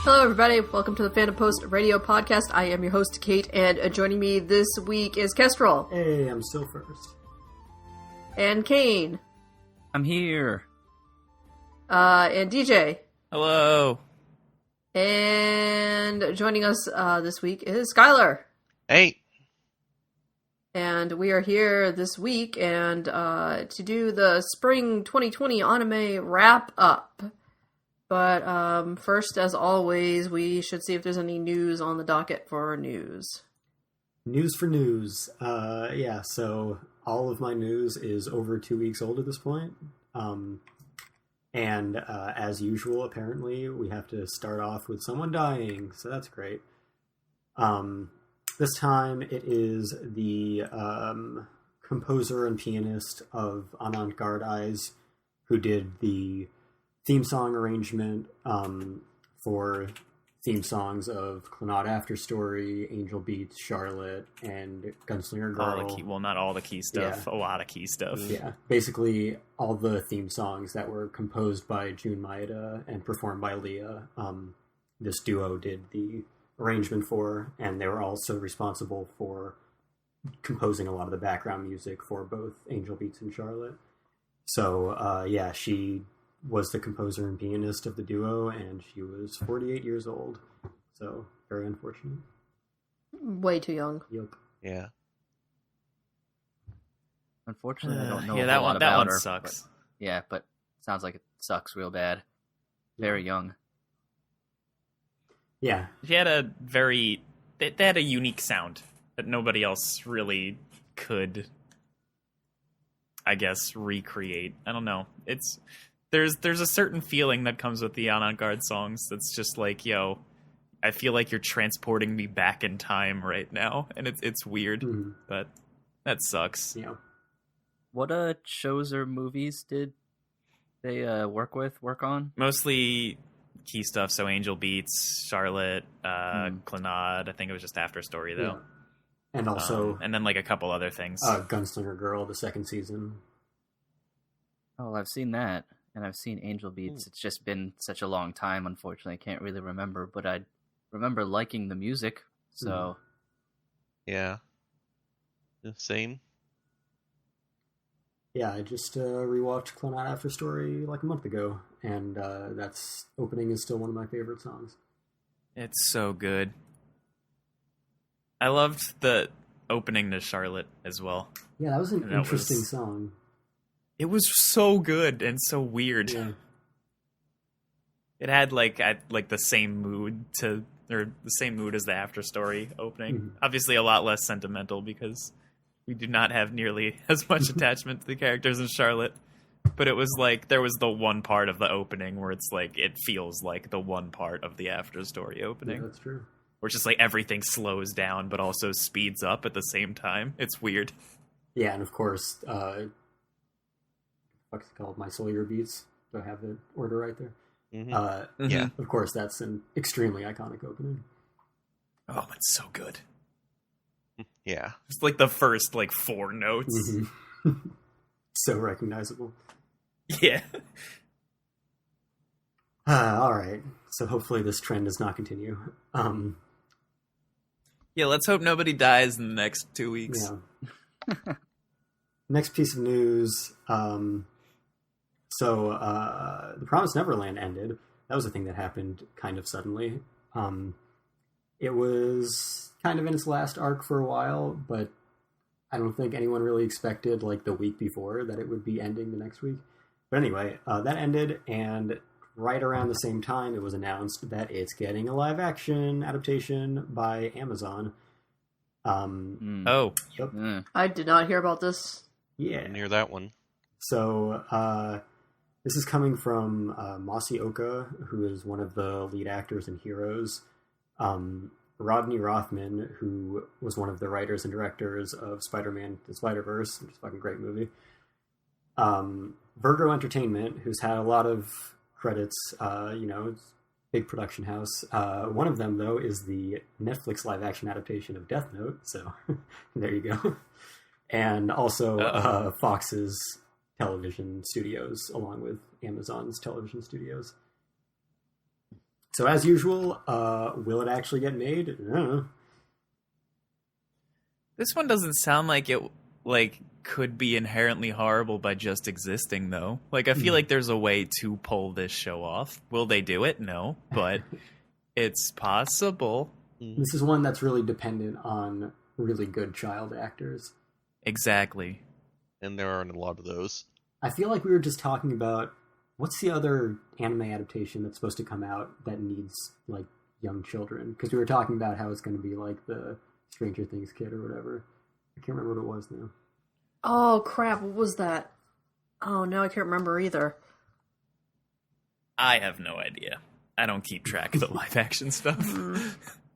Hello, everybody. Welcome to the Fandom Post Radio Podcast. I am your host, Kate, and joining me this week is Kestrel. Hey, I'm still first. And Kane. I'm here. And DJ. Hello. And joining us this week is Skyler. Hey. And we are here this week and to do the Spring 2020 anime wrap-up. But first, as always, we should see if there's any news on the docket for news. News for news. Yeah, so all of my news is over 2 weeks old at this point. And as usual, apparently, we have to start off with someone dying, so that's great. This time, it is the composer and pianist of Avant-Garde Eyes who did the theme song arrangement for theme songs of Clannad After Story, Angel Beats, Charlotte, and Gunslinger Girl. Not all the key stuff, a lot of key stuff. Yeah, basically all the theme songs that were composed by Jun Maeda and performed by Leah, this duo did the arrangement for, and they were also responsible for composing a lot of the background music for both Angel Beats and Charlotte. So, yeah, she was the composer and pianist of the duo, and she was 48 years old. So, very unfortunate. Way too young. Yep. Yeah. Unfortunately, I don't know that lot about one her, sucks. But, yeah, but sounds like it sucks real bad. Very young. Yeah. She had a very... They had a unique sound that nobody else really could, I guess, recreate. I don't know. There's a certain feeling that comes with the Avant-Garde songs that's just like, yo, I feel like you're transporting me back in time right now, and it's weird, but that sucks. Yeah. What shows or movies did they work on? Mostly key stuff, so Angel Beats, Charlotte, Clannad. I think it was just After Story, though. Yeah. And also... and then, like, a couple other things. Gunslinger Girl, the second season. Oh, I've seen that. And I've seen Angel Beats. It's just been such a long time, unfortunately. I can't really remember, but I remember liking the music, so... Yeah. The same. Yeah, I just rewatched Clannad After Story like a month ago, and that's opening is still one of my favorite songs. It's so good. I loved the opening to Charlotte as well. Yeah, that was an interesting song. It was so good and so weird. Yeah. It had like the same mood as the After Story opening. Mm-hmm. Obviously, a lot less sentimental because we do not have nearly as much attachment to the characters in Charlotte. But it was like there was the one part of the opening where it's like it feels like the one part of the After Story opening. Yeah, that's true. Where it's just like everything slows down but also speeds up at the same time. It's weird. Yeah, and of course, what's it called? My Soul Your Beats. Do I have the order right there? Mm-hmm. Yeah. Of course, that's an extremely iconic opening. Oh, it's so good. Yeah. It's like the first, like, 4 notes. Mm-hmm. So recognizable. Yeah. All right. So hopefully this trend does not continue. Yeah, let's hope nobody dies in the next 2 weeks. Yeah. Next piece of news. So The Promised Neverland ended. That was a thing that happened kind of suddenly. It was kind of in its last arc for a while, but I don't think anyone really expected, like, the week before that it would be ending the next week. But anyway, that ended, and right around the same time, it was announced that it's getting a live-action adaptation by Amazon. Oh. Yep. I did not hear about this. Yeah. Near that one. So, this is coming from Masi Oka, who is one of the lead actors in Heroes. Rodney Rothman, who was one of the writers and directors of Spider-Man: The Spider-Verse, which is a fucking great movie. Virgo Entertainment, who's had a lot of credits, big production house. One of them, though, is the Netflix live-action adaptation of Death Note, so there you go. And also Fox's television studios, along with Amazon's television studios. So as usual, will it actually get made? I don't know. This one doesn't sound like it could be inherently horrible by just existing, though. Like, I feel like there's a way to pull this show off. Will they do it? No, but it's possible. This is one that's really dependent on really good child actors. Exactly. And there aren't a lot of those. I feel like we were just talking about, what's the other anime adaptation that's supposed to come out that needs, like, young children? Because we were talking about how it's going to be like the Stranger Things kid or whatever. I can't remember what it was now. Oh, crap. What was that? Oh, no, I can't remember either. I have no idea. I don't keep track of the live action stuff.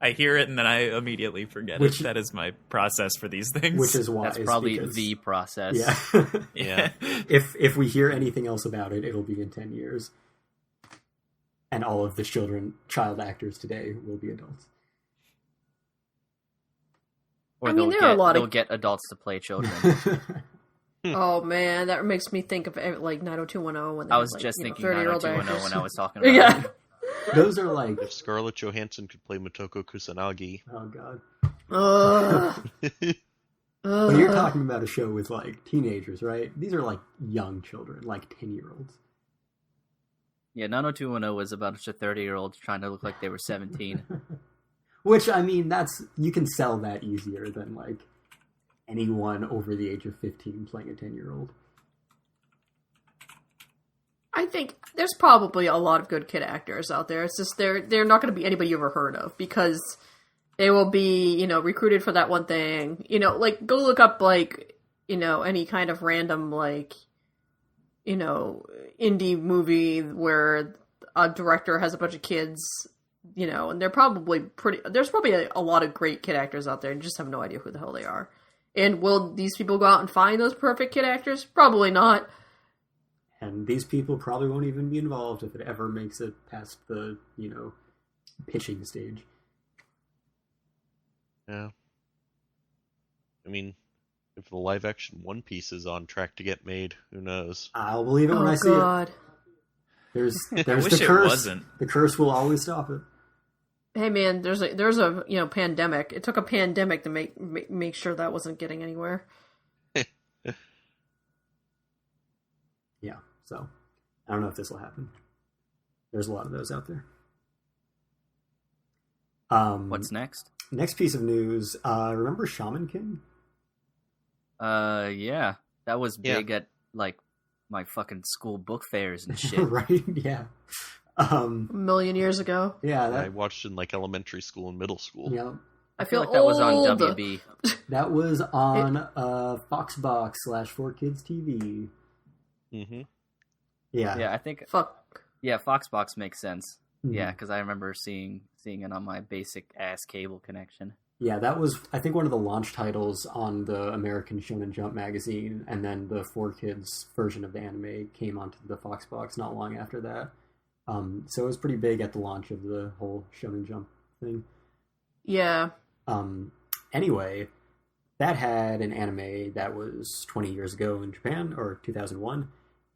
I hear it and then I immediately forget it. That is my process for these things. Which is why. That's probably the process. Yeah. Yeah. If we hear anything else about it, it'll be in 10 years. And all of the child actors today will be adults. Or they'll get adults to play children. Oh, man, that makes me think of, like, 90210. When I was like, just thinking 30-year-old 90210 when I was talking about Yeah. it. Those are like... If Scarlett Johansson could play Motoko Kusanagi. Oh, God. Ugh. When you're talking about a show with, like, teenagers, right? These are, like, young children, like 10-year-olds. Yeah, 90210 was about a 30-year-old trying to look like they were 17. Which, I mean, you can sell that easier than, like, anyone over the age of 15 playing a 10-year-old. I think there's probably a lot of good kid actors out there. It's just they're not going to be anybody you ever heard of because they will be, recruited for that one thing. Like, go look up, like, any kind of random, like, indie movie where a director has a bunch of kids, and there's probably a lot of great kid actors out there and you just have no idea who the hell they are. And will these people go out and find those perfect kid actors? Probably not. And these people probably won't even be involved if it ever makes it past the, pitching stage. Yeah. I mean, if the live action One Piece is on track to get made, who knows? I'll believe it when I see it. There's I wish the curse. it wasn't. The curse will always stop it. Hey man, there's a pandemic. It took a pandemic to make sure that wasn't getting anywhere. Yeah, so I don't know if this will happen. There's a lot of those out there. What's next? Next piece of news. Remember Shaman King? Yeah, that was big at like my fucking school book fairs and shit. Right? Yeah. A million years ago. Yeah, I watched in like elementary school and middle school. Yeah. I feel like that was on WB. That was on Foxbox / 4Kids TV. Mm-hmm. Yeah. Yeah, I think. Fuck. Yeah, Foxbox makes sense. Mm-hmm. Yeah, because I remember seeing it on my basic ass cable connection. Yeah, that was, I think, one of the launch titles on the American Shonen Jump magazine, and then the 4Kids version of the anime came onto the Foxbox not long after that. So it was pretty big at the launch of the whole Shonen Jump thing. Yeah. Anyway, that had an anime that was 20 years ago in Japan, or 2001,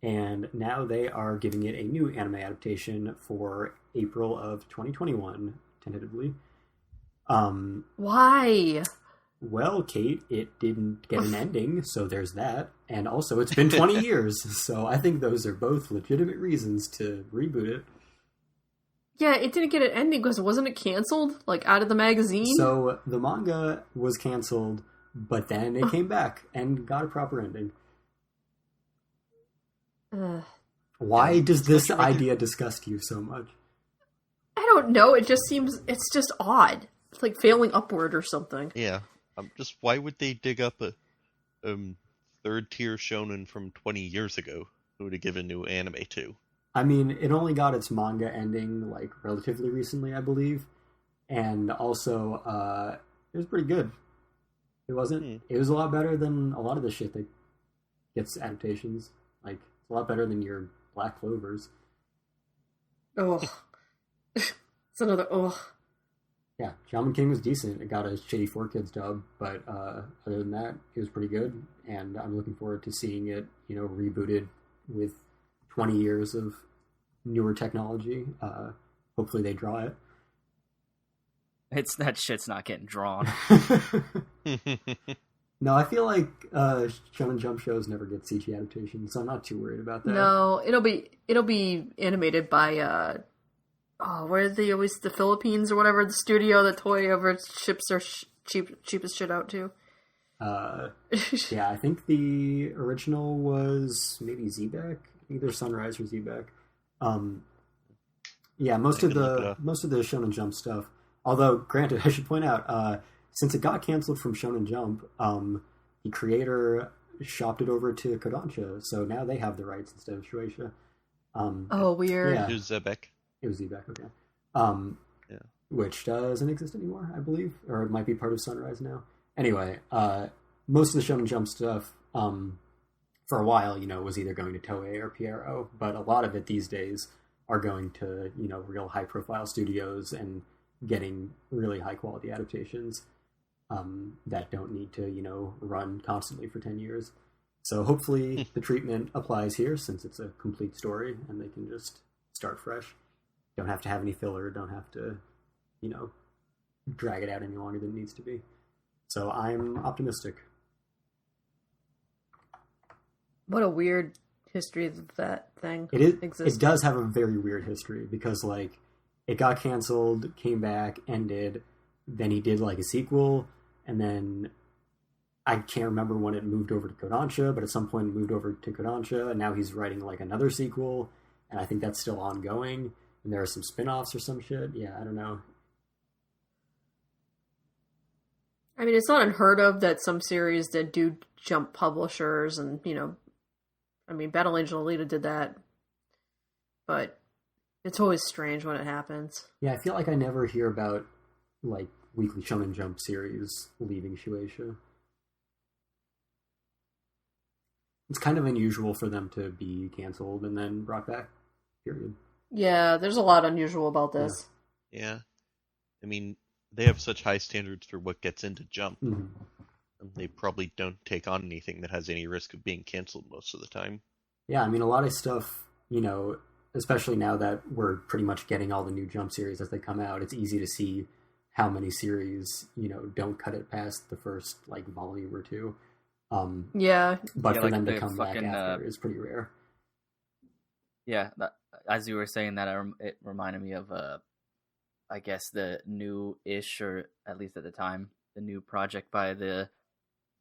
and now they are giving it a new anime adaptation for April of 2021, tentatively. Why? Well, Kate, it didn't get an ending, so there's that. And also, it's been 20 years, so I think those are both legitimate reasons to reboot it. Yeah, it didn't get an ending because wasn't it canceled? Like, out of the magazine? So, the manga was canceled, but then it came back and got a proper ending. Why does this idea disgust you so much? I don't know, it's just odd. It's like failing upward or something. Yeah. Just why would they dig up a third tier shonen from 20 years ago who to give a new anime to? I mean, it only got its manga ending like relatively recently, I believe, and also it was pretty good. It wasn't. It was a lot better than a lot of the shit that gets adaptations. Like, it's a lot better than your Black Clovers. Oh, it's another Yeah, Shaman King was decent. It got a shitty 4Kids dub, but other than that, it was pretty good. And I'm looking forward to seeing it, rebooted with 20 years of newer technology. hopefully they draw it. That shit's not getting drawn. No, I feel like Shonen Jump shows never get CG adaptations, so I'm not too worried about that. No, it'll be animated by where are they always, the Philippines or whatever, the studio that Toy ever ships their cheapest shit out to. Yeah, I think the original was maybe Zebek, either Sunrise or Zebek. Yeah, most of the Shonen Jump stuff. Although, granted, I should point out, since it got canceled from Shonen Jump, the creator shopped it over to Kodansha, so now they have the rights instead of Shueisha. Weird. Yeah. It was Zebek. It was Zebek, okay. Yeah. Which doesn't exist anymore, I believe, or it might be part of Sunrise now. Anyway, most of the Shonen Jump stuff, for a while, was either going to Toei or Pierrot, but a lot of it these days are going to, real high-profile studios and getting really high-quality adaptations that don't need to, run constantly for 10 years. So hopefully the treatment applies here, since it's a complete story, and they can just start fresh. Don't have to have any filler, don't have to, drag it out any longer than it needs to be. So I'm optimistic. What a weird history that thing exists. It does have a very weird history, because, it got canceled, came back, ended, then he did, a sequel, and then I can't remember when it moved over to Kodansha, but at some point it moved over to Kodansha, and now he's writing, another sequel, and I think that's still ongoing, and there are some spin-offs or some shit. Yeah, I don't know. I mean, it's not unheard of that some series that do jump publishers, and, Battle Angel Alita did that, but it's always strange when it happens. Yeah, I feel like I never hear about, Weekly Shonen Jump series leaving Shueisha. It's kind of unusual for them to be canceled and then brought back, period. Yeah, there's a lot unusual about this. Yeah. I mean, they have such high standards for what gets into Jump. Mm-hmm. And they probably don't take on anything that has any risk of being canceled most of the time. Yeah, a lot of stuff, especially now that we're pretty much getting all the new Jump series as they come out, it's easy to see how many series, don't cut it past the first, volume or two. Yeah. But for them to come back after is pretty rare. Yeah, as you were saying that, it reminded me of, I guess, the new-ish, or at least at the time, the new project by the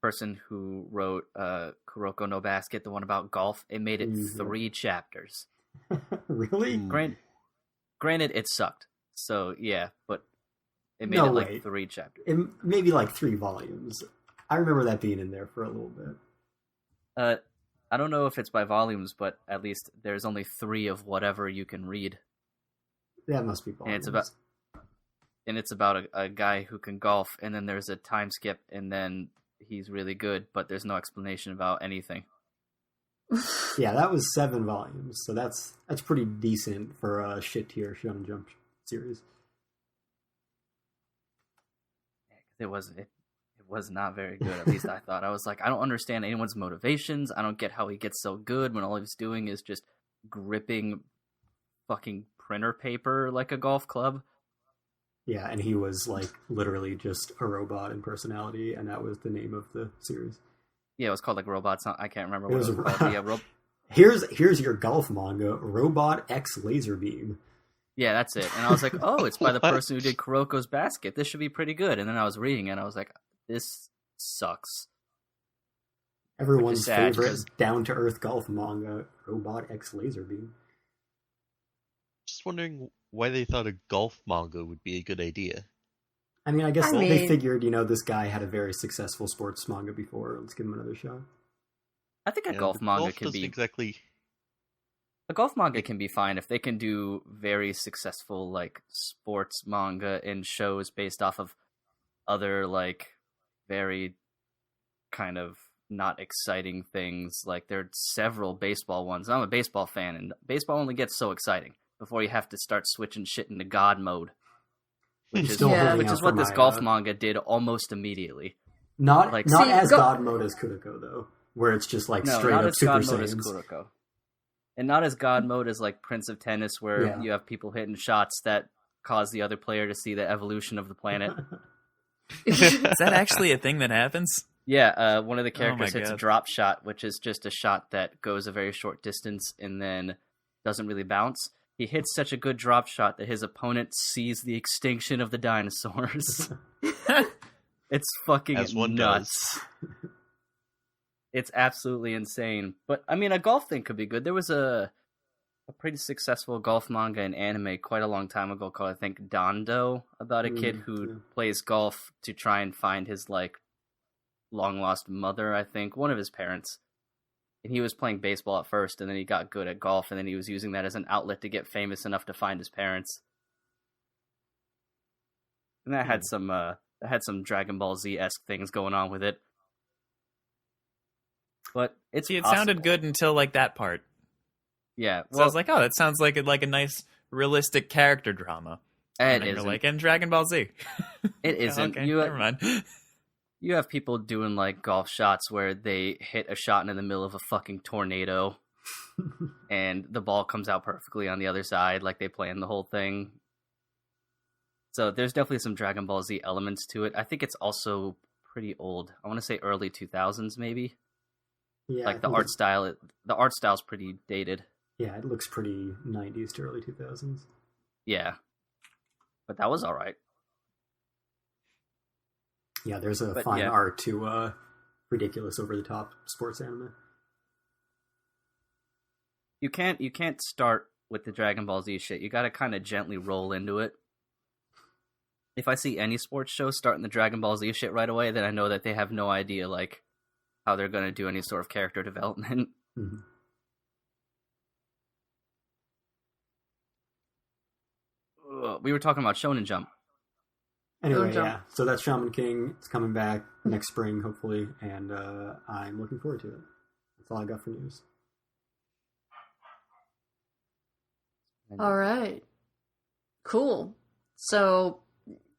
person who wrote Kuroko no Basket, the one about golf. It made it 3 chapters. Really? Granted, it sucked. So, yeah, but it made 3 chapters. Maybe 3 volumes. I remember that being in there for a little bit. I don't know if it's by volumes, but at least there's only 3 of whatever you can read. That must be volumes. And it's about a guy who can golf, and then there's a time skip, and then he's really good, but there's no explanation about anything. Yeah, that was 7 volumes, so that's pretty decent for a shit tier Shonen Jump series. It was not very good, at least I thought. I was like, I don't understand anyone's motivations. I don't get how he gets so good when all he's doing is just gripping fucking printer paper like a golf club. Yeah, and he was literally just a robot in personality, and that was the name of the series. Yeah, it was called Robots. I can't remember what it was called. Yeah, Here's your golf manga, Robot X Laser Beam. Yeah, that's it. And I was like, oh, it's by the person who did Kuroko's Basket. This should be pretty good. And then I was reading it, and I was like, this sucks. Everyone's favorite down-to-earth golf manga, Robot X Laser Beam. Just wondering why they thought a golf manga would be a good idea. I guess they figured, this guy had a very successful sports manga before. Let's give him another shot. I think a golf manga can be... exactly... A golf manga can be fine if they can do very successful, sports manga and shows based off of other, very kind of not exciting things. There are several baseball ones. I'm a baseball fan, and baseball only gets so exciting before you have to start switching shit into God mode. Which is what this golf manga did almost immediately. Not as God mode as Kuroko, though, where it's just straight not up as Super God mode as Saiyans. Kuroko. And not as God mode as like Prince of Tennis, where Yeah. you have people hitting shots that cause the other player to see the evolution of the planet. Is that actually a thing that happens? Yeah, one of the Oh characters my hits a God. drop shot, which is just a shot that goes a very short distance and then doesn't really bounce. He hits such a good drop shot that his opponent sees the extinction of the dinosaurs. It's fucking As one nuts. It's absolutely insane. But, I mean, a golf thing could be good. There was a pretty successful golf manga and anime quite a long time ago called, I think, Dondo, about a kid who yeah. plays golf to try and find his, like, long-lost mother, I think, one of his parents. And he was playing baseball at first, and then he got good at golf, and then he was using that as an outlet to get famous enough to find his parents. And that had some Dragon Ball Z-esque things going on with it. But it's See, it possible. sounded good until like that part. Yeah, So I was like, oh, that sounds like a nice realistic character drama. it And then you're isn't. like, and Dragon Ball Z. It isn't. Okay, You never mind. you have people doing like golf shots where they hit a shot in the middle of a fucking tornado, and the ball comes out perfectly on the other side, like they planned the whole thing. So there's definitely some Dragon Ball Z elements to it. I think it's also pretty old. I want to say early 2000s, maybe. Yeah, Like I the think art style, the art style's pretty dated. Yeah, it looks pretty 90s to early 2000s. Yeah, but that was all right. Yeah, there's a But, fine yeah. art to ridiculous over-the-top sports anime. You can't start with the Dragon Ball Z shit. You got to kind of gently roll into it. If I see any sports show starting the Dragon Ball Z shit right away, then I know that they have no idea like how they're going to do any sort of character development. Mm-hmm. We were talking about Shonen Jump. Anyway, Jump. yeah, so that's Shaman King. It's coming back next spring, hopefully, and I'm looking forward to it. That's all I got for news. All right. Cool. So,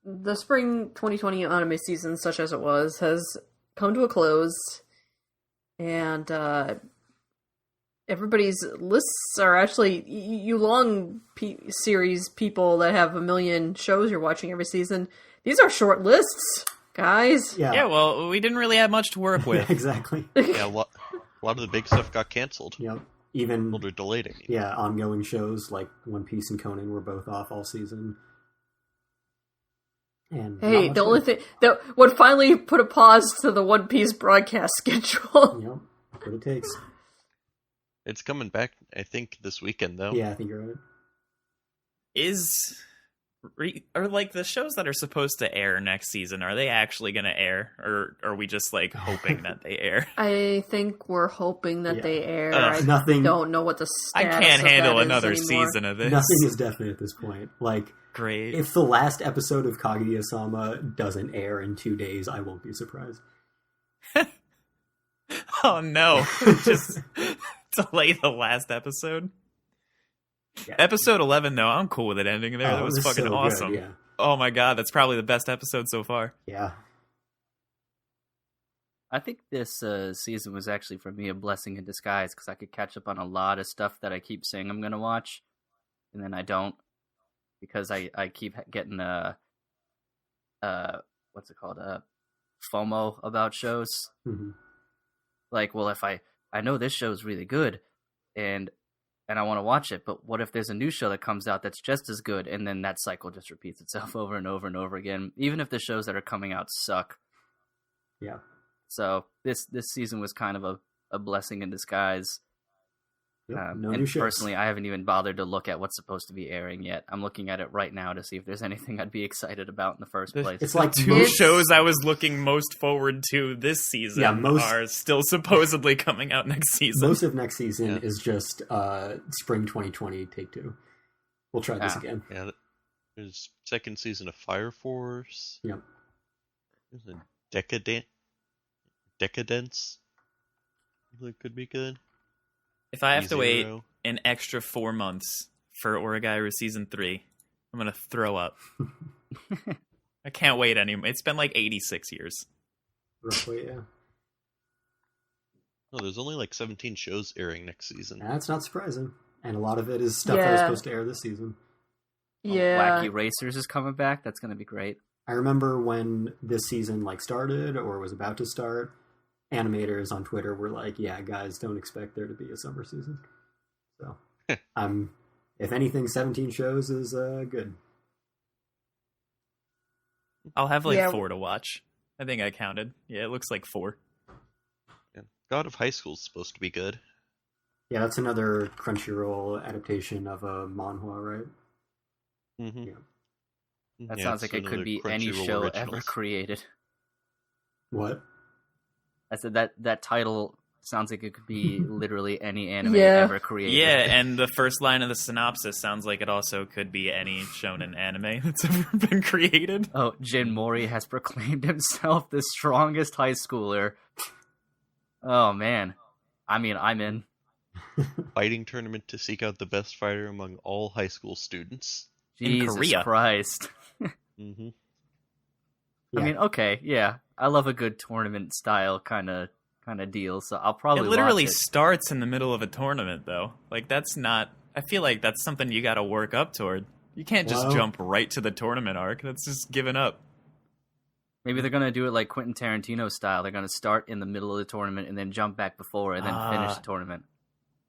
the spring 2020 anime season, such as it was, has come to a close. And everybody's lists are actually, you long series people that have a million shows you're watching every season, these are short lists, guys. Yeah, Yeah, well, we didn't really have much to work with. exactly. Yeah, a lot of the big stuff got canceled. Yep. Even Well, they're delayed it. yeah, ongoing shows like One Piece and Conan were both off all season. And not Hey, much the only else. thing that would finally put a pause to the One Piece broadcast schedule. Yep, what it takes. It's coming back, I think, this weekend, though. Yeah, I think you're right. Are like the shows that are supposed to air next season, are they actually going to air? Or are we just like hoping that they air? I think we're hoping that Yeah. they air. Ugh. I Nothing. don't know what the I status can't of handle that is another anymore. season of this. Nothing is definite at this point. Like, Great. if the last episode of Kaguya Sama doesn't air in 2 days, I won't be surprised. Oh no. Just delay the last episode. Yeah. Episode 11, though, I'm cool with it ending there. Oh, That it was was fucking so good, awesome. yeah. Oh my god, that's probably the best episode so far. Yeah. I think this season was actually for me a blessing in disguise because I could catch up on a lot of stuff that I keep saying I'm going to watch, and then I don't because I keep getting what's it called, FOMO about shows. Hmm. Like, well, if I know this show's really good and I want to watch it, but what if there's a new show that comes out that's just as good, and then that cycle just repeats itself over and over and over again, even if the shows that are coming out suck. Yeah. So this season was kind of a blessing in disguise. Yep. No and new shows. personally, I haven't even bothered to look at what's supposed to be airing yet. I'm looking at it right now to see if there's anything I'd be excited about in the first place. It's like Two most, shows I was looking most forward to this season Yeah, most- are still supposedly coming out next season. most of next season Yeah. is just spring 2020 take 2. We'll try this Ah. again. Yeah, there's second season of Fire Force. Yep. There's a Decadence. That could be good. If I have to wait Zero. an extra 4 months for Origairu Season 3, I'm going to throw up. I can't wait anymore. It's been like 86 years. Roughly, yeah. No, there's only like 17 shows airing next season. That's not surprising. And a lot of it is stuff that was supposed to air this season. Yeah. Wacky Racers is coming back. That's going to be great. I remember when this season started or was about to start, animators on Twitter were like, "Yeah, guys, don't expect there to be a summer season." So, if anything, 17 shows is good. I'll have 4 to watch. I think I counted. Yeah, it looks like 4. Yeah. God of High School is supposed to be good. Yeah, that's another Crunchyroll adaptation of a manhwa, right? Mm-hmm. Yeah. That sounds like it could be any show ever created. What? I said that title sounds like it could be literally any anime ever created. Yeah, and the first line of the synopsis sounds like it also could be any shonen anime that's ever been created. Oh, Jin Mori has proclaimed himself the strongest high schooler. Oh, man. I mean, I'm in. Fighting tournament to seek out the best fighter among all high school students. Jesus Korea. Christ. Mm-hmm. Yeah. I mean, okay, yeah. I love a good tournament style kind of deal, so I'll probably It literally watch it. starts in the middle of a tournament, though. Like, that's not... I feel like that's something you gotta work up toward. You can't just Well- jump right to the tournament arc. That's just giving up. Maybe they're going to do it like Quentin Tarantino style. They're going to start in the middle of the tournament and then jump back before and then finish the tournament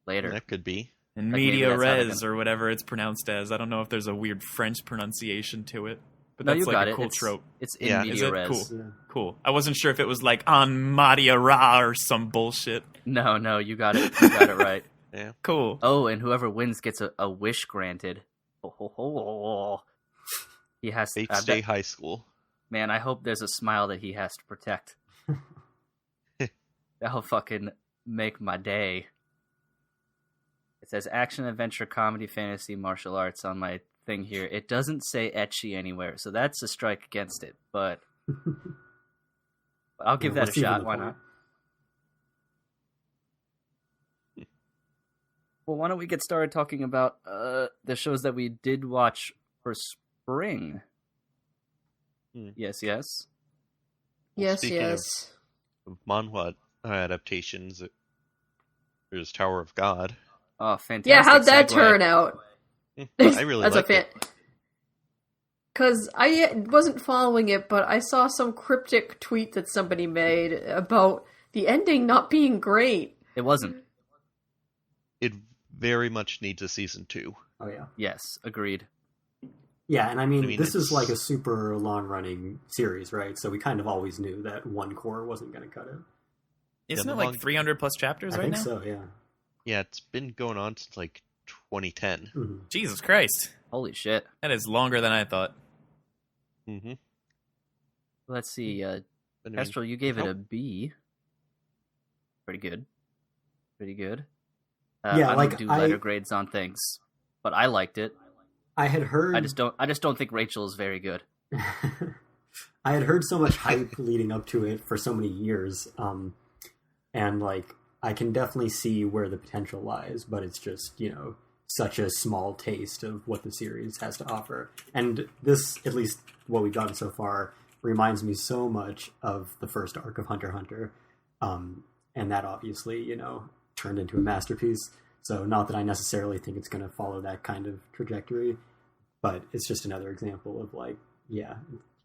later. That could be. And Like, maybe media that's how they're res, or whatever it's pronounced as. I don't know if there's a weird French pronunciation to it. But No, that's you like got a it. cool trope. It's in Yeah. media Is it? res. Cool. Yeah. Cool. I wasn't sure if it was like on Madia Ra or some bullshit. No, you got it. You got it right. Yeah. Cool. Oh, and whoever wins gets a wish granted. Oh. He has to. Fate Stay High School. Man, I hope there's a smile that he has to protect. That'll fucking make my day. It says action, adventure, comedy, fantasy, martial arts on my thing here. It doesn't say ecchi anywhere, so that's a strike against it. But I'll give that a Let's even shot. the Why point. not? Well, why don't we get started talking about the shows that we did watch for spring? Yes. Yes, Speaking yes. of manhwa adaptations, there's Tower of God. Oh, fantastic! Yeah, how'd that segue. turn out? I really That's like it. Because I wasn't following it, but I saw some cryptic tweet that somebody made about the ending not being great. It wasn't. It very much needs a season 2. Oh, yeah. Yes, agreed. Yeah, and I mean this is it's- like a super long-running series, right? So we kind of always knew that one core wasn't going to cut it. Isn't Yeah, it the like long- 300 plus chapters I right think now? so, yeah. Yeah, it's been going on since like 2010. Mhm. Jesus Christ. Holy shit! That is longer than I thought. Mm-hmm. Let's see. I mean, Kestrel, you gave it how- a B. Pretty good. Pretty good. Yeah, I like, don't do I- letter grades on things, but I liked it. I had heard... I just don't think Rachel is very good. I had heard so much hype leading up to it for so many years, and like I can definitely see where the potential lies, but it's just such a small taste of what the series has to offer. And this, at least what we've gotten so far, reminds me so much of the first arc of Hunter x Hunter, and that obviously turned into a masterpiece. So not that I necessarily think it's going to follow that kind of trajectory, but it's just another example of you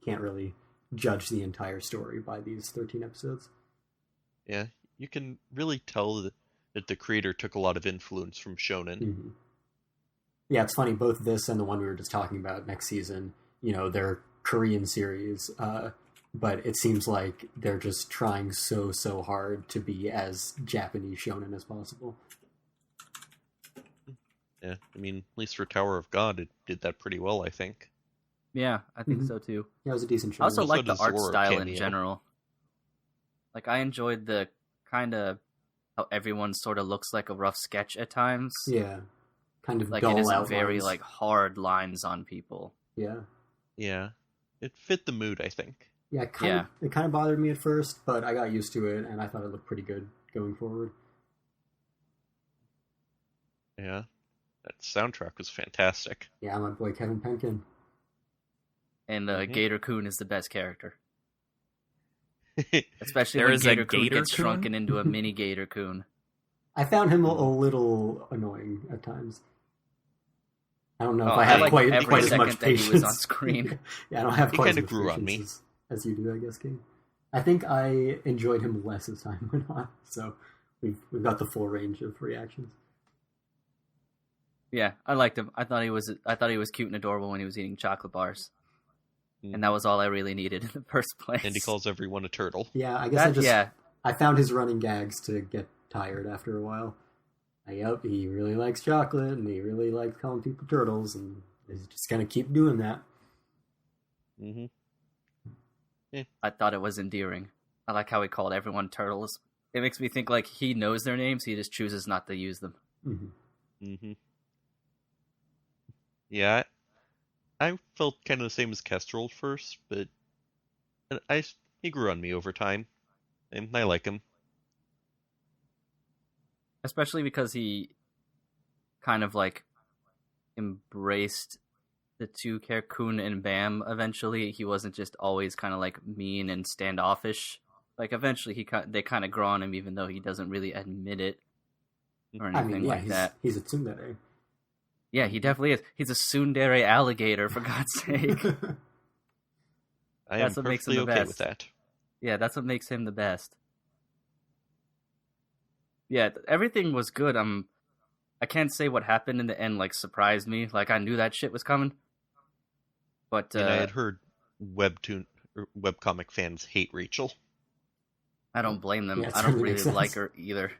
can't really judge the entire story by these 13 episodes. Yeah, you can really tell that the creator took a lot of influence from shonen. Mm-hmm. Yeah, it's funny, both this and the one we were just talking about next season, they're Korean series, but it seems like they're just trying so hard to be as Japanese shonen as possible. Yeah, I mean, at least for Tower of God, it did that pretty well, I think. Yeah, I think Mhm. so too. Yeah, it was a decent show. I also So like the does art Zoro style in cameo. general. Like, I enjoyed the kind of how everyone sort of looks like a rough sketch at times. Yeah, kind of Like, dull it isn't outlines. very like hard lines on people. Yeah. Yeah, it fit the mood, I think. Yeah, it kind of bothered me at first, but I got used to it, and I thought it looked pretty good going forward. Yeah, that soundtrack was fantastic. Yeah, my boy Kevin Penkin. And Mhm. Gator Kun is the best character. Especially There when is a Gator-kun Gator-kun? gets shrunken into a mini Gator-kun. I found him a little annoying at times. I don't know if Oh, I I have liked quite every as second much that he patience. was on screen. Yeah, I don't have He quite as kinda much grew on patience me. as you do, I guess, King. I think I enjoyed him less as time went on, so we've got the full range of reactions. Yeah, I liked him. I thought he was cute and adorable when he was eating chocolate bars, and that was all I really needed in the first place. And he calls everyone a turtle. Yeah, I guess yeah. I found his running gags to get tired after a while. Yep, he really likes chocolate, and he really likes calling people turtles, and he's just gonna keep doing that. Mm-hmm. I thought it was endearing. I like how he called everyone turtles. It makes me think like he knows their names, he just chooses not to use them. Mm-hmm. Mm-hmm. Yeah, I felt kind of the same as Kestrel at first, but he grew on me over time, and I like him. Especially because he kind of like embraced the two Kun and Bam eventually. He wasn't just always kind of like mean and standoffish. Like eventually they kind of grow on him even though he doesn't really admit it or anything like that. He's a tsundere. Yeah, he definitely is. He's a tsundere alligator, for God's sake. I That's am what makes him perfectly the okay best. with that. Yeah, that's what makes him the best. Yeah, everything was good. I can't say what happened in the end like surprised me. Like I knew that shit was coming. But And I had heard webcomic fans hate Rachel. I don't blame them. Yeah, it I don't certainly really makes like sense. her either.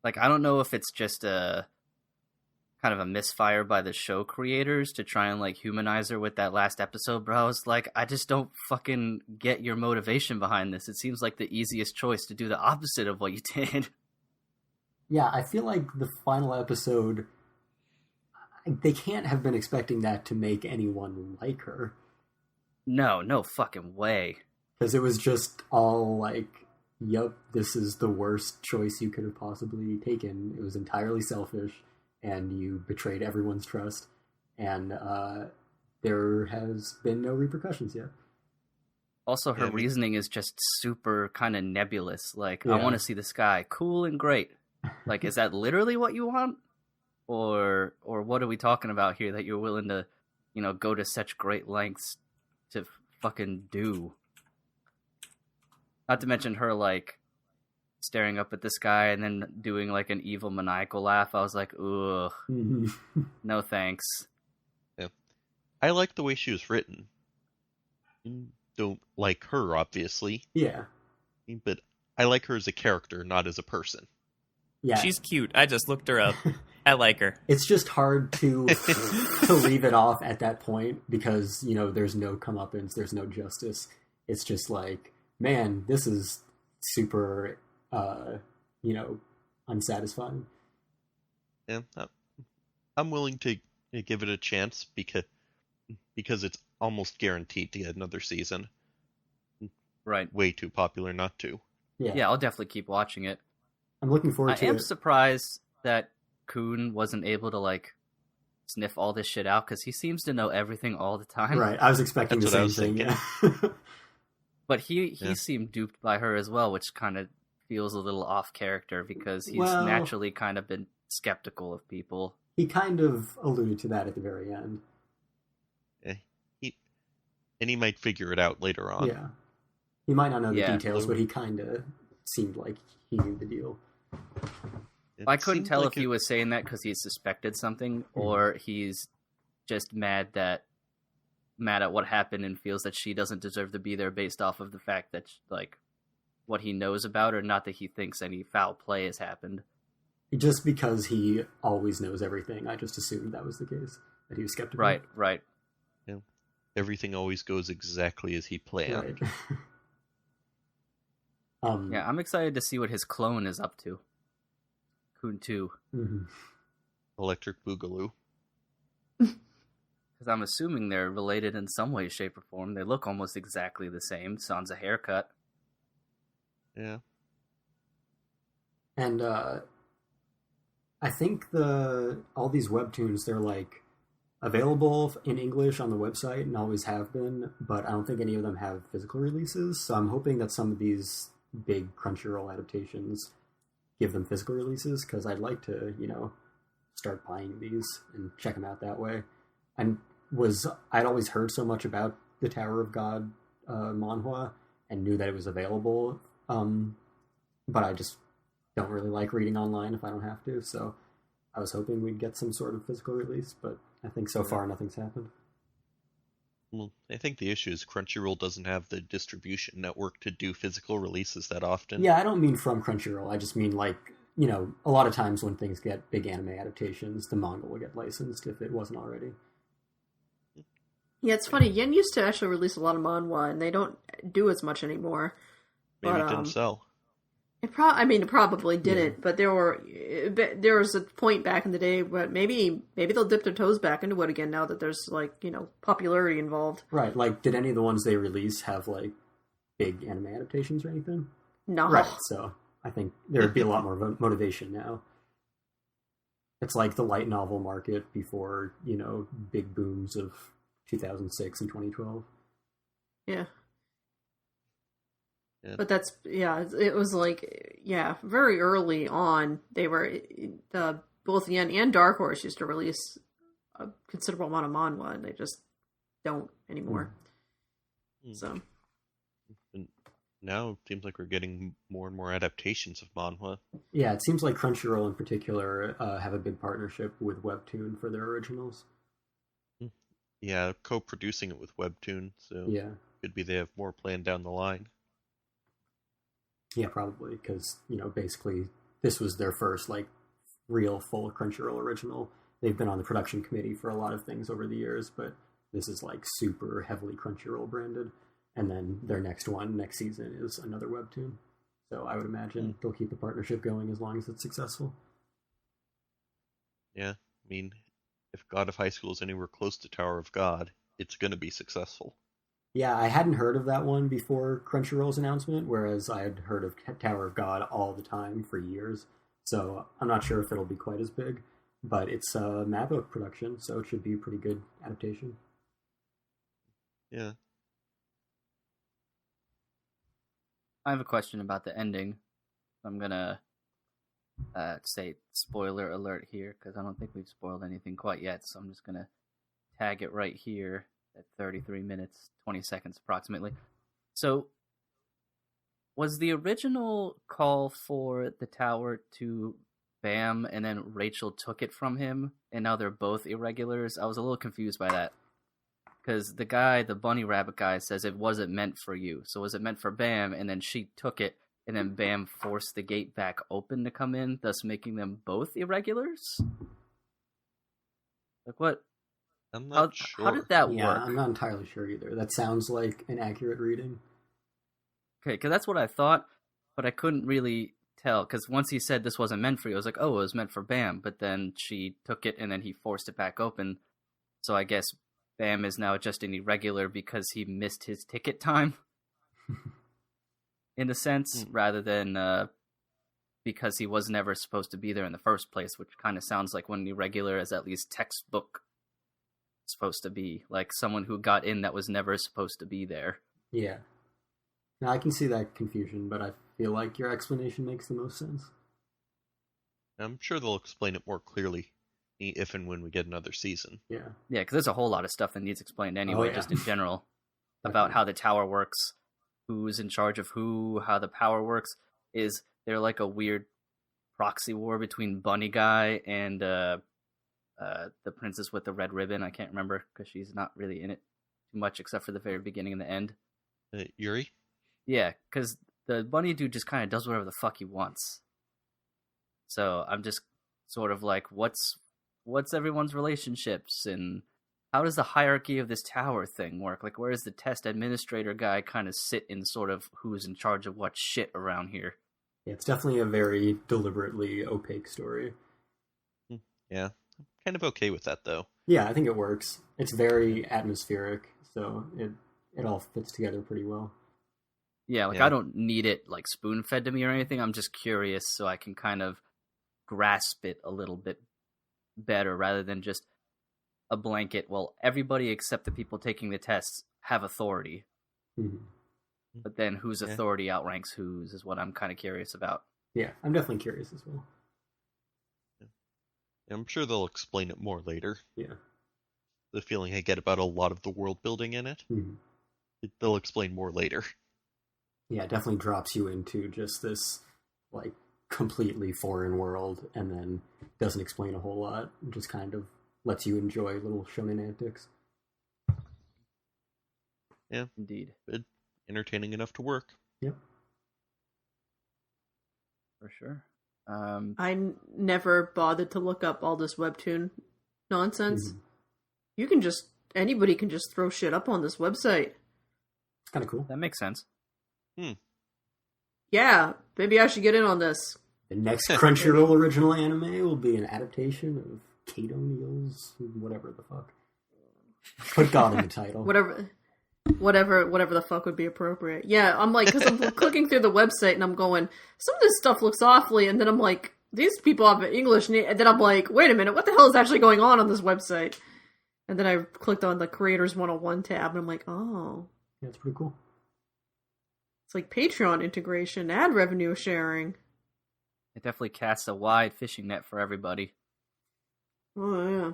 Like I don't know if it's just a kind of a misfire by the show creators to try and like humanize her with that last episode, bro. I was like, I just don't fucking get your motivation behind this. It seems like the easiest choice to do the opposite of what you did. Yeah, I feel like the final episode, they can't have been expecting that to make anyone like her. No fucking way. Because it was just all like, yep, this is the worst choice you could have possibly taken. It was entirely selfish, and you betrayed everyone's trust, and there has been no repercussions yet. Also, her Yeah, reasoning is just super kind of nebulous. Like, Yeah. I want to see the sky. Cool and great. Like, is that literally what you want? Or what are we talking about here that you're willing to, go to such great lengths to fucking do? Not to mention her, like, staring up at the sky and then doing, like, an evil maniacal laugh. I was like, ugh, no thanks. I like the way she was written. Don't like her, obviously, Yeah. but I like her as a character, not as a person. Yeah. She's cute. I just looked her up. I like her. It's just hard to leave it off at that point because, there's no comeuppance, there's no justice. It's just like, man, this is super, unsatisfying. Yeah, I'm willing to give it a chance because it's almost guaranteed to get another season. Right. Way too popular not to. Yeah, I'll definitely keep watching it. I'm looking forward I to am it. surprised that Kun wasn't able to, like, sniff all this shit out, because he seems to know everything all the time. Right, I was expecting That's the what I same was thing. Yeah. But he Yeah. seemed duped by her as well, which kind of feels a little off character, because he's Well- naturally kind of been skeptical of people. He kind of alluded to that at the very end. And he might figure it out later on. Yeah. He might not know the Yeah. details, but he kind of seemed like he knew the deal. It I couldn't seemed tell like if he was saying that because he suspected something, or he's just mad at what happened and feels that she doesn't deserve to be there based off of the fact that, like, what he knows about her, not that he thinks any foul play has happened. Just because he always knows everything, I just assumed that was the case, that he was skeptical. Right. everything always goes exactly as he planned. Right. Yeah, I'm excited to see what his clone is up to. Kun 2. mhm. Electric Boogaloo. Because I'm assuming they're related in some way, shape, or form. They look almost exactly the same, sans a haircut. Yeah. And I think all these webtoons, they're like available in English on the website and always have been, but I don't think any of them have physical releases. So I'm hoping that some of these big Crunchyroll adaptations give them physical releases, because I'd like to, start buying these and check them out that way. I'd always heard so much about the Tower of God manhwa and knew that it was available, but I just don't really like reading online if I don't have to, so I was hoping we'd get some sort of physical release, but I think so far nothing's happened. Well, I think the issue is Crunchyroll doesn't have the distribution network to do physical releases that often. Yeah, I don't mean from Crunchyroll. I just mean a lot of times when things get big anime adaptations, the manga will get licensed if it wasn't already. Yeah, it's funny. Yen used to actually release a lot of manhwa, and they don't do as much anymore. Maybe it didn't sell. It probably didn't, but there was a point back in the day where maybe they'll dip their toes back into it again now that there's popularity involved. Right, did any of the ones they release have big anime adaptations or anything? No. Right, so I think there would be a lot more motivation now. It's like the light novel market before, big booms of 2006 and 2012. Yeah. Yeah. But it was very early on, they were, both Yen and Dark Horse used to release a considerable amount of manhwa, and they just don't anymore. So. And now it seems like we're getting more and more adaptations of manhwa. Yeah, it seems like Crunchyroll in particular have a big partnership with Webtoon for their originals. Yeah, co-producing it with Webtoon, so yeah, could be they have more planned down the line. Yeah, probably, because, basically this was their first, real full Crunchyroll original. They've been on the production committee for a lot of things over the years, but this is, super heavily Crunchyroll branded. And then their next season is another Webtoon. So I would imagine they'll keep the partnership going as long as it's successful. Yeah, if God of High School is anywhere close to Tower of God, it's going to be successful. Yeah, I hadn't heard of that one before Crunchyroll's announcement, whereas I had heard of Tower of God all the time for years. So I'm not sure if it'll be quite as big, but it's a Mabo production, so it should be a pretty good adaptation. Yeah. I have a question about the ending. I'm gonna say spoiler alert here, because I don't think we've spoiled anything quite yet, so I'm just gonna tag it right here at 33 minutes, 20 seconds approximately. So, was the original call for the tower to Bam, and then Rachel took it from him, and now they're both irregulars? I was a little confused by that. Because the bunny rabbit guy, says it wasn't meant for you. So was it meant for Bam, and then she took it, and then Bam forced the gate back open to come in, thus making them both irregulars? What? I'm not sure. How did that Yeah, work? I'm not entirely sure either. That sounds like an accurate reading. Okay, because that's what I thought, but I couldn't really tell. Because once he said this wasn't meant for you, I was like, oh, it was meant for Bam. But then she took it, and then he forced it back open. So I guess Bam is now just an irregular because he missed his ticket time, in a sense, rather than because he was never supposed to be there in the first place, which kind of sounds like when an irregular is at least textbook supposed to be, like someone who got in that was never supposed to be there. Yeah. Now, I can see that confusion, but I feel like your explanation makes the most sense. I'm sure they'll explain it more clearly if and when we get another season. Yeah. Yeah, because there's a whole lot of stuff that needs explained anyway, just in general, about how the tower works, who's in charge of who, how the power works. Is there like a weird proxy war between Bunny Guy and the princess with the red ribbon? I can't remember, because she's not really in it too much except for the very beginning and the end. Yuri? Yeah, because the bunny dude just kind of does whatever the fuck he wants. So I'm just sort of like, what's everyone's relationships, and how does the hierarchy of this tower thing work? Like, where does the test administrator guy kind of sit in sort of who's in charge of what shit around here? Yeah, it's definitely a very deliberately opaque story. Yeah, I'm kind of okay with that, though. Yeah, I think it works. It's very atmospheric, so it all fits together pretty well. Yeah, like, I don't need it, like, spoon-fed to me or anything. I'm just curious so I can kind of grasp it a little bit better, rather than just a blanket, well, everybody except the people taking the tests have authority. Mhm. But then whose Yeah. authority outranks whose is what I'm kind of curious about. Yeah, I'm definitely curious as well. I'm sure they'll explain it more later. Yeah. The feeling I get about a lot of the world building in it. Mhm. They'll explain more later. Yeah, it definitely drops you into just this, like, completely foreign world, and then doesn't explain a whole lot. Just kind of lets you enjoy little shonen antics. Indeed. Entertaining enough to work. Yep. For sure. Never bothered to look up all this webtoon nonsense. Mhm. Anybody can just throw shit up on this website. It's kind of cool. That makes sense. Yeah, maybe I should get in on this. The next Crunchyroll original anime will be an adaptation of Kate O'Neill's whatever the fuck. Put God in the title. Whatever the fuck would be appropriate. Yeah, I'm like, because I'm clicking through the website and I'm going, some of this stuff looks awfully, and then I'm like, these people have English, and then I'm like, wait a minute, what the hell is actually going on this website? And then I clicked on the Creators 101 tab, and I'm like, oh. Yeah, it's pretty cool. It's like Patreon integration, ad revenue sharing. It definitely casts a wide fishing net for everybody. Oh, yeah.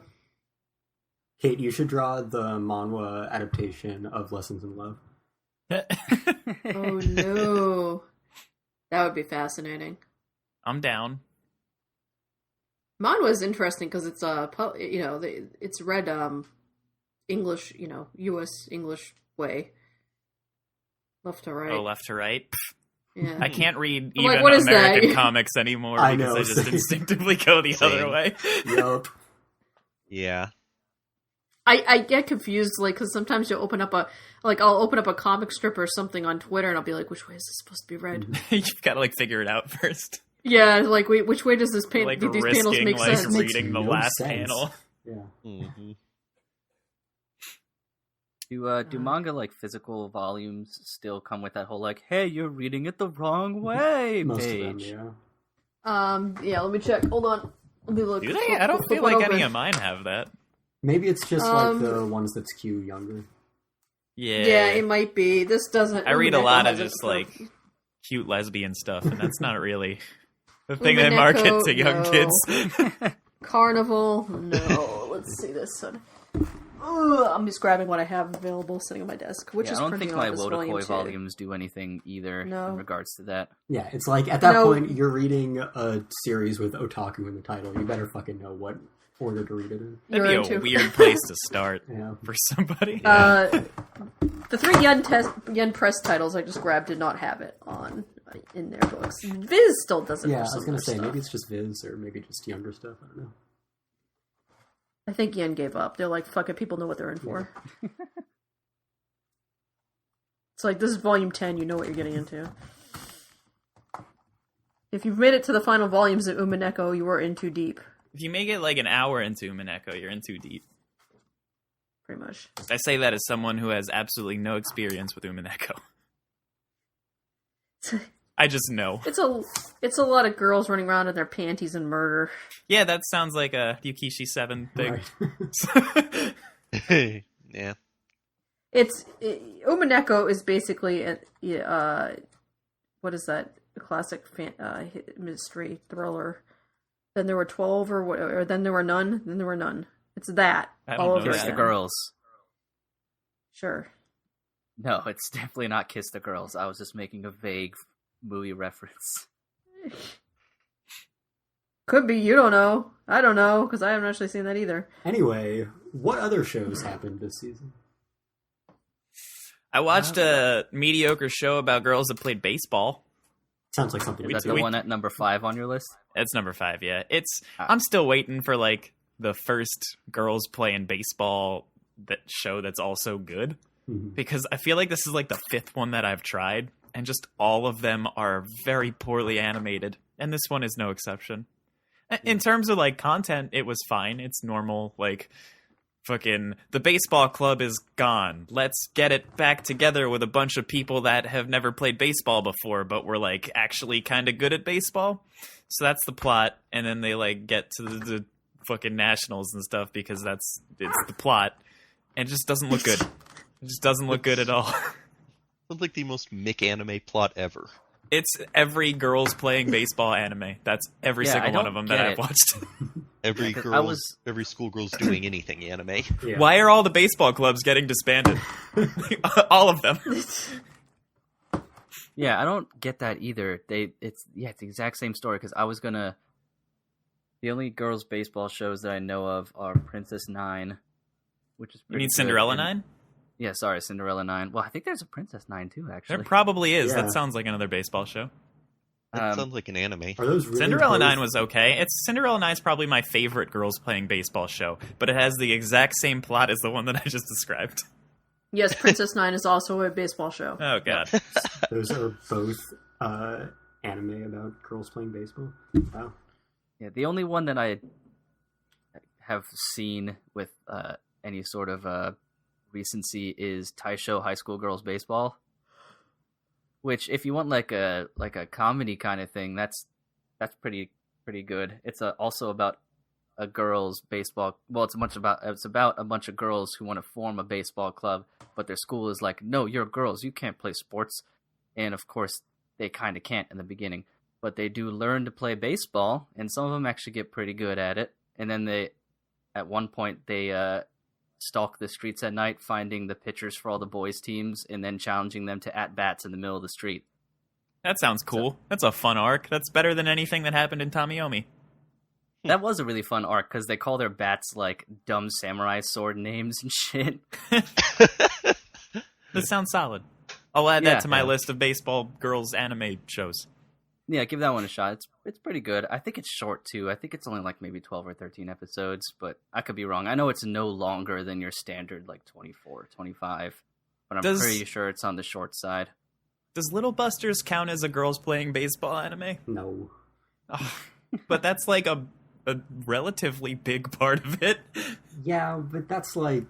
Kate, you should draw the manhwa adaptation of Lessons in Love. Oh, no. That would be fascinating. I'm down. Manhwa is interesting because it's it's read English, U.S. English way, left to right. Oh, left to right. Yeah. I can't read I'm like, even what is American that? comics anymore I because know, I just same. instinctively go the Same. other way. Yup. Yeah. I get confused, like, because sometimes you'll I'll open up a comic strip or something on Twitter, and I'll be like, which way is this supposed to be read? You've got to figure it out first. Yeah, like, wait, which way does this do these panels risking make sense? reading the no last sense. panel. Yeah. Mm-hmm. Do manga like physical volumes still come with that whole like, hey, you're reading it the wrong way Most page? of them, yeah. Yeah, let me check. Hold on. Let me look. Do they? I don't feel like any of mine have that. Maybe it's just like the ones that skew younger. Yeah, it might be. This doesn't. I read a lot of Umineko just has like cute lesbian stuff, and that's not really the thing they market Umineko, to young no. kids. Carnival. No, let's see this one. Ugh, I'm just grabbing what I have available sitting on my desk, which Yeah, is I don't printing think my off as volume Wodakoi 2. volumes do anything either No. in regards to that. Yeah, it's like at that No. point you're reading a series with otaku in the title. You better fucking know what order to read it in. That'd You're be a into- weird place to start Yeah. for somebody. The 3 Yen Press titles I just grabbed did not have it in their books. Viz still doesn't. Yeah, have I some was gonna of say their maybe stuff. it's just Viz or maybe just younger stuff. I don't know. I think Yen gave up. They're like, fuck it, people know what they're in for. It's like, this is volume 10, you know what you're getting into. If you've made it to the final volumes of Umineko, you are in too deep, If you make it like an hour into Mineko, you're in too deep. pretty much. I say that as someone who has absolutely no experience with Umineko. I just know. It's a lot of girls running around in their panties and murder. Yeah, that sounds like a Yukishi 7 thing. Right. Yeah. Umineko is basically what is that? A classic mystery thriller. Then there were 12 or then there were none. Then there were none. It's that. I don't all know over Kiss that. the again. Girls. Sure. No, it's definitely not Kiss the Girls. I was just making a vague movie reference. Could be. You don't know. I don't know because I haven't actually seen that either. Anyway, what other shows happened this season? I watched a mediocre show about girls that played baseball. Sounds like something. Is we that do. the one at number 5 on your list? It's number 5, yeah. I'm still waiting for like the first girls playing baseball show that's also good. Mhm. Because I feel like this is like the 5th one that I've tried, and just all of them are very poorly animated, and this one is no exception. In terms of like content, it was fine. It's normal, like fucking the baseball club is gone. Let's get it back together with a bunch of people that have never played baseball before, but were like actually kind of good at baseball. So that's the plot, and then they like get to the fucking nationals and stuff because it's the plot, and it just doesn't look good. It just doesn't look good at all. Sounds like the most Mick anime plot ever. It's every girls playing baseball anime. That's every single one of them that I've watched. Every schoolgirl's doing anything anime. Yeah. Why are all the baseball clubs getting disbanded? All of them. Yeah, I don't get that either. It's the exact same story. Because the only girls' baseball shows that I know of are Princess Nine, which is You mean pretty good, Cinderella and- 9? Yeah, sorry, Cinderella 9. Well, I think there's a Princess 9 too, actually. There probably is. Yeah. That sounds like another baseball show. That sounds like an anime. Are those really Cinderella both- 9 was okay. Cinderella 9 is probably my favorite girls playing baseball show, but it has the exact same plot as the one that I just described. Yes, Princess Nine is also a baseball show. Oh god. Those are both anime about girls playing baseball. Wow. Yeah, the only one that I have seen with any sort of recency is Taisho High School Girls Baseball. Which, if you want like a comedy kind of thing, that's pretty good. It's also about a girls' baseball. Well, it's about a bunch of girls who want to form a baseball club, but their school is like, no, you're girls, you can't play sports. And of course, they kind of can't in the beginning, but they do learn to play baseball, and some of them actually get pretty good at it. And then at one point, they stalk the streets at night, finding the pitchers for all the boys' teams, and then challenging them to at-bats in the middle of the street. That sounds cool. That's a fun arc. That's better than anything that happened in Tamiyomi. That was a really fun arc, because they call their bats, like, dumb samurai sword names and shit. This sounds solid. I'll add that to my Yeah. list of baseball girls anime shows. Yeah, give that one a shot. It's pretty good. I think it's short, too. I think it's only, like, maybe 12 or 13 episodes, but I could be wrong. I know it's no longer than your standard, like, 24, 25, but I'm pretty sure it's on the short side. Does Little Busters count as a girls playing baseball anime? No. Oh, but that's like a relatively big part of it. Yeah, but that's like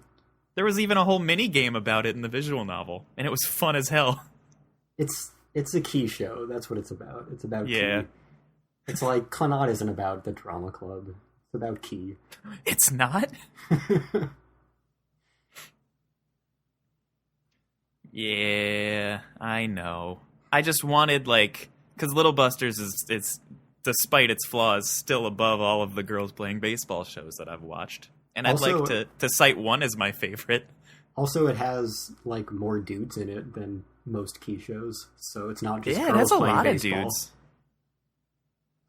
There was even a whole mini game about it in the visual novel, and it was fun as hell. it's a key show. That's what it's about. It's about Yeah. key. It's like Clannad isn't about the drama club. It's about key. It's not? Yeah, I know. I just wanted, like, because Little Busters is, despite its flaws, still above all of the girls playing baseball shows that I've watched. And I'd Also- like to cite one as my favorite. Also, it has like more dudes in it than most key shows, so it's not just Yeah, girls that's a playing lot of baseball. dudes.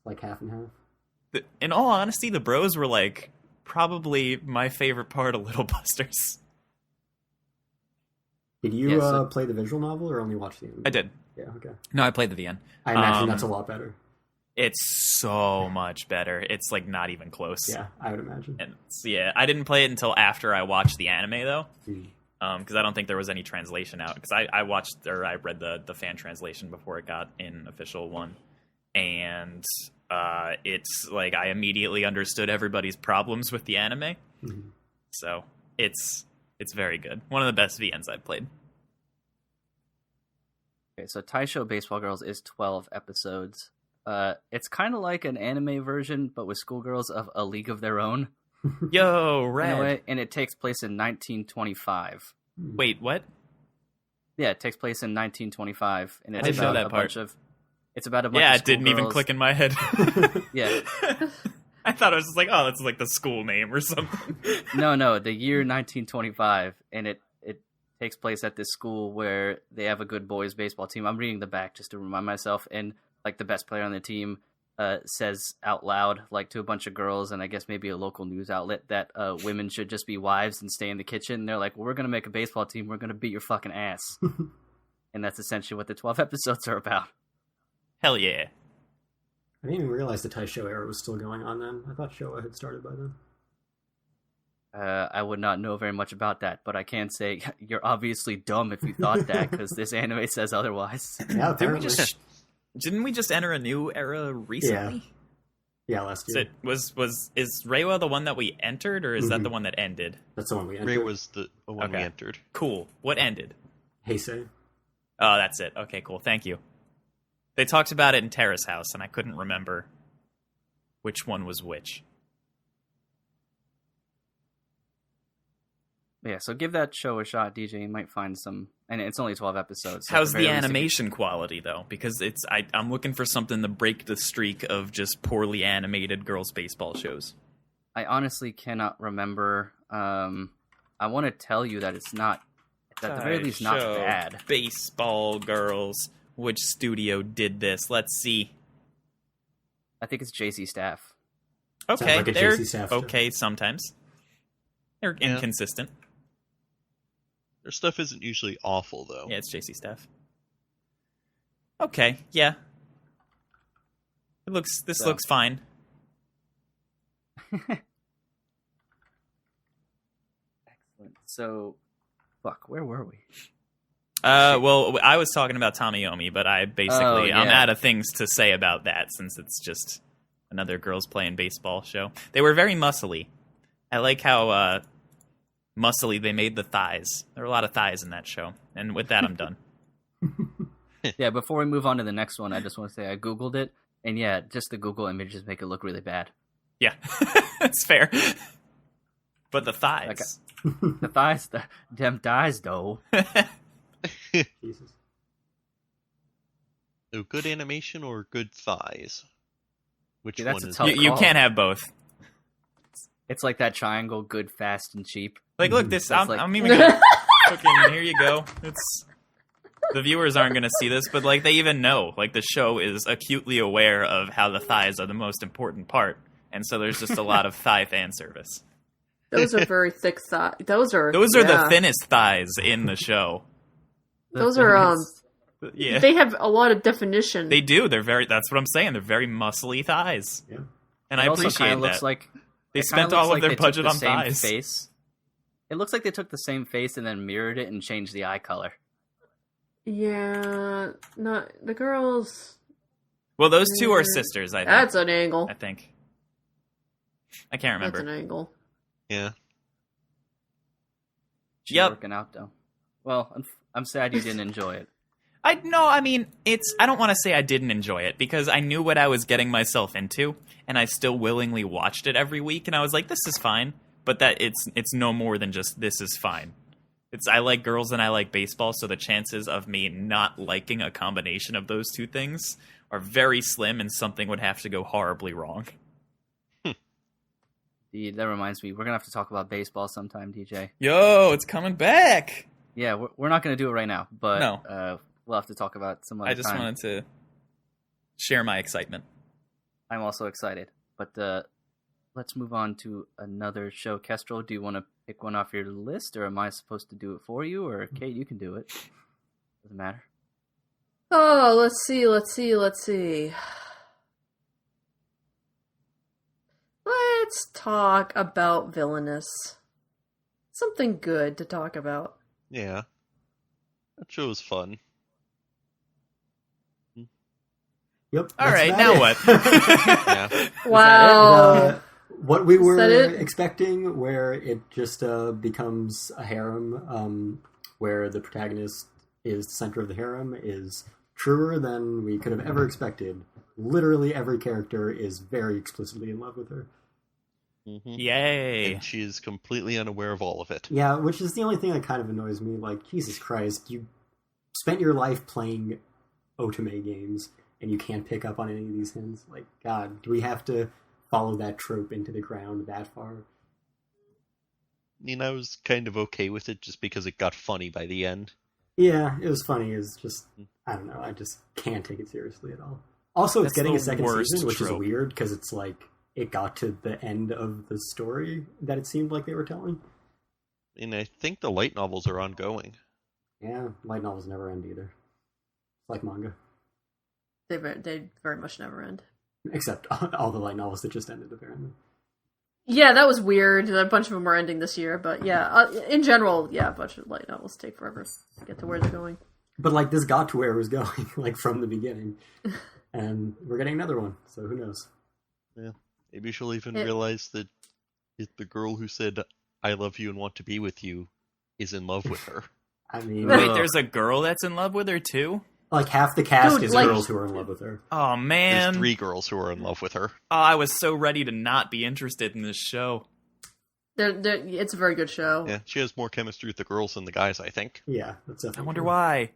Like half and half. In all honesty, the bros were, like, probably my favorite part of Little Busters. Did you Yeah, so- play the visual novel or only watch the anime? I did. Yeah, okay. No, I played the VN. I imagine that's a lot better. It's so much better. It's, like, not even close. Yeah, I would imagine. And yeah, I didn't play it until after I watched the anime, though. Mm. Because I don't think there was any translation out. Because I read the fan translation before it got in official one, and it's like I immediately understood everybody's problems with the anime. Mhm. So it's very good. One of the best VNs I've played. Okay, so Taisho Baseball Girls is 12 episodes. It's kind of like an anime version, but with schoolgirls of A League of Their Own. Yo, In a Red. way, and it takes place in 1925. Wait, what? Yeah, it takes place in 1925, and it's I didn't know about that a part. bunch of. It's about a bunch Yeah, of it didn't even schoolgirls- click in my head. Yeah, I thought it was just like, oh, that's like the school name or something. no, the year 1925, and it takes place at this school where they have a good boys baseball team. I'm reading the back just to remind myself, and like the best player on the team says out loud, like to a bunch of girls, and I guess maybe a local news outlet, that women should just be wives and stay in the kitchen. And they're like, well, we're gonna make a baseball team. We're gonna beat your fucking ass, and that's essentially what the 12 episodes are about. Hell yeah. I didn't even realize the Taisho era was still going on then. I thought Showa had started by then. I would not know very much about that, but I can say you're obviously dumb if you thought that, because this anime says otherwise. Yeah, apparently. Didn't we just enter a new era recently? Yeah, last Is year. is Reiwa the one that we entered, or is that Mhm. the one that ended? That's the one we entered. Ray was the one we Okay. entered. Cool. What ended? Heisei. Oh, that's it. Okay, cool. Thank you. They talked about it in Terrace House, and I couldn't remember which one was which. Yeah, so give that show a shot, DJ. You might find some, and it's only 12 episodes. So How's at very the least animation quality though? Because I'm looking for something to break the streak of just poorly animated girls baseball shows. I honestly cannot remember. I want to tell you that it's not, at the very least, not Show bad. Baseball girls. Which studio did this? Let's see. I think it's JC Staff. Okay, like a they're JC Staff show. okay sometimes. They're Yeah. inconsistent. Their stuff isn't usually awful, though. Yeah, it's JC Staff. Okay, yeah. This So. looks fine. Excellent. So, where were we? Well, I was talking about Tamiyomi, but I'm yeah. out of things to say about that since it's just another girls playing baseball show. They were very muscly. I like how muscly they made the thighs. There were a lot of thighs in that show. And with that, I'm done. Yeah, before we move on to the next one, I just want to say I Googled it, and yeah, just the Google images make it look really bad. Yeah, that's fair. But the thighs. The thighs, them thighs, though. Jesus. So good animation or good thighs? Which See, that's one a is tough it? You call. can't have both. It's like that triangle: good, fast, and cheap. Like, look, this. That's like- I'm even gonna. Fucking, here you go. It's. The viewers aren't gonna see this, but like they even know. Like the show is acutely aware of how the thighs are the most important part, and so there's just a lot of thigh fan service. Those are very thick thighs. Those are Those are the yeah. thinnest thighs in the show. Those are Yeah, They have a lot of definition. they do. They're very. That's what I'm saying. They're very muscly thighs, Yeah. and It I also appreciate kinda that. looks like They it kinda spent looks all of like their they took budget the on same thighs. Face. It looks like they took the same face and then mirrored it and changed the eye color. Yeah, not the girls. Well, those two are sisters. I think. That's an angle. I think. I can't That's remember. an angle. Yeah. She's Yep. working out though. Well, I'm sad you didn't enjoy it. I mean, I don't want to say I didn't enjoy it because I knew what I was getting myself into, and I still willingly watched it every week, and I was like, this is fine. But that it's no more than just this is fine. I like girls and I like baseball, so the chances of me not liking a combination of those two things are very slim, and something would have to go horribly wrong. That reminds me, we're gonna have to talk about baseball sometime, DJ. Yo, it's coming back. Yeah, we're not gonna do it right now, but No. we'll have to talk about some other I just time. wanted to share my excitement. I'm also excited, but let's move on to another show. Kestrel, do you want to pick one off your list, or am I supposed to do it for you? Or Kate, you can do it. Doesn't matter. Oh, let's see. Let's talk about Villainous. Something good to talk about. Yeah. That show was fun. Yep. All that's right, about now it. what? Yeah. Wow. What we were that it? expecting, where it just becomes a harem, where the protagonist is the center of the harem, is truer than we could have ever expected. Literally every character is very explicitly in love with her. Mhm. Yay. And she is completely unaware of all of it. Yeah, which is the only thing that kind of annoys me. Like, Jesus Christ, you spent your life playing otome games, and you can't pick up on any of these hints. Like, God, do we have to follow that trope into the ground that far? I mean, I was kind of okay with it just because it got funny by the end. Yeah, it was funny. It's just, I don't know, I just can't take it seriously at all. Also, it's That's getting the a second worst season, which trope. is weird, because it's like, it got to the end of the story that it seemed like they were telling. And I think the light novels are ongoing. Yeah, light novels never end either. Like manga. They very much never end. Except all the light novels that just ended, apparently. Yeah, that was weird. A bunch of them are ending this year, but yeah, in general, yeah, a bunch of light novels take forever to get to where they're going. But, like, this got to where it was going, like, from the beginning. And we're getting another one, so who knows? Yeah. Maybe she'll even It- realize that the girl who said, I love you and want to be with you, is in love with her. I mean, Wait, there's a girl that's in love with her too? like, half the cast Dude, is like- girls who are in love with her. Oh man. There's 3 girls who are in love with her. Oh, I was so ready to not be interested in this show. It's a very good show. Yeah, she has more chemistry with the girls than the guys, I think. Yeah, that's definitely I wonder true. why.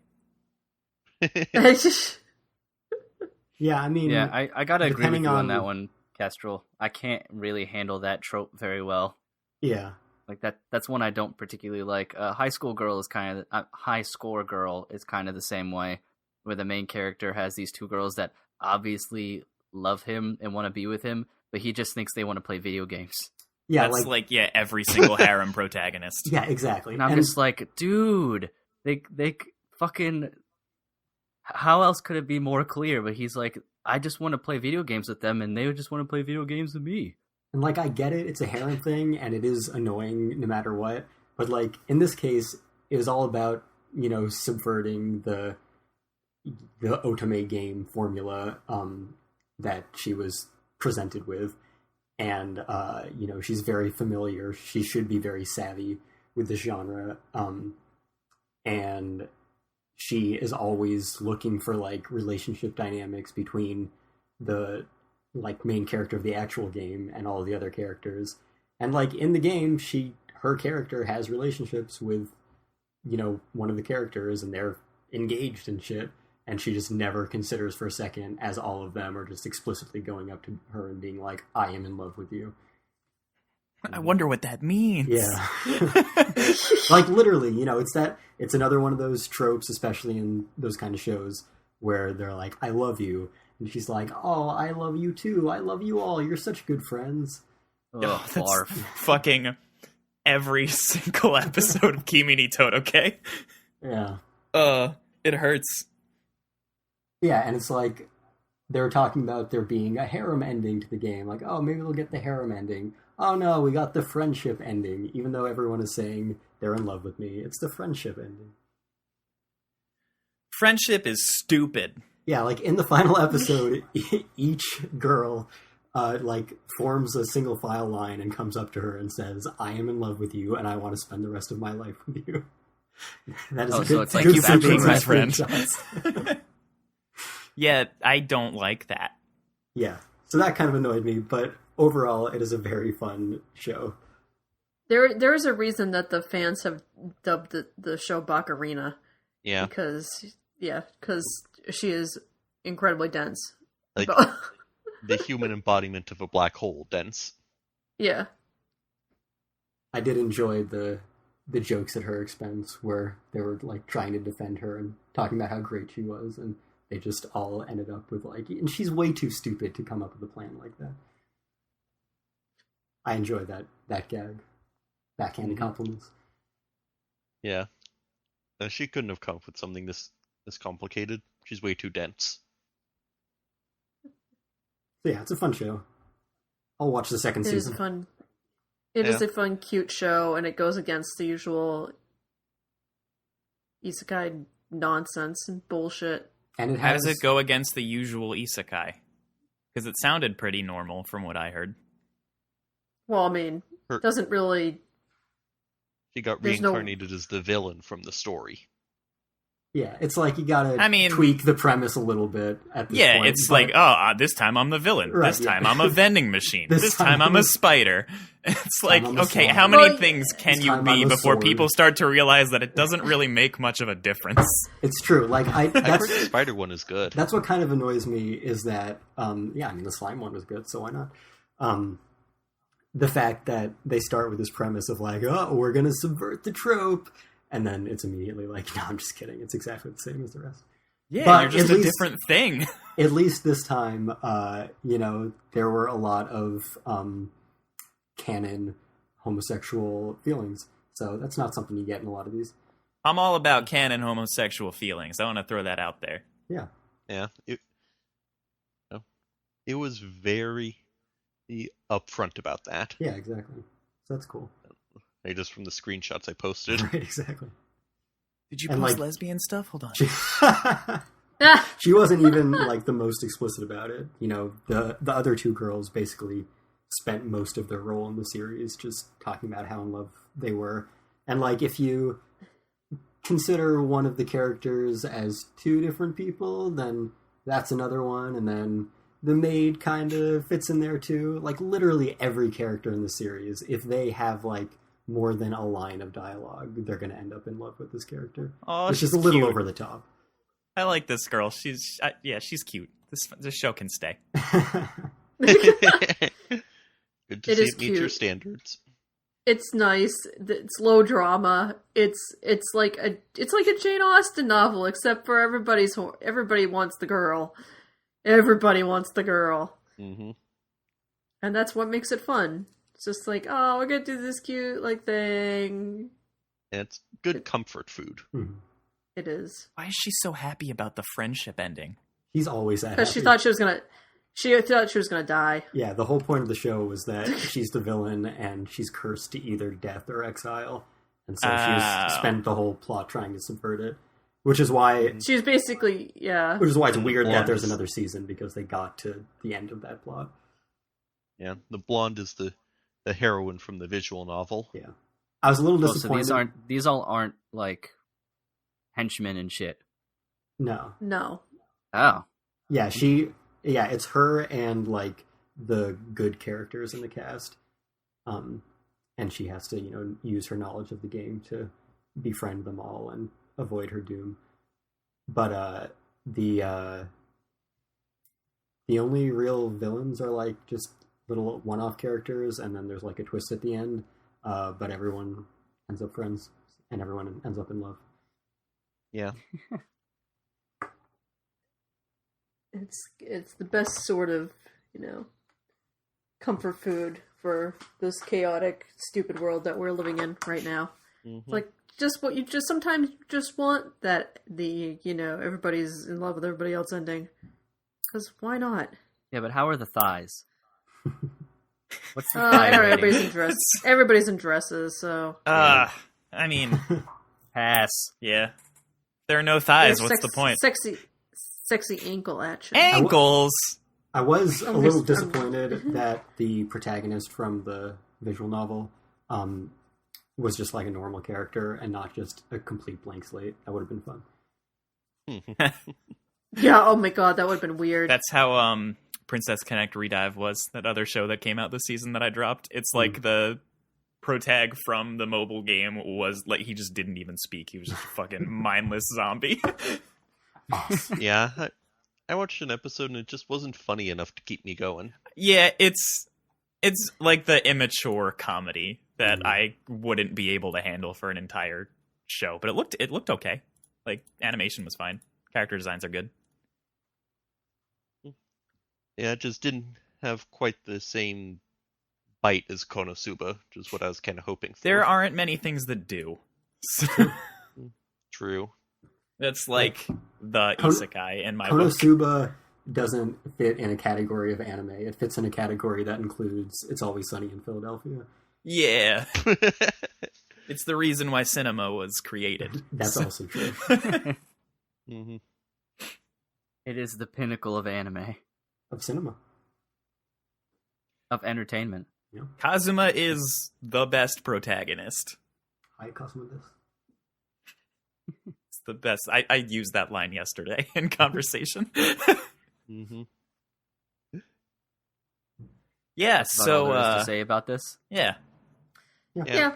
Yeah, I mean, Yeah, I gotta agree with depending you on on- that one, Kestrel. I can't really handle that trope very well. yeah, Like that's one I don't particularly like. High School Girl is High Score Girl is kind of the same way, where the main character has these two girls that obviously love him and want to be with him, but he just thinks they want to play video games. yeah, That's like every single harem protagonist. yeah, exactly. And I'm just like, dude, they fucking. How else could it be more clear? But he's like, I just want to play video games with them, and they just want to play video games with me. And, like, I get it, it's a harem thing, and it is annoying no matter what, but, like, in this case, it was all about, subverting the otome game formula that she was presented with, and, she's very familiar, she should be very savvy with the genre, and she is always looking for, like, relationship dynamics between the main character of the actual game and all the other characters. And like in the game, her character has relationships with, one of the characters, and they're engaged and shit. And she just never considers for a second as all of them are just explicitly going up to her and being like, I am in love with you. I wonder what that means. Yeah. Like literally, it's another one of those tropes, especially in those kind of shows where they're like, I love you. And she's like, oh, I love you too. I love you all. You're such good friends. Ugh, Oh, that's barf. fucking every single episode of Kimi ni Todoke. Yeah. It hurts. Yeah, and it's like, they were talking about there being a harem ending to the game. Like, oh, maybe we'll get the harem ending. Oh no, we got the friendship ending. Even though everyone is saying they're in love with me, it's the friendship ending. Friendship is stupid. Yeah, like in the final episode, each girl forms a single file line and comes up to her and says, I am in love with you and I want to spend the rest of my life with you. That is Oh, a so good, it's like good you for being my synchronized friend. screenshots. Yeah, I don't like that. Yeah, so that kind of annoyed me, but overall, it is a very fun show. There is a reason that the fans have dubbed the show Baccarina. Yeah, Because she is incredibly dense. like the human embodiment of a black hole, dense. Yeah. I did enjoy the jokes at her expense where they were like trying to defend her and talking about how great she was, and they just all ended up with like, and she's way too stupid to come up with a plan like that. I enjoy that gag. Backhanded compliments. Yeah, she couldn't have come up with something this complicated. She's way too dense. So yeah, it's a fun show. I'll watch the second It is season. fun. It is a fun, cute show, and it goes against the usual isekai nonsense and bullshit. And it How has, does it go against the usual isekai? Because it sounded pretty normal from what I heard. Well, I mean, Her- doesn't really. She got There's no- reincarnated as the villain from the story. Yeah, it's like you gotta I mean- tweak the premise a little bit at this Yeah, point. it's but- like, this time I'm the villain. Right, This yeah. time I'm a vending machine. This This time time I'm I'm a a- spider. It's like, I'm a okay, slime. how many Well, things can this you time be I'm a before sword. people start to realize that it doesn't really make much of a difference? It's true. Like I heard the that's spider one is good. that's what kind of annoys me is that the slime one was good, so why not? The fact that they start with this premise of like, oh, we're gonna subvert the trope, and then it's immediately like, no, I'm just kidding. It's exactly the same as the rest. Yeah, But you're just at a least- different thing. At least this time, there were a lot of canon homosexual feelings. So that's not something you get in a lot of these. I'm all about canon homosexual feelings. I want to throw that out there. Yeah. Yeah, it was very upfront about that. Yeah, exactly. So that's cool. Like, just from the screenshots I posted. Right, exactly. Did you And, post like- lesbian stuff? Hold on. She, Ah! she wasn't even like the most explicit about it. The other two girls basically spent most of their role in the series just talking about how in love they were. And like if you consider one of the characters as two different people, then that's another one. And then the maid kind of fits in there too. Like literally every character in the series, if they have like more than a line of dialogue, they're going to end up in love with this character. Oh, which she's is a little cute. over the top. I like this girl. She's cute. This show can stay. Good to It see is it meet your cute. standards. It's nice. It's low drama. It's like a Jane Austen novel, except for everybody wants the girl. Everybody wants the girl, Hmm. and that's what makes it fun. It's just like, oh, we're gonna do this cute like thing. And it's good comfort food. Mhm. It is Why is she so happy about the friendship ending? He's always that because she happy. thought she was gonna. She thought she was gonna die. Yeah, the whole point of the show was that she's the villain and she's cursed to either death or exile. And so she's spent the whole plot trying to subvert it. Which is why She was basically it's weird that there's Blonde. another season, because they got to the end of that plot. Yeah, the blonde is the heroine from the visual novel. Yeah. I was a little Oh, so disappointed. these all aren't like henchmen and shit. No. No. Oh. Yeah, it's her and like the good characters in the cast. And she has to, use her knowledge of the game to befriend them all and avoid her doom. But the only real villains are like just little one-off characters, and then there's like a twist at the end. But everyone ends up friends, and everyone ends up in love. Yeah. It's the best sort of, comfort food for this chaotic, stupid world that we're living in right now. Mhm. Like just what you just sometimes you just want that everybody's in love with everybody else ending. Because why not? Yeah, but how are the thighs? What's the thigh Everybody's rating? in dress. Everybody's in dresses, so I mean, Pass. yeah. There are no thighs. There's What's the point? Sexy ankle action. Ankles. I was a I'm little just- disappointed that the protagonist from the visual novel was just like a normal character and not just a complete blank slate. That would have been fun. Yeah. Oh my god, that would have been weird. That's how Princess Connect Redive was. That other show that came out this season that I dropped. It's like the protag from the mobile game was like he just didn't even speak. He was just a fucking mindless zombie. Yeah. I watched an episode and it just wasn't funny enough to keep me going. Yeah, it's like the immature comedy that I wouldn't be able to handle for an entire show. But it looked okay. Like animation was fine. Character designs are good. Yeah, it just didn't have quite the same bite as Konosuba, which is what I was kind of hoping for. There aren't many things that do. So True. that's like the isekai in my book. Konosuba doesn't fit in a category of anime. It fits in a category that includes It's Always Sunny in Philadelphia. Yeah, it's the reason why cinema was created. That's also true. Hmm. It is the pinnacle of anime, Of cinema. of entertainment. Kazuma is the best protagonist. Hi, Cosmo this. It's the best. I used that line yesterday in conversation. Hmm. Yeah, That's about so all there is to say about this. yeah. Yeah.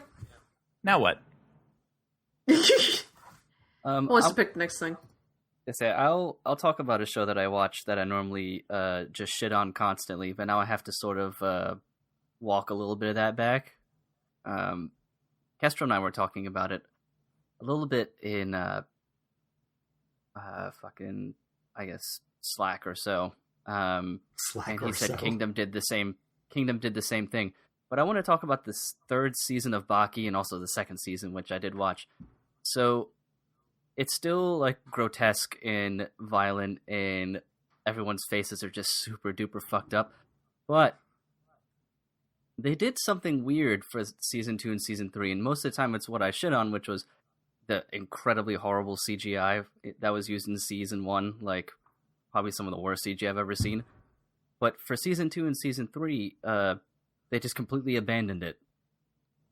Now what? Who wants I'll, to pick the next thing? I'll talk about a show that I watch that I normally just shit on constantly, but now I have to sort of walk a little bit of that back. Castro and I were talking about it a little bit in fucking, I guess, Slack or so. Slack And or he said so. Kingdom did the same thing. But I want to talk about this third season of Baki and also the second season, which I did watch. So it's still like grotesque and violent, and everyone's faces are just super duper fucked up. But they did something weird for season 2 and season 3, and most of the time it's what I shit on, which was the incredibly horrible CGI that was used in season 1, like probably some of the worst CGI I've ever seen. But for season 2 and season 3, they just completely abandoned it.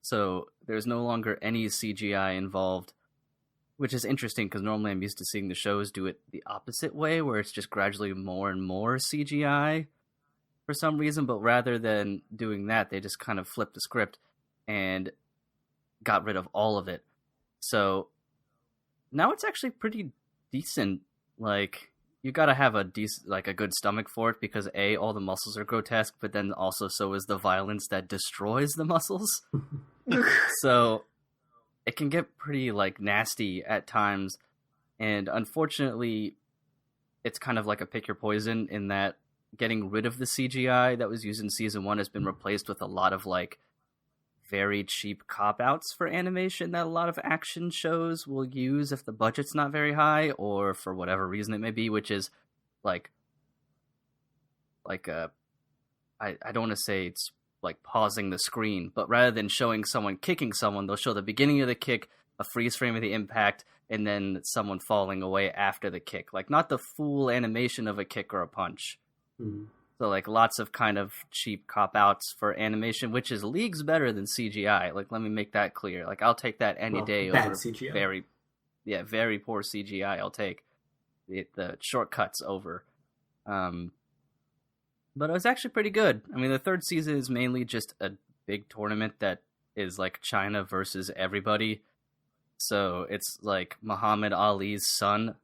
So there's no longer any CGI involved, which is interesting because normally I'm used to seeing the shows do it the opposite way, where it's just gradually more and more CGI for some reason. But rather than doing that, they just kind of flipped the script and got rid of all of it. So now it's actually pretty decent. Like, you gotta have a good stomach for it, because A, all the muscles are grotesque, but then also so is the violence that destroys the muscles. So it can get pretty like nasty at times, and unfortunately it's kind of like a pick your poison, in that getting rid of the CGI that was used in season 1 has been replaced with a lot of like very cheap cop-outs for animation that a lot of action shows will use if the budget's not very high, or for whatever reason it may be, which is I don't want to say it's like pausing the screen, but rather than showing someone kicking someone, they'll show the beginning of the kick, a freeze frame of the impact, and then someone falling away after the kick. Like, not the full animation of a kick or a punch. Mm. So, like, lots of kind of cheap cop-outs for animation, which is leagues better than CGI. Like, let me make that clear. Like, I'll take that any day over CGI. very poor CGI. I'll take the shortcuts over. But it was actually pretty good. I mean, the third season is mainly just a big tournament that is like China versus everybody. So it's like Muhammad Ali's son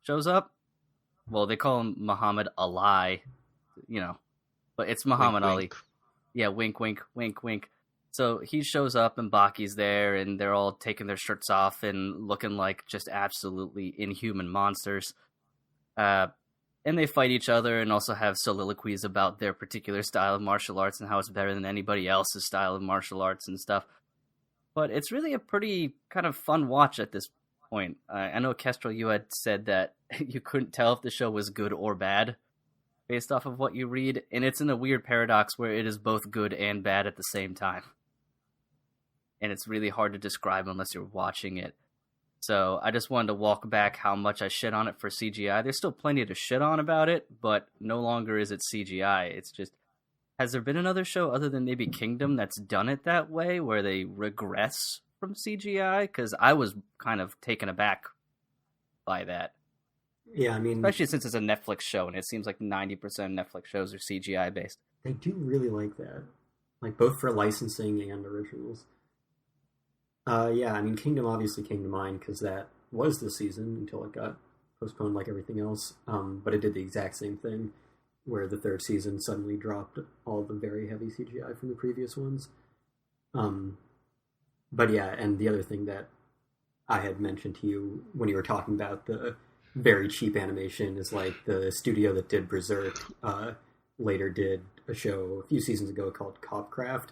shows up. Well, they call him Muhammad Ali, but it's Muhammad Ali. Wink. Yeah, wink, wink, wink, wink. So he shows up and Baki's there, and they're all taking their shirts off and looking like just absolutely inhuman monsters. And they fight each other and also have soliloquies about their particular style of martial arts and how it's better than anybody else's style of martial arts and stuff. But it's really a pretty kind of fun watch at this point. I know, Kestrel, you had said that you couldn't tell if the show was good or bad based off of what you read. And it's in a weird paradox where it is both good and bad at the same time. And it's really hard to describe unless you're watching it. So I just wanted to walk back how much I shit on it for CGI. There's still plenty to shit on about it, but no longer is it CGI. It's just, has there been another show other than maybe Kingdom that's done it that way, where they regress from CGI? Because I was kind of taken aback by that. Yeah, I mean, especially since it's a Netflix show, and it seems like 90% of Netflix shows are CGI based. they do really like that, like both for licensing and originals. Yeah, I mean, Kingdom obviously came to mind because that was the season until it got postponed like everything else. But it did the exact same thing, where the third season suddenly dropped all the very heavy CGI from the previous ones. But yeah, and the other thing that I had mentioned to you when you were talking about the very cheap animation is like the studio that did Berserk later did a show a few seasons ago called Copcraft,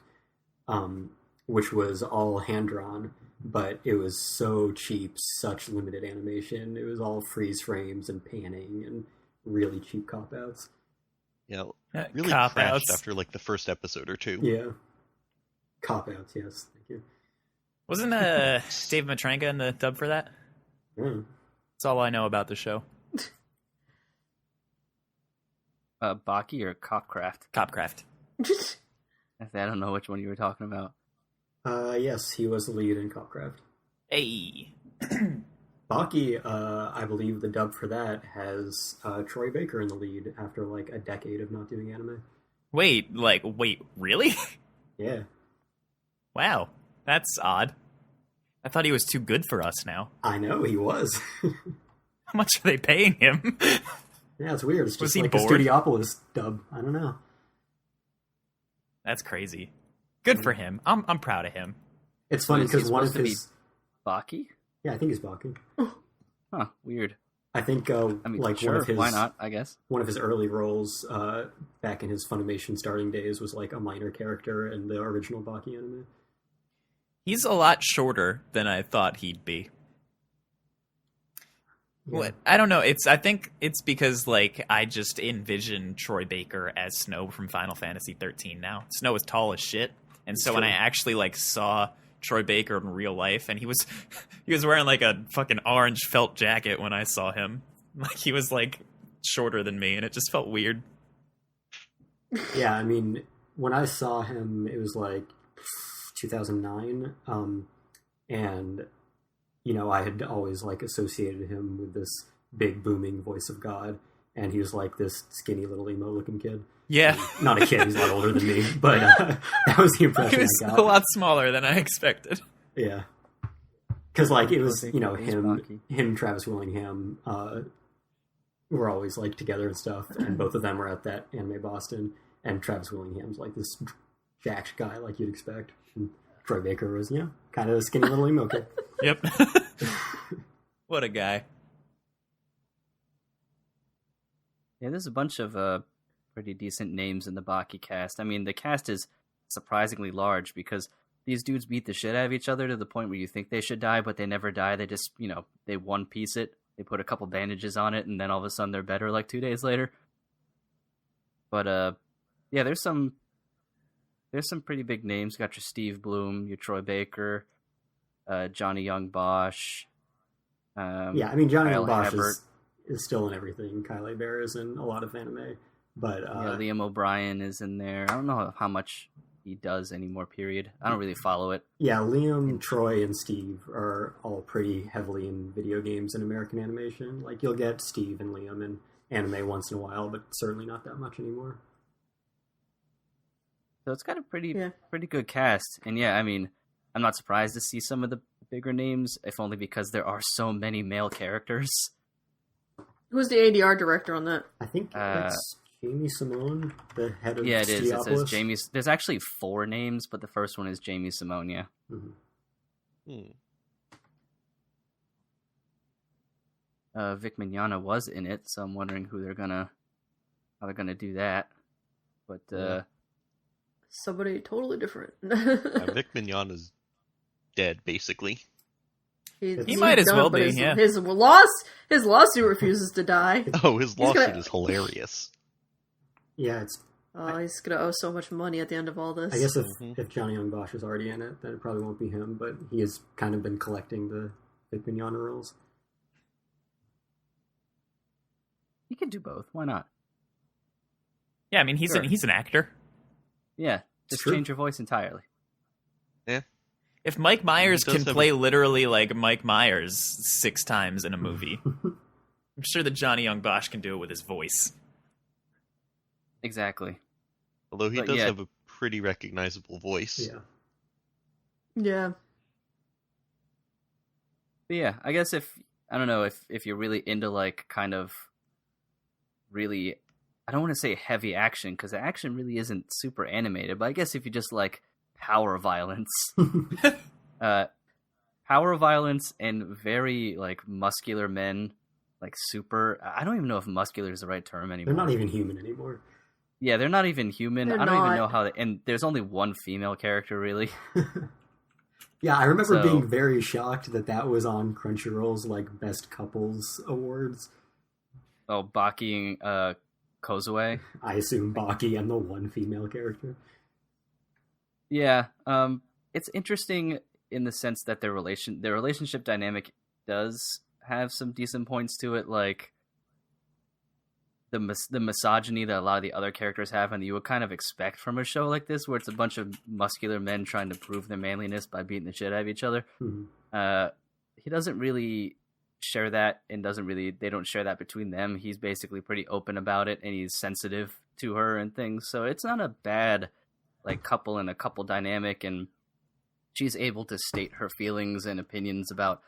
which was all hand-drawn, but it was so cheap, such limited animation. It was all freeze frames and panning and really cheap cop-outs. Yeah, really Cop-outs. crashed after like the first episode or two. Yeah. Cop-outs, yes. Thank you. Wasn't Dave Matranga in the dub for that? Mm. That's all I know about the show. Baki or Copcraft? Copcraft. I don't know which one you were talking about. Yes, he was the lead in Copcraft. Hey. Baki, I believe the dub for that has Troy Baker in the lead after like a decade of not doing anime. Wait, really? Yeah. Wow, that's odd. I thought he was too good for us now. I know, he was. How much are they paying him? Yeah, it's weird. It's Was just he like bored? a Studiopolis dub. I don't know. That's crazy. Good for him. I'm proud of him. It's funny Is he because one of supposed to his... Baki? Yeah, I think he's Baki. Huh, weird. I think I mean, like sure, one of his... why not, I guess. One of his early roles back in his Funimation starting days was like a minor character in the original Baki anime. He's a lot shorter than I thought he'd be. Yeah. What? I don't know. I think it's because like I just envision Troy Baker as Snow from Final Fantasy 13 now. Snow is tall as shit. And so when I actually like saw Troy Baker in real life, and he was wearing like a fucking orange felt jacket when I saw him. Like he was like shorter than me, and it just felt weird. Yeah, I mean, when I saw him, it was like 2009, and I had always like associated him with this big booming voice of God, and he was like this skinny little emo looking kid. Yeah. Not a kid, he's a lot older than me, but that was the impression He was I got. a lot smaller than I expected. Yeah. Because like it was, It was him, Travis Willingham, were always like together and stuff, and both of them were at that Anime Boston, and Travis Willingham's like this jacked guy like you'd expect. And Troy Baker was, kind of a skinny little emo kid. Yep. What a guy. Yeah, there's a bunch of pretty decent names in the Baki cast. I mean, the cast is surprisingly large because these dudes beat the shit out of each other to the point where you think they should die, but they never die. They just, they one piece it. They put a couple bandages on it, and then all of a sudden they're better like 2 days later. But, yeah, there's some pretty big names. You got your Steve Bloom, your Troy Baker, Johnny Young Bosch. Yeah, I mean, Johnny Kyle Young Bosch Hebert. is still in everything. Kyle Bear is in a lot of anime. But Liam O'Brien is in there. I don't know how much he does anymore, period. I don't really follow it. yeah, Liam, Troy, and Steve are all pretty heavily in video games and American animation. Like, you'll get Steve and Liam in anime once in a while, but certainly not that much anymore. So it's got a pretty good cast. And yeah, I mean, I'm not surprised to see some of the bigger names, if only because there are so many male characters. Who's the ADR director on that? I think it's Jamie Simone, the head of Yeah, it is. It says Studiopolis. Jamie. There's actually 4 names, but the first one is Jamie Simone, yeah. Mhm. Vic Mignogna was in it, so I'm wondering how they're gonna do that. But Somebody totally different. Vic Mignogna's dead, basically. He might as well but be, yeah. His lawsuit refuses to die. Oh, his lawsuit gonna- is hilarious. Yeah, it's. Oh, he's gonna owe so much money at the end of all this. I guess if Johnny Young Bosch is already in it, then it probably won't be him. But he has kind of been collecting the Vic Mignogna roles. you can do both. Why not? Yeah, I mean, he's Sure. he's an actor. Yeah, just True. change your voice entirely. If Mike Myers He does can have play literally like Mike Myers 6 times in a movie, I'm sure that Johnny Young Bosch can do it with his voice. Exactly. Although he But does yeah. have a pretty recognizable voice. Yeah. yeah. But yeah, I guess if you're really into like kind of really, I don't want to say heavy action because the action really isn't super animated, but I guess if you just like power violence, and very like muscular men, like super. I don't even know if muscular is the right term anymore. They're not even human anymore. Yeah, they're not even human. They're I don't even not. know how. And there's only one female character really. Yeah, I remember So- being very shocked that was on Crunchyroll's like Best Couples Awards. Oh, Baki and Kozue. I assume Baki and the one female character. Yeah, it's interesting in the sense that their relationship dynamic does have some decent points to it, like the misogyny that a lot of the other characters have, and you would kind of expect from a show like this, where it's a bunch of muscular men trying to prove their manliness by beating the shit out of each other. Mhm. He doesn't really share that, and they don't share that between them. He's basically pretty open about it, and he's sensitive to her and things. So it's not a bad like couple and a couple dynamic, and she's able to state her feelings and opinions about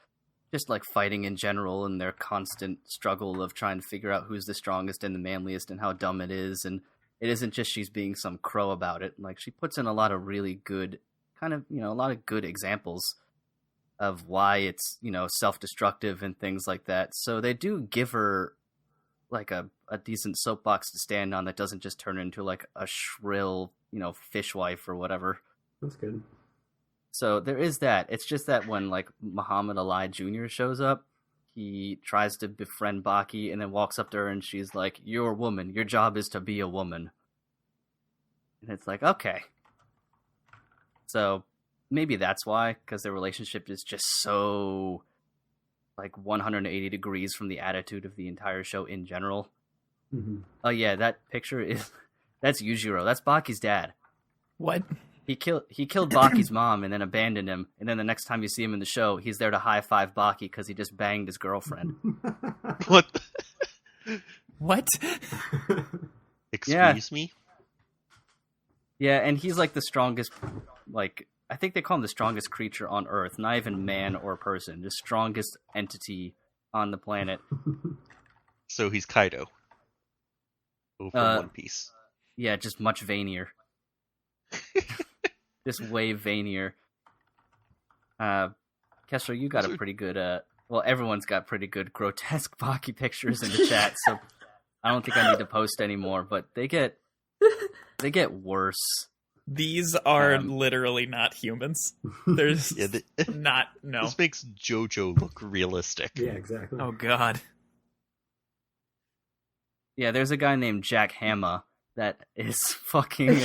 just like fighting in general and their constant struggle of trying to figure out who's the strongest and the manliest and how dumb it is. And it isn't just she's being some crow about it. Like, she puts in a lot of really good a lot of good examples of why it's, self-destructive and things like that. So they do give her like a decent soapbox to stand on that doesn't just turn into like a shrill, fishwife or whatever. That's good. So there is that. It's just that when like Muhammad Ali Jr. shows up, he tries to befriend Baki and then walks up to her and she's like, "You're a woman. Your job is to be a woman." And it's like, okay. So maybe that's why, because their relationship is just so like 180 degrees from the attitude of the entire show in general. Mm-hmm. Oh yeah, that picture that's Yujiro. That's Baki's dad. What? He killed Baki's mom and then abandoned him. And then the next time you see him in the show, he's there to high five Baki because he just banged his girlfriend. What? What? Excuse me? Yeah, and he's like the strongest, like, I think they call him the strongest creature on Earth. Not even man or person. The strongest entity on the planet. So he's Kaido. From One Piece. Yeah, just much veinier. Just way veinier. Kessler, you got a pretty good, well, everyone's got pretty good grotesque Baki pictures in the chat, so I don't think I need to post anymore, but they get worse. These are literally not humans. There's no. This makes JoJo look realistic. Yeah, exactly. Oh god. Yeah, there's a guy named Jack Hama that is fucking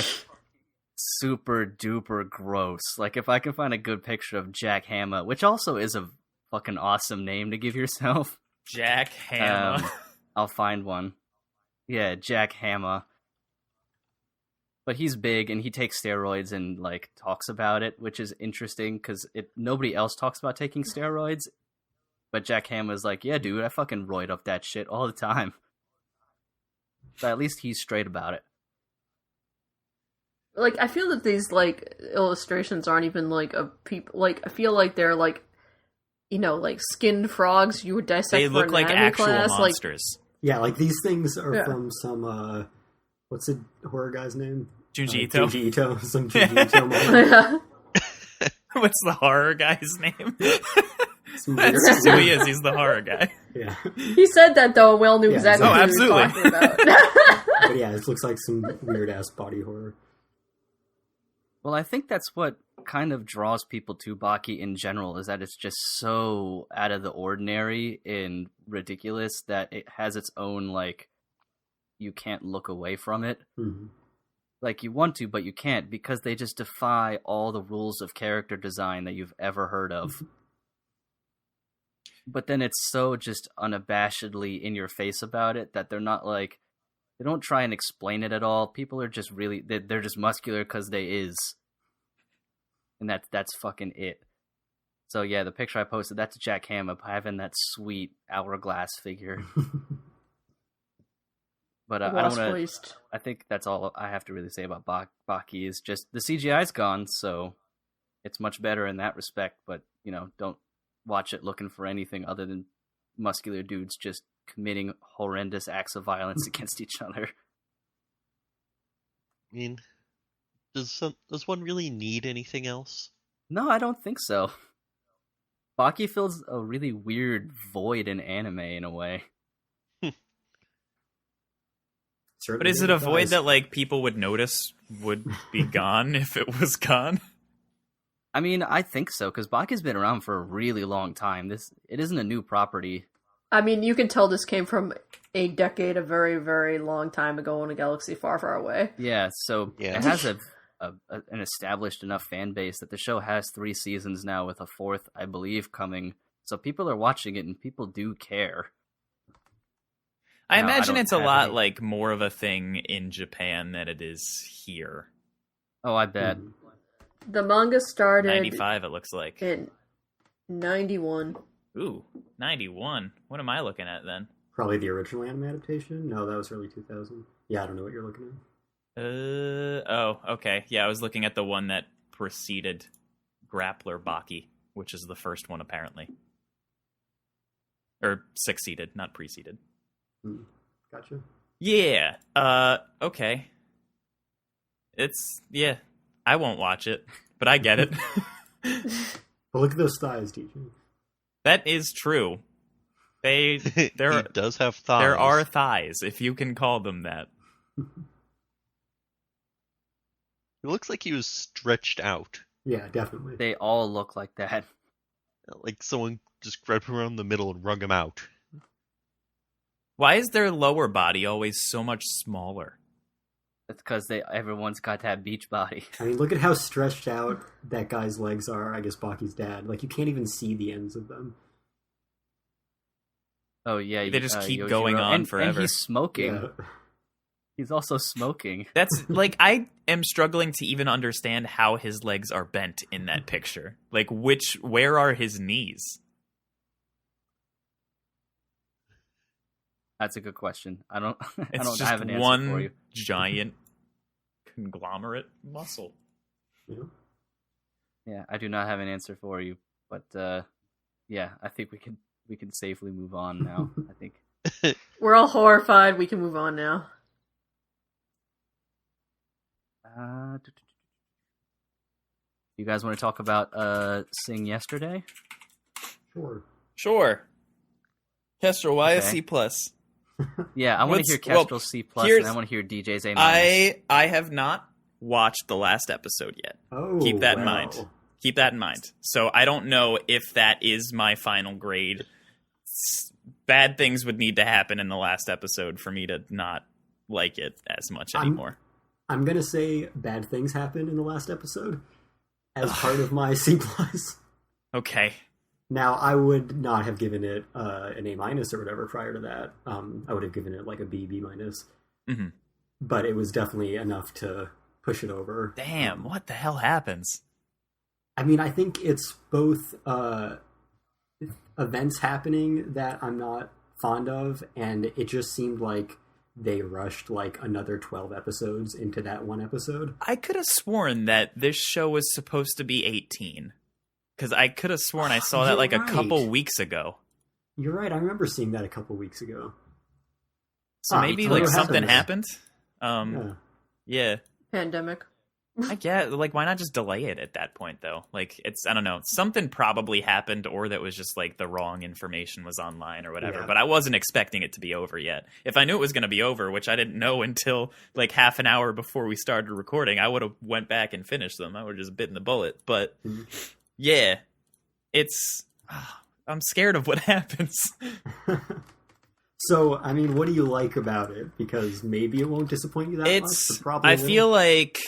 super duper gross. Like, if I can find a good picture of Jack Hama, which also is a fucking awesome name to give yourself. Jack Hama. I'll find one. Yeah, Jack Hama. But he's big and he takes steroids and like talks about it, which is interesting because nobody else talks about taking steroids. But Jack Hama's like, yeah, dude, I fucking roid up that shit all the time. But at least he's straight about it. Like, I feel that these, like, illustrations aren't even, like, of people, like, I feel like they're, like, you know, like, skinned frogs you would dissect They for look an like anatomy actual class. monsters. Yeah, like these things are Yeah. from some, what's the horror guy's name? Junji Ito. Junji Ito. Some Junji Ito Like, moment. yeah. What's the horror guy's name? Some That's weird- just who he is. He's the horror guy. Yeah. He said that, though, Will knew Yeah, exactly oh, what absolutely. he was talking about. But yeah, it looks like some weird-ass body horror. Well, I think that's what kind of draws people to Baki in general, is that it's just so out of the ordinary and ridiculous that it has its own, like, you can't look away from it. Mhm. Like, you want to, but you can't, because they just defy all the rules of character design that you've ever heard of. But then it's so just unabashedly in your face about it that they're not like, they don't try and explain it at all. People are just really, they're just muscular because they is. And that's fucking it. So yeah, the picture I posted, that's Jack Hama having that sweet hourglass figure. But I don't Wasp want to, waste. I think that's all I have to really say about Baki is just the CGI's gone, so it's much better in that respect, but, you know, don't watch it looking for anything other than muscular dudes just committing horrendous acts of violence against each other. I mean, does one really need anything else? No, I don't think so. Baki fills a really weird void in anime in a way. But is it a void that, like, people would notice would be gone if it was gone? I mean, I think so, because Baki's been around for a really long time. It isn't a new property. I mean, you can tell this came from a decade, a very, very long time ago in a galaxy far, far away. Yeah, so Yeah. it has an established enough fan base that the show has 3 seasons now with a 4th, I believe, coming. So people are watching it and people do care. I No, I imagine don't it's a have lot, any- like, more of a thing in Japan than it is here. Oh, I bet. The manga started 95, it looks like. in 91. Ooh, 91. What am I looking at then? Probably the original anime adaptation? No, that was early 2000. Yeah, I don't know what you're looking at. Oh, okay. Yeah, I was looking at the one that preceded Grappler Baki, which is the first one, apparently. Or succeeded, not preceded. Gotcha. Yeah. Okay. Yeah. I won't watch it, but I get it. But look at those thighs, DJ. That is true. He There does have thighs. there are thighs, if you can call them that. It looks like he was stretched out. Yeah, definitely. They all look like that. Like someone just grabbed him around the middle and wrung him out. Why is their lower body always so much smaller? That's because everyone's got that beach body. I mean, look at how stretched out that guy's legs are, I guess Baki's dad. Like, you can't even see the ends of them. Oh yeah, They just keep Yojiro. going on and forever. And he's smoking. Yeah. He's also smoking. That's like, I am struggling to even understand how his legs are bent in that picture. Like, where are his knees? That's a good question. I don't It's have an just answer for one you. giant conglomerate muscle. Yeah. Yeah, I do not have an answer for you, but yeah, I think we can safely move on now. I think. We're all horrified. We can move on now. You guys want to talk about Sing Yesterday? Sure. Kestrel, why a Okay. C plus? Yeah, I want to hear Kestrel C plus, and I want to hear DJ's A minus. I have not watched the last episode yet. Oh, Keep that in wow. mind. Keep that in mind. So I don't know if that is my final grade. Bad things would need to happen in the last episode for me to not like it as much anymore. I'm gonna say bad things happen in the last episode as part of my C plus. Okay. Now, I would not have given it an A minus or whatever prior to that. I would have given it like a B minus. Mm-hmm. But it was definitely enough to push it over. Damn, what the hell happens? I mean, I think it's both events happening that I'm not fond of, and it just seemed like they rushed like another 12 episodes into that one episode. I could have sworn that this show was supposed to be 18. Because I could have sworn I saw that like a couple weeks ago. You're right. I remember seeing that a couple weeks ago. So maybe like something happened. Yeah. Pandemic. I get, like, why not just delay it at that point, though? Like, it's, I don't know, something probably happened, or that was just, like, the wrong information was online or whatever, Yeah. but I wasn't expecting it to be over yet. If I knew it was going to be over, which I didn't know until, like, half an hour before we started recording, I would have went back and finished them. I would have just bitten the bullet, but, yeah, it's, I'm scared of what happens. So, I mean, what do you like about it? Because maybe it won't disappoint you that much. But probably I will. feel like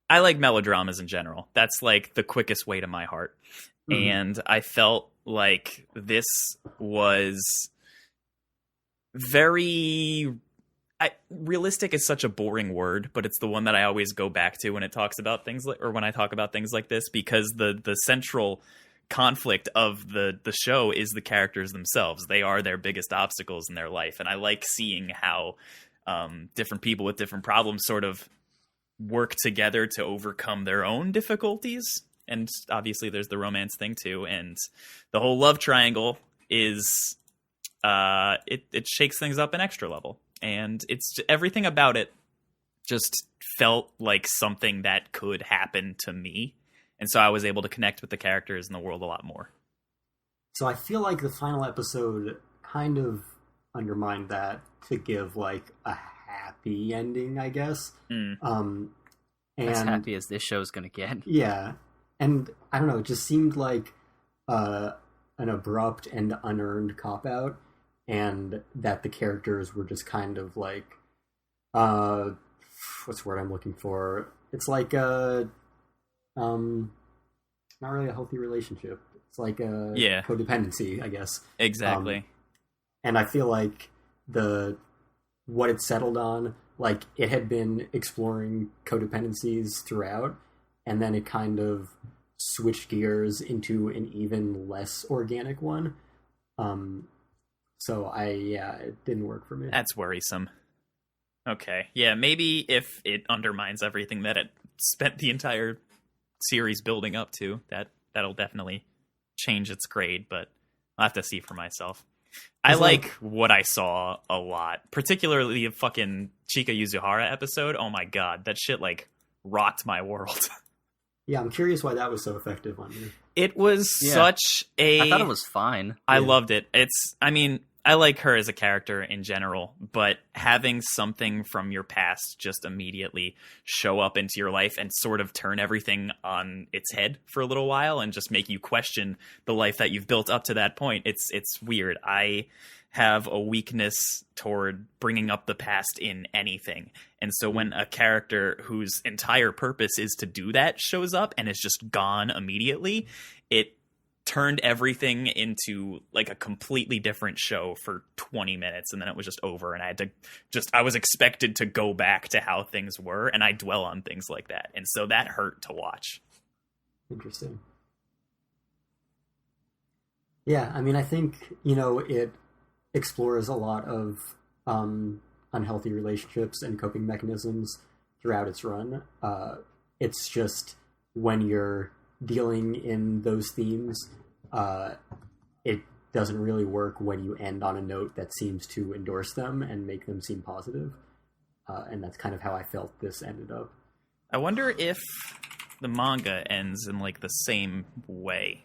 I like melodramas in general. That's like the quickest way to my heart. Mhm. And I felt like this was very realistic is such a boring word, but it's the one that I always go back to when it talks about things like, or when I talk about things like this, because the central conflict of the show is the characters themselves. They are their biggest obstacles in their life, and I like seeing how different people with different problems sort of work together to overcome their own difficulties. And obviously there's the romance thing too, and the whole love triangle is it shakes things up an extra level, and it's everything about it just felt like something that could happen to me. And so I was able to connect with the characters and the world a lot more. So I feel like the final episode kind of undermined that to give like a happy ending, I guess. And As happy as this show's gonna get. Yeah. And I don't know, it just seemed like an abrupt and unearned cop-out, and that the characters were just kind of like what's the word I'm looking for? It's like not really a healthy relationship. It's like a codependency, I guess. Exactly. And I feel like what it settled on, like it had been exploring codependencies throughout, and then it kind of switched gears into an even less organic one. So it didn't work for me. That's worrisome. Okay. Yeah, maybe if it undermines everything that it spent the entire series building up to, that'll definitely change its grade, but I'll have to see for myself. I like what I saw a lot, particularly the fucking Chika Yuzuhara episode. Oh my god, that shit like rocked my world. Yeah, I'm curious why that was so effective on you. It was such a... I thought it was fine. I loved it. I like her as a character in general, but having something from your past just immediately show up into your life and sort of turn everything on its head for a little while and just make you question the life that you've built up to that point. It's weird. I have a weakness toward bringing up the past in anything. And so when a character whose entire purpose is to do that shows up and is just gone immediately, it turned everything into like a completely different show for 20 minutes, and then it was just over, and I was expected to go back to how things were, and I dwell on things like that, and so that hurt to watch. Interesting. Yeah, I mean, I think, it explores a lot of unhealthy relationships and coping mechanisms throughout its run. It's just when you're dealing in those themes, it doesn't really work when you end on a note that seems to endorse them and make them seem positive. And that's kind of how I felt this ended up. I wonder if the manga ends in like the same way.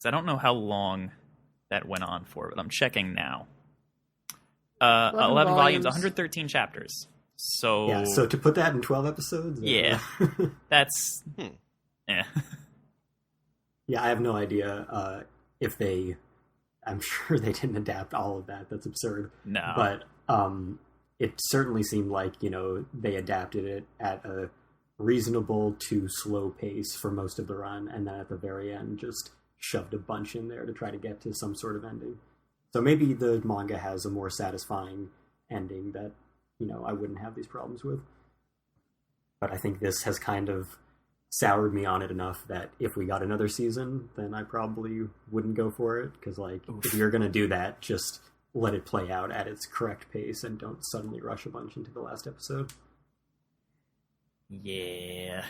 I don't know how long that went on for, but I'm checking now. 11 volumes, 113 chapters. So yeah, so to put that in 12 episodes? Yeah. That's... Yeah. Yeah, I have no idea if they... I'm sure they didn't adapt all of that. That's absurd. No. But it certainly seemed like, they adapted it at a reasonable to slow pace for most of the run, and then at the very end just shoved a bunch in there to try to get to some sort of ending. So maybe the manga has a more satisfying ending that, I wouldn't have these problems with. But I think this has kind of soured me on it enough that if we got another season, then I probably wouldn't go for it. Because, if you're going to do that, just let it play out at its correct pace and don't suddenly rush a bunch into the last episode. Yeah.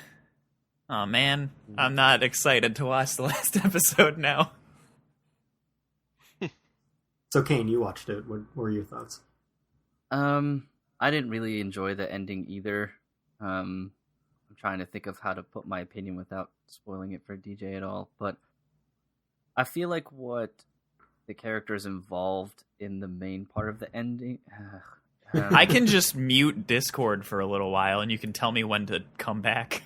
Oh, man. I'm not excited to watch the last episode now. So, Kane, you watched it. What were your thoughts? I didn't really enjoy the ending either. I'm trying to think of how to put my opinion without spoiling it for DJ at all. But I feel like what the characters involved in the main part of the ending... I can just mute Discord for a little while, and you can tell me when to come back.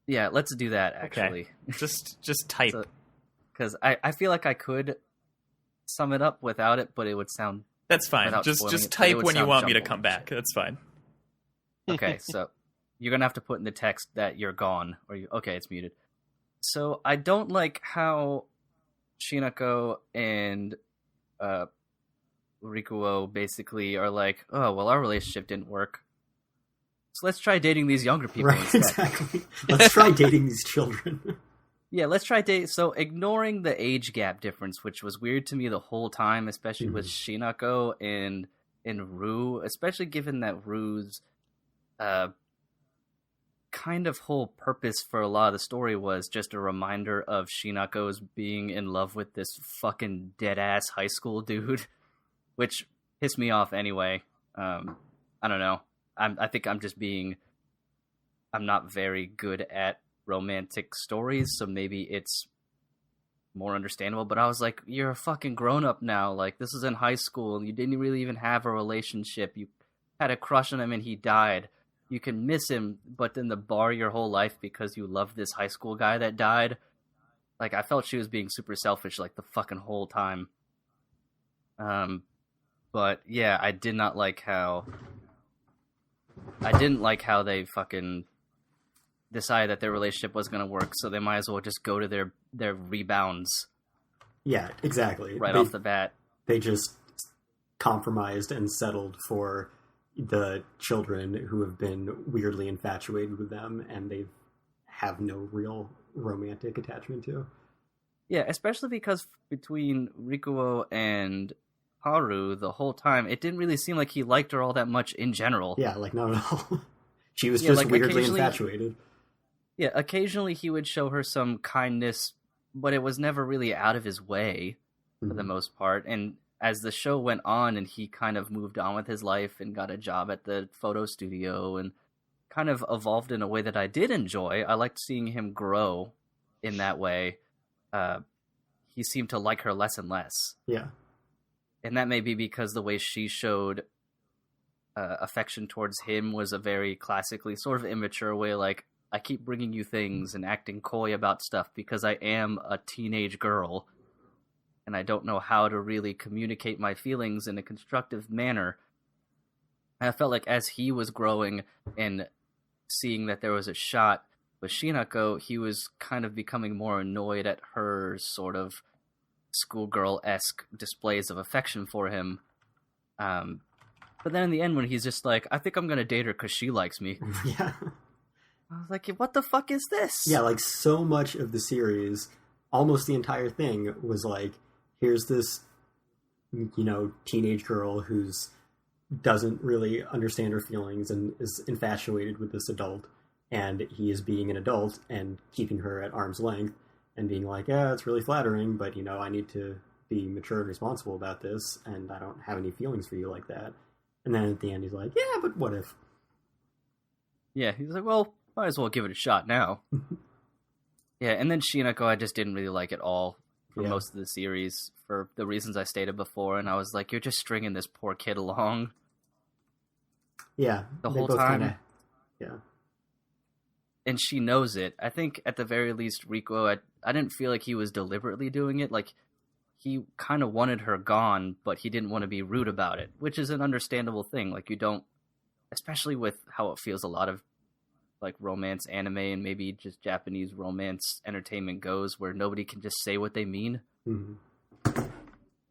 Yeah, let's do that, actually. Okay. Just type. Because I feel like I could sum it up without it, but it would sound... That's fine. Just type when you want me to come back. That's fine. Okay, so you're going to have to put in the text that you're gone. Okay, it's muted. So I don't like how Shinako and Rikuo basically are like, oh, well, our relationship didn't work. So let's try dating these younger people right, instead. Exactly. Let's try dating these children. Yeah, let's try dating. So ignoring the age gap difference, which was weird to me the whole time, especially with Shinako and Rue, especially given that Rue's kind of whole purpose for a lot of the story was just a reminder of Shinako's being in love with this fucking dead-ass high school dude, which pissed me off anyway. I don't know. I think I'm not very good at romantic stories, so maybe it's more understandable, but I was like, you're a fucking grown-up now. Like, this is in high school, and you didn't really even have a relationship. You had a crush on him, and he died. You can miss him, but then bar your whole life because you love this high school guy that died. Like, I felt she was being super selfish, like, the fucking whole time. But, yeah, I didn't like how they fucking decided that their relationship was going to work, so they might as well just go to their rebounds. Yeah, exactly. Off the bat. They just compromised and settled for the children who have been weirdly infatuated with them, and they have no real romantic attachment to. Yeah, especially because between Rikuo and Haru, the whole time, it didn't really seem like he liked her all that much in general. Yeah, like, not at all. She was just weirdly infatuated. Yeah, occasionally he would show her some kindness, but it was never really out of his way for the most part. And as the show went on and he kind of moved on with his life and got a job at the photo studio and kind of evolved in a way that I did enjoy, I liked seeing him grow in that way. He seemed to like her less and less. Yeah. And that may be because the way she showed affection towards him was a very classically sort of immature way, like, I keep bringing you things and acting coy about stuff because I am a teenage girl and I don't know how to really communicate my feelings in a constructive manner. And I felt like as he was growing and seeing that there was a shot With Shinako, he was kind of becoming more annoyed at her sort of schoolgirl-esque displays of affection for him. But then in the end, when he's just like, I think I'm going to date her because she likes me. Yeah. I was like, what the fuck is this? Yeah, like so much of the series, almost the entire thing was like, here's this, teenage girl who's doesn't really understand her feelings and is infatuated with this adult. And he is being an adult and keeping her at arm's length and being like, yeah, it's really flattering, but, I need to be mature and responsible about this, and I don't have any feelings for you like that. And then at the end, he's like, yeah, but what if? Yeah, he's like, well, might as well give it a shot now. Yeah, and then Shinako, I just didn't really like at all for most of the series for the reasons I stated before, and I was like, you're just stringing this poor kid along. Yeah. The whole time. Yeah. And she knows it. I think at the very least, Rico, I didn't feel like he was deliberately doing it. Like, he kind of wanted her gone, but he didn't want to be rude about it, which is an understandable thing. Like, you don't, especially with how it feels a lot of, like, romance anime and maybe just Japanese romance entertainment goes, where nobody can just say what they mean. Mm-hmm.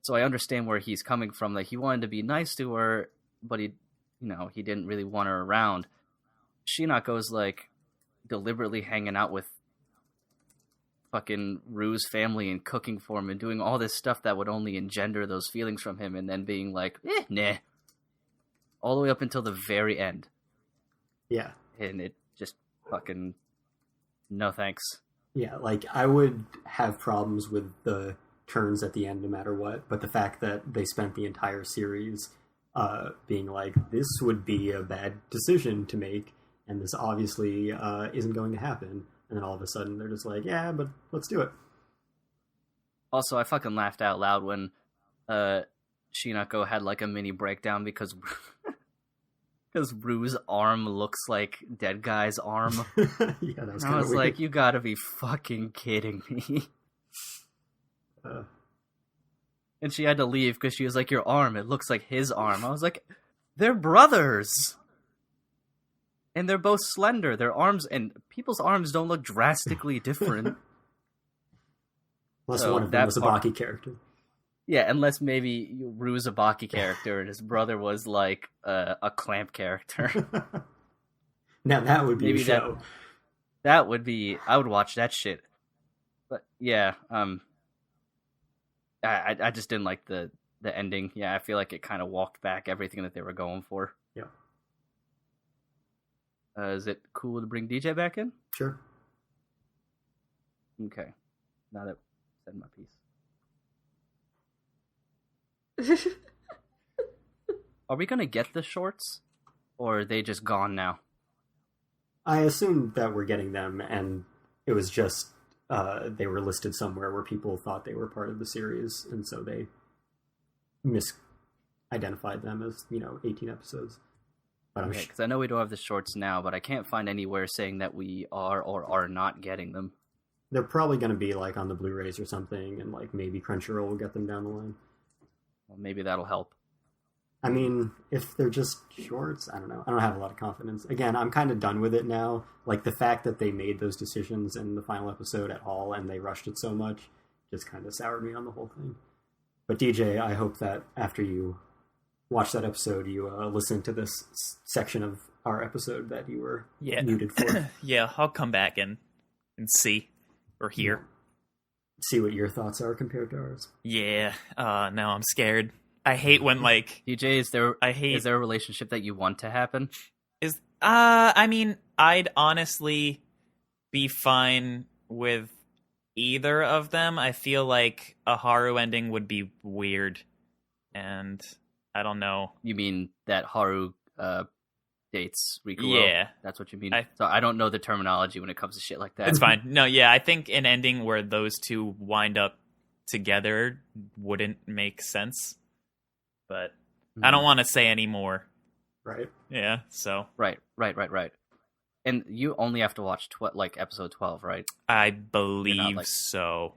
So I understand where he's coming from. Like, he wanted to be nice to her, but he didn't really want her around. Shinako's, like, deliberately hanging out with fucking Rue's family and cooking for him and doing all this stuff that would only engender those feelings from him, and then being like, nah. All the way up until the very end. Yeah. And it just fucking, no thanks. Yeah, like, I would have problems with the turns at the end no matter what, but the fact that they spent the entire series being like, this would be a bad decision to make, and this obviously isn't going to happen. And then all of a sudden they're just like, yeah, but let's do it. Also, I fucking laughed out loud when Shinako had like a mini breakdown because Rue's arm looks like Dead Guy's arm. Yeah, that was I kind of was weird. like, you gotta be fucking kidding me. And she had to leave because she was like, your arm, it looks like his arm. I was like, they're brothers! And they're both slender. Their arms, and people's arms don't look drastically different. Unless So one of them that was a part- Baki character. Yeah, unless maybe Rue's a Baki character and his brother was like a Clamp character. Now that would be Maybe a show. That would be, I would watch that shit. But yeah, I just didn't like the ending. Yeah, I feel like it kind of walked back everything that they were going for. Yeah. Is it cool to bring DJ back in? Sure. Okay. Now that I said my piece. Are we gonna get the shorts? Or are they just gone now? I assumed that we're getting them, and it was just they were listed somewhere where people thought they were part of the series, and so they misidentified them as, 18 episodes. But Okay, because I know we don't have the shorts now, but I can't find anywhere saying that we are or are not getting them. they're probably going to be like on the Blu-rays or something, and like maybe Crunchyroll will get them down the line. Well, maybe that'll help. I mean, if they're just shorts, I don't know. I don't have a lot of confidence. Again, I'm kind of done with it now. Like, the fact that they made those decisions in the final episode at all and they rushed it so much just kind of soured me on the whole thing. But DJ, I hope that after you watch that episode, you listen to this section of our episode that you were muted for. Yeah, I'll come back and see or hear. See what your thoughts are compared to ours. Yeah, no, I'm scared. I hate when, like... DJ, is there I hate... is there a relationship that you want to happen? I mean, I'd honestly be fine with either of them. I feel like a Haru ending would be weird, and I don't know. You mean that Haru dates Rikuo? Yeah. That's what you mean? So I don't know the terminology when it comes to shit like that. It's fine. No, yeah, I think an ending where those two wind up together wouldn't make sense. But I don't want to say any more. Right. Yeah, so. Right. And you only have to watch episode 12, right? I believe like... so.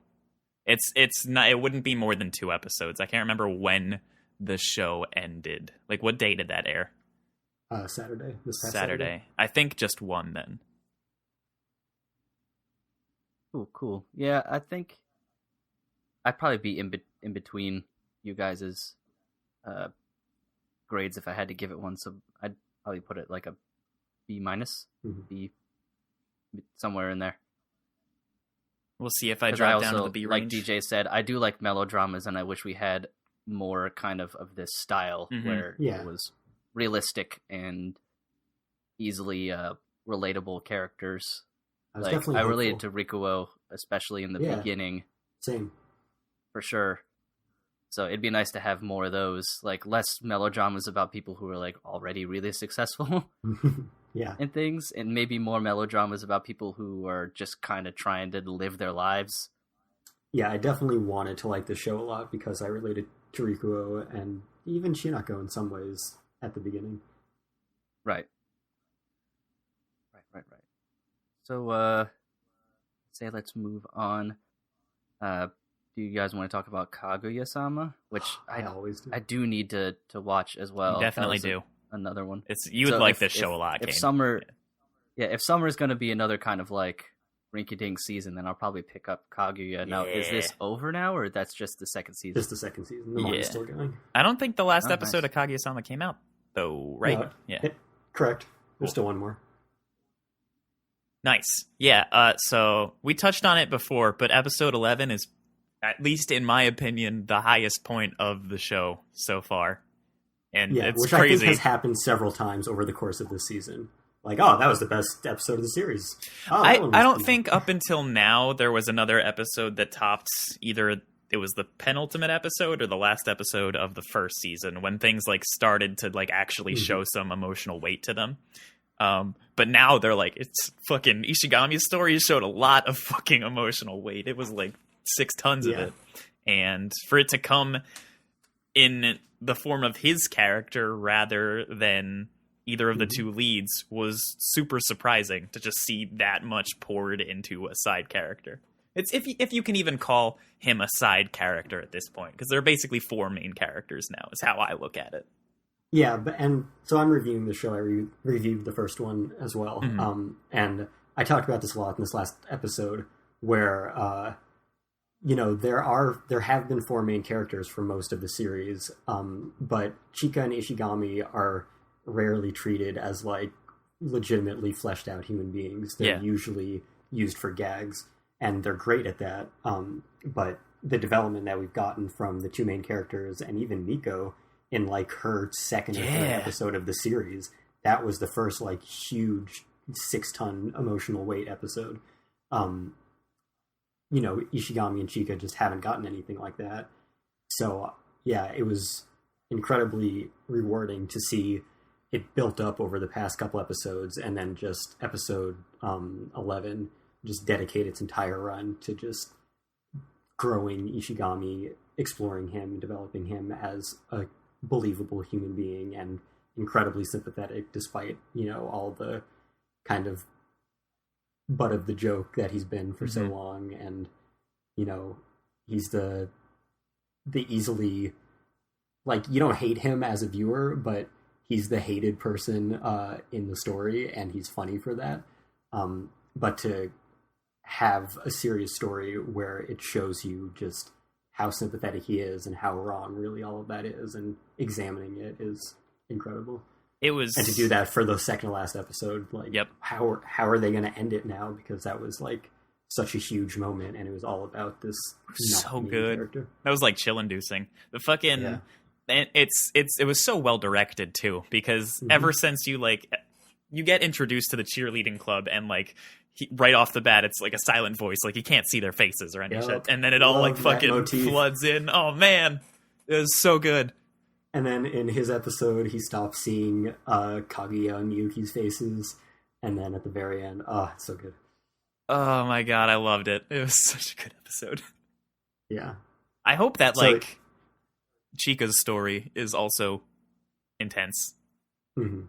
It's not. It wouldn't be more than 2 episodes. I can't remember when the show ended. Like, what day did that air? Saturday. This past Saturday. I think just 1 then. Cool. Yeah, I think I'd probably be in between you guys' grades if I had to give it one. So I'd probably put it like a B minus, B, somewhere in there. We'll see if I 'Cause drop I down to also, the B like range. DJ said, I do like melodramas, and I wish we had more kind of this style where Yeah. it was realistic and easily relatable characters. I was Like definitely I related hopeful. to Rikuo, especially in the Yeah. beginning, Same. for sure. So it'd be nice to have more of those, like less melodramas about people who are like already really successful Yeah. and things, and maybe more melodramas about people who are just kind of trying to live their lives. Yeah, I definitely wanted to like the show a lot because I related to Rikuo and even Shinako in some ways at the beginning. Right. So, let's move on. Do you guys want to talk about Kaguya Sama? Which I always do. I do need to watch as well. You definitely That was do. Another one. You would So like if- this show if- a lot, If Kane. summer, if summer's going to be another kind of like rinky-dink season, then I'll probably pick up Kaguya. Now, is this over now, or that's just the second season? Just the second season. The manga's Yeah. still going. I don't think the last Oh, episode nice. of Kaguya-sama came out, though, right? No, Yeah. Correct. There's Cool. still one more. Nice. Yeah, so we touched on it before, but episode 11 is, at least in my opinion, the highest point of the show so far. And Yeah, it's which I think crazy. has happened several times over the course of this season. Like, oh, that was the best episode of the series. Oh, that one was I don't cool. think up until now there was another episode that topped either it was the penultimate episode or the last episode of the first season when things like started to like actually show some emotional weight to them. But now they're like, it's fucking Ishigami's story showed a lot of fucking emotional weight. It was like 6 tons of Yeah. it. And for it to come in the form of his character rather than either of the two leads was super surprising to just see that much poured into a side character. It's if you can even call him a side character at this point, because there are basically 4 main characters now, is how I look at it. Yeah, and so I'm reviewing the show. I reviewed the first one as well. And I talked about this a lot in this last episode where, there have been 4 main characters for most of the series, but Chika and Ishigami are rarely treated as like legitimately fleshed out human beings. They're usually used for gags, and they're great at that. But the development that we've gotten from the 2 main characters and even Miko in like her second or third episode of the series, that was the first like huge 6-ton emotional weight episode. Ishigami and Chika just haven't gotten anything like that. So yeah, it was incredibly rewarding to see it built up over the past couple episodes, and then just episode 11 just dedicate its entire run to just growing Ishigami, exploring him, developing him as a believable human being and incredibly sympathetic despite, all the kind of butt of the joke that he's been for so long. And, he's the easily, like, you don't hate him as a viewer, but he's the hated person in the story, and he's funny for that. But to have a serious story where it shows you just how sympathetic he is and how wrong really all of that is, and examining it is incredible. It was, and to do that for the second to last episode, like, how are they going to end it now? Because that was like such a huge moment, and it was all about this so good character. That was like chill inducing. The fucking and it was so well directed too, because ever since you get introduced to the cheerleading club, and like right off the bat it's like a silent voice, like you can't see their faces or any shit, and then it all like fucking floods in. Oh man, it was so good. And then in his episode he stops seeing Kaguya and Yuki's faces, and then at the very end, it's so good. Oh my god, I loved it. It was such a good episode. Yeah, I hope that Chika's story is also intense.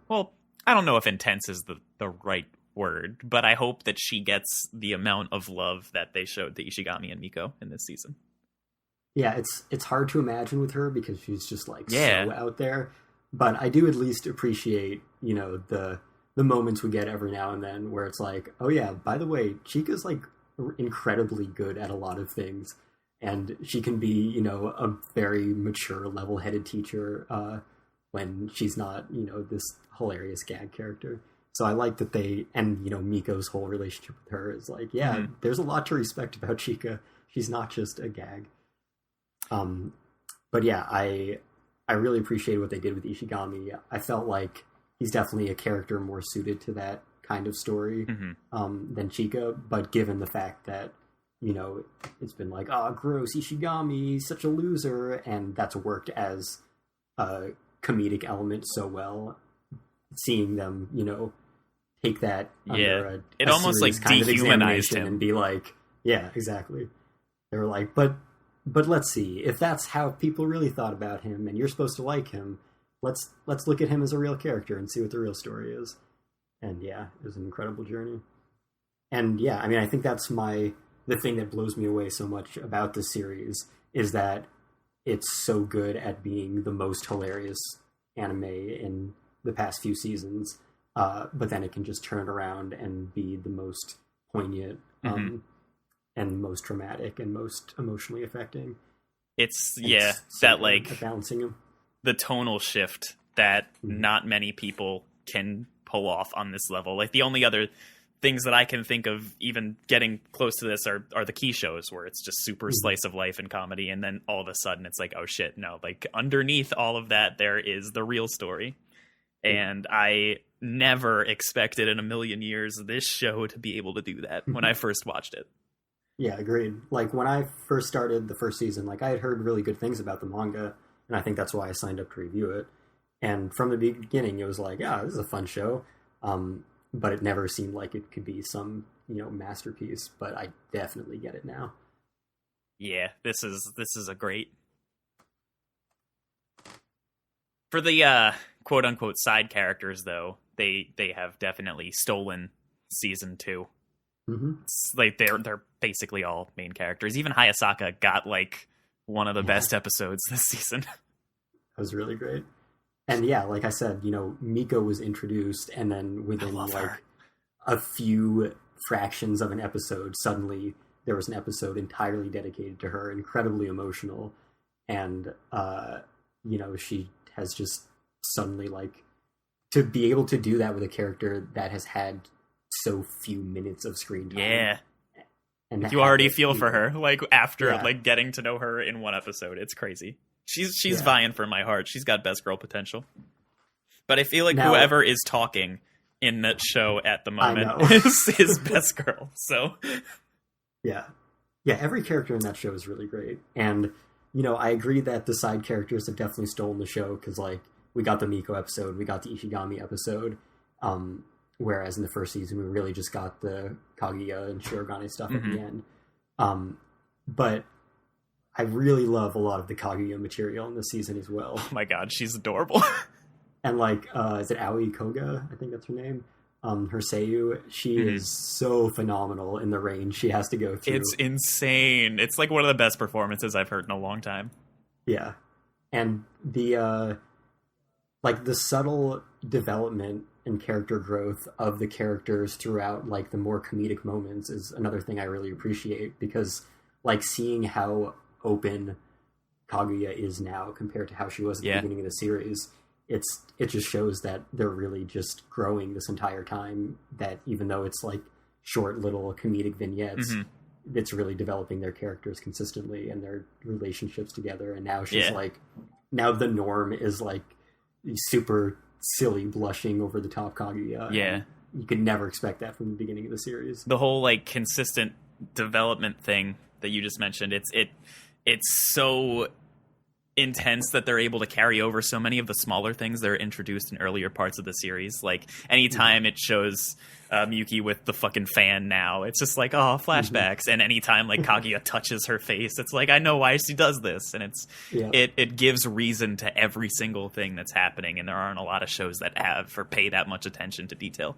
Well, I don't know if intense is the right word, but I hope that she gets the amount of love that they showed to Ishigami and Miko in this season. Yeah, it's hard to imagine with her because she's just like so out there. But I do at least appreciate, the moments we get every now and then where it's like, oh yeah, by the way, Chika's like incredibly good at a lot of things, and she can be, you know, a very mature, level-headed teacher when she's not, you know, this hilarious gag character. So I like that and, you know, Miko's whole relationship with her is like, yeah, there's a lot to respect about Chica. She's not just a gag. But yeah, I really appreciated what they did with Ishigami. I felt like he's definitely a character more suited to that kind of story than Chica, but given the fact that, you know, it's been like, oh, gross, Ishigami, such a loser, and that's worked as a comedic element so well, seeing them, you know, take that under it almost like dehumanized him and be like, yeah, exactly. They were like, but let's see, if that's how people really thought about him and you're supposed to like him, let's look at him as a real character and see what the real story is. And yeah, it was an incredible journey. And yeah, I mean, I think that's the thing that blows me away so much about this series is that it's so good at being the most hilarious anime in the past few seasons. But then it can just turn around and be the most poignant and most dramatic and most emotionally affecting. It's so that like balancing them. The tonal shift that not many people can pull off on this level. Like the only other things that I can think of even getting close to this are the key shows where it's just super slice of life and comedy, and then all of a sudden it's like, oh shit, no, like underneath all of that there is the real story. And I never expected in a million years this show to be able to do that when I first watched it. Yeah, agreed. Like when I first started the first season, like I had heard really good things about the manga, and I think that's why I signed up to review it. And from the beginning, it was like, this is a fun show. But it never seemed like it could be some, you know, masterpiece. But I definitely get it now. Yeah, this is a great. For the quote unquote side characters, though, they have definitely stolen season 2. It's like they're basically all main characters. Even Hayasaka got like one of the best episodes this season. That was really great. And yeah, like I said, you know, Miko was introduced, and then within like a few fractions of an episode, suddenly there was an episode entirely dedicated to her, incredibly emotional. And, you know, she has just suddenly, like, to be able to do that with a character that has had so few minutes of screen time. Yeah. And you already feel for her, like, after, like, getting to know her in one episode. It's crazy. She's vying for my heart. She's got best girl potential. But I feel like whoever is talking in that show at the moment is best girl. So yeah, every character in that show is really great. And you know, I agree that the side characters have definitely stolen the show, because like we got the Miko episode, we got the Ishigami episode, whereas in the first season we really just got the Kaguya and Shirogane stuff at the end. But I really love a lot of the Kaguya material in this season as well. Oh my god, she's adorable. And like, is it Aoi Koga? I think that's her name. Her Seiyu, she is so phenomenal in the range she has to go through. It's insane. It's like one of the best performances I've heard in a long time. Yeah. And the like the subtle development and character growth of the characters throughout like the more comedic moments is another thing I really appreciate, because like seeing how open Kaguya is now compared to how she was at the beginning of the series, it just shows that they're really just growing this entire time, that even though it's like short little comedic vignettes, it's really developing their characters consistently and their relationships together. And now she's like, now the norm is like super silly, blushing over the top Kaguya. Yeah. You could never expect that from the beginning of the series. The whole like consistent development thing that you just mentioned, it's so intense that they're able to carry over so many of the smaller things that are introduced in earlier parts of the series. Like anytime it shows Miyuki with the fucking fan now, it's just like, oh, flashbacks. And anytime like Kaguya touches her face, it's like, I know why she does this. And it gives reason to every single thing that's happening. And there aren't a lot of shows that have or pay that much attention to detail.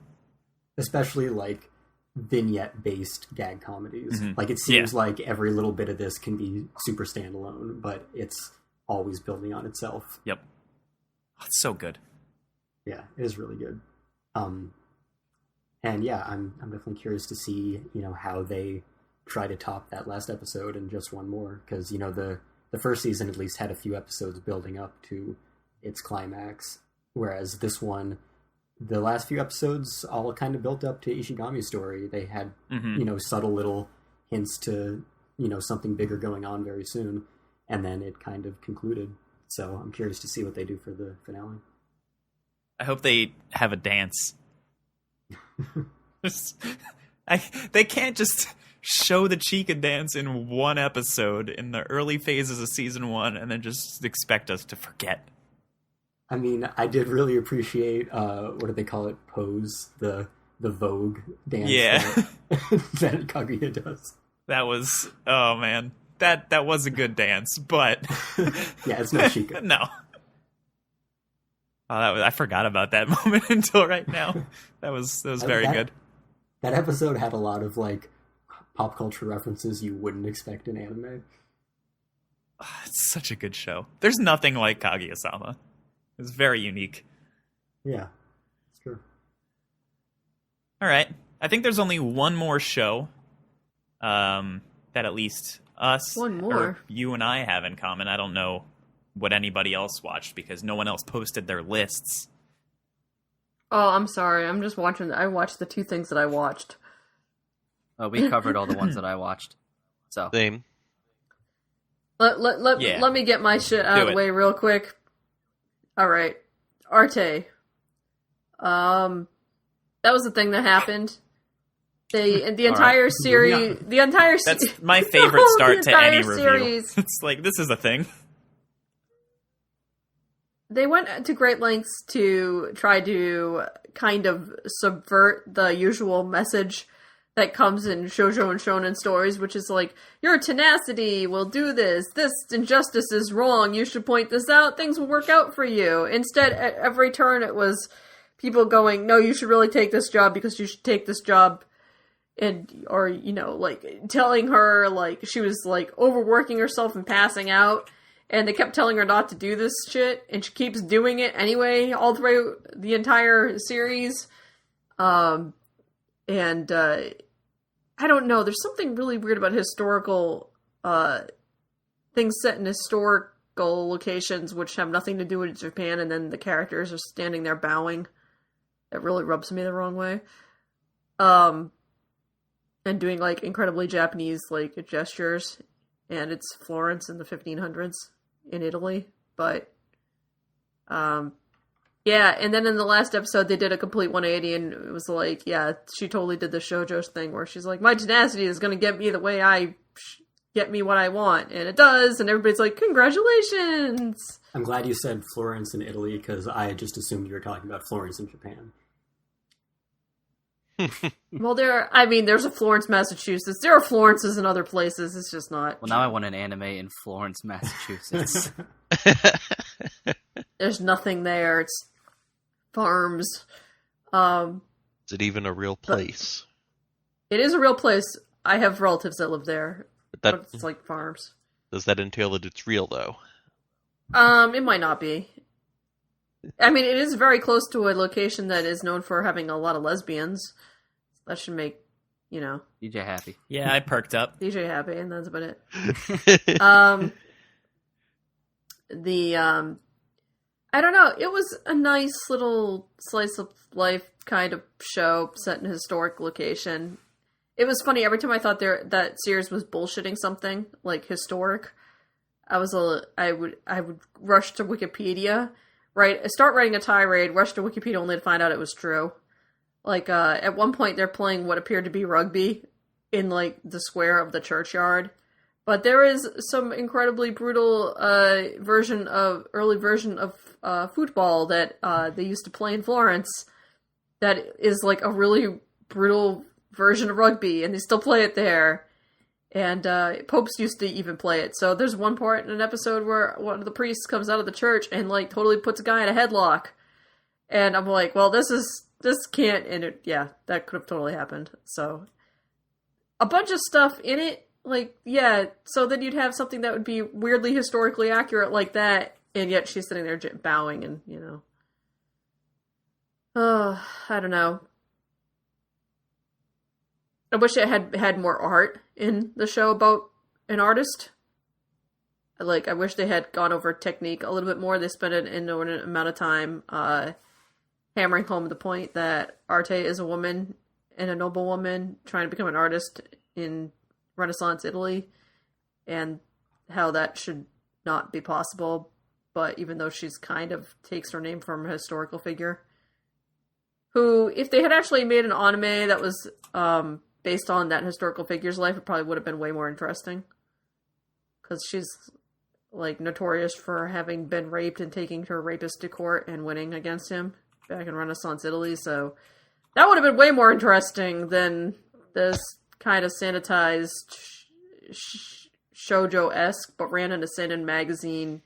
Especially like vignette-based gag comedies. Like it seems like every little bit of this can be super standalone, but it's always building on itself. Yep. Oh, it's so good. Yeah, it is really good. And yeah, I'm definitely curious to see, you know, how they try to top that last episode and just one more, because the first season at least had a few episodes building up to its climax, whereas this one, the last few episodes all kind of built up to Ishigami's story. They had subtle little hints to something bigger going on very soon, and then it kind of concluded. So I'm curious to see what they do for the finale. I hope they have a dance. They can't just show the Chica dance in one episode in the early phases of season 1 and then just expect us to forget. I mean, I did really appreciate, what do they call it? Pose, the Vogue dance that Kaguya does. That was, oh man, that was a good dance, but... Yeah, it's not Chica. No. Oh, I forgot about that moment until right now. That was very good. That episode had a lot of, like, pop culture references you wouldn't expect in anime. It's such a good show. There's nothing like Kaguya Sama. It's very unique. Yeah, it's true. All right. I think there's only one more show that at least us, or you and I have in common. I don't know what anybody else watched because no one else posted their lists. Oh, I'm sorry. I'm just watching. I watched the 2 things that I watched. We covered all the ones that I watched. So Same. Let me get my shit out of the way real quick. All right, Arte. That was the thing that happened. The entire series. Yeah. The entire. That's my favorite start to any review. Series. It's like, this is a thing. They went to great lengths to try to kind of subvert the usual message that comes in shoujo and shonen stories, which is like, your tenacity will do this. This injustice is wrong. You should point this out. Things will work out for you. Instead, at every turn, it was people going, no, you should really take this job because you should take this job. Or like telling her like she was like overworking herself and passing out. And they kept telling her not to do this shit, and she keeps doing it anyway, all through the entire series. I don't know, there's something really weird about historical things set in historical locations which have nothing to do with Japan, and then the characters are standing there bowing. That really rubs me the wrong way. And doing like incredibly Japanese like gestures, and it's Florence in the 1500s. In Italy, but yeah, and then in the last episode they did a complete 180, and it was like, yeah, she totally did the shoujo thing where she's like, my tenacity is going to get me the way I get me what I want, and it does, and everybody's like, congratulations. I'm glad you said Florence in Italy, because I just assumed you were talking about Florence in Japan. Well, there's a Florence, Massachusetts. There are Florences in other places. It's just not. Well, now I want an anime in Florence, Massachusetts. There's nothing there. It's farms. Is it even a real place? It is a real place. I have relatives that live there, but it's like farms. Does that entail that it's real, though? It might not be. I mean, it is very close to a location that is known for having a lot of lesbians. That should make, DJ happy. Yeah, I perked up. DJ happy, and that's about it. I don't know. It was a nice little slice of life kind of show set in a historic location. It was funny. Every time I thought that series was bullshitting something like historic, I would rush to Wikipedia. Right, start writing a tirade, rush to Wikipedia only to find out it was true. Like, at one point they're playing what appeared to be rugby in, like, the square of the churchyard. But there is some incredibly brutal early version of football that they used to play in Florence that is, like, a really brutal version of rugby, and they still play it there. And popes used to even play it. So there's one part in an episode where one of the priests comes out of the church and like totally puts a guy in a headlock. And I'm like, well, this can't, and that could have totally happened. So a bunch of stuff in it, like, yeah, so then you'd have something that would be weirdly historically accurate like that, and yet she's sitting there bowing and, I don't know. I wish it had more art in the show about an artist. Like, I wish they had gone over technique a little bit more. They spent an inordinate amount of time hammering home the point that Arte is a woman and a noble woman trying to become an artist in Renaissance Italy, and how that should not be possible. But even though she's kind of takes her name from a historical figure, who, if they had actually made an anime that was based on that historical figure's life, it probably would have been way more interesting. Because she's, like, notorious for having been raped and taking her rapist to court and winning against him back in Renaissance Italy, so that would have been way more interesting than this kind of sanitized shoujo-esque but ran in a seinen magazine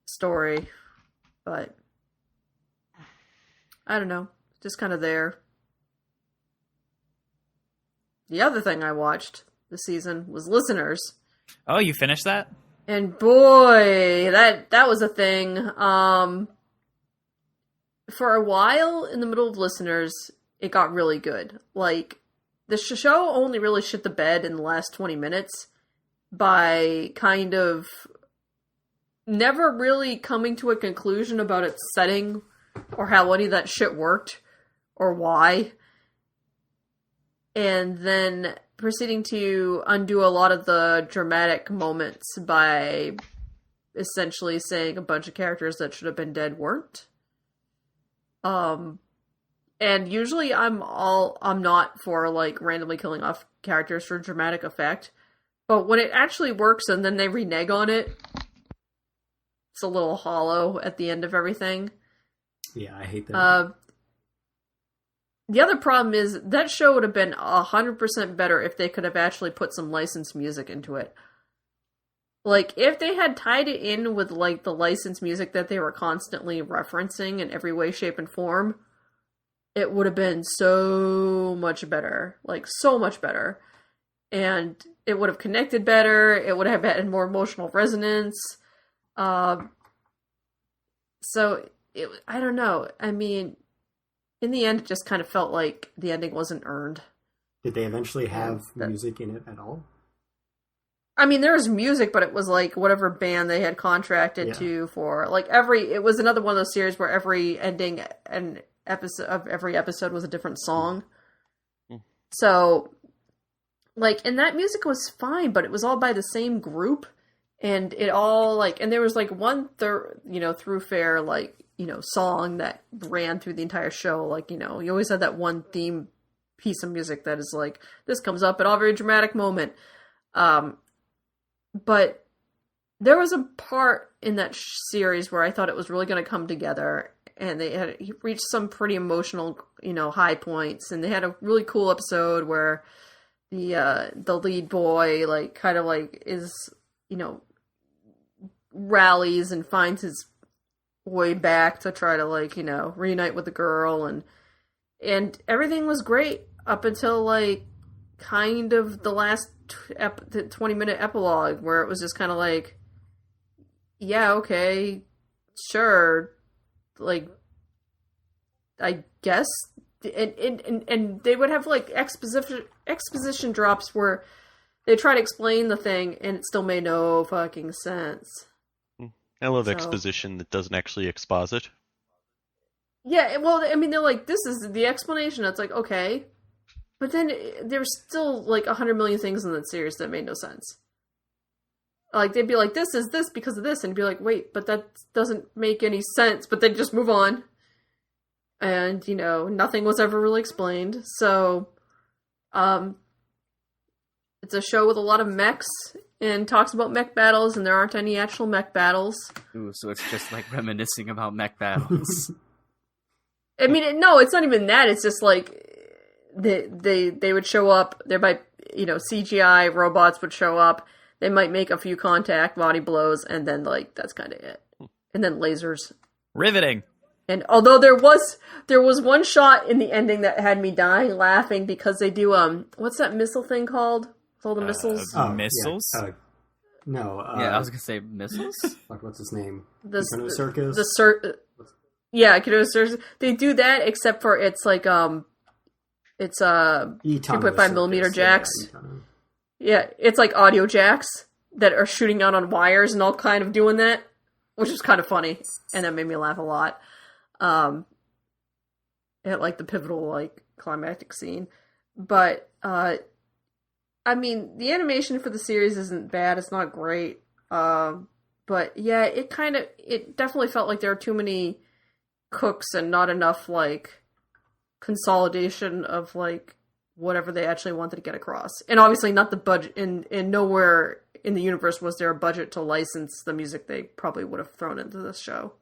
story. But I don't know, just kind of there. The other thing I watched this season was Listeners. Oh, you finished that? And boy, that was a thing. For a while, in the middle of Listeners, it got really good. Like, the show only really shit the bed in the last 20 minutes by kind of never really coming to a conclusion about its setting or how any of that shit worked or why. And then proceeding to undo a lot of the dramatic moments by essentially saying a bunch of characters that should have been dead weren't. And usually I'm not for, like, randomly killing off characters for dramatic effect, but when it actually works and then they renege on it, it's a little hollow at the end of everything. Yeah, I hate that. The other problem is that show would have been 100% better if they could have actually put some licensed music into it. Like, if they had tied it in with, like, the licensed music that they were constantly referencing in every way, shape, and form, it would have been so much better. Like, so much better. And it would have connected better. It would have had more emotional resonance. So, I don't know. I mean, in the end, it just kind of felt like the ending wasn't earned. Did they eventually have music in it at all? I mean, there was music, but it was like whatever band they had contracted to for, like, it was another one of those series where every ending and episode of every episode was a different song. Mm. So, like, and that music was fine, but it was all by the same group, and it all, like, and there was, like, one through fair, like, song that ran through the entire show. Like, you always had that one theme piece of music that is like, this comes up at all very dramatic moment. But there was a part in that series where I thought it was really going to come together, and they had reached some pretty emotional, high points, and they had a really cool episode where the lead boy, like, kind of like is, rallies and finds his way back to try to, like, reunite with the girl, and everything was great up until, like, kind of the last 20-minute epilogue, where it was just kind of like, yeah, okay, sure, like, I guess, and they would have, like, exposition drops where they try to explain the thing and it still made no fucking sense. I love exposition that doesn't actually exposit. Yeah, well, I mean, they're like, this is the explanation. It's like, okay. But then there's still, like, 100 million things in that series that made no sense. Like, they'd be like, this is this because of this. And you'd be like, wait, but that doesn't make any sense. But they'd just move on. And, nothing was ever really explained. So, it's a show with a lot of mechs. And talks about mech battles, and there aren't any actual mech battles. Ooh, so it's just like reminiscing about mech battles. I mean, no, it's not even that. It's just like they would show up. There might, CGI robots would show up. They might make a few contact body blows, and then, like, that's kind of it. And then lasers. Riveting. And although there was one shot in the ending that had me dying laughing because they do what's that missile thing called? All the missiles? Missiles? Yeah. No. Yeah, I was going to say missiles? Like, what's his name? The Circus? Yeah, Kiddo Circus. They do that, except for it's like, It's Itano 2.5 Circus, millimeter jacks. Yeah, Itano. Yeah, it's like audio jacks that are shooting out on wires and all kind of doing that, which is kind of funny, and that made me laugh a lot. At like the pivotal like climactic scene, but I mean the animation for the series isn't bad. It's not great, but yeah, it definitely felt like there were too many cooks and not enough like consolidation of like whatever they actually wanted to get across. And obviously not the budget, and nowhere in the universe was there a budget to license the music they probably would have thrown into this show.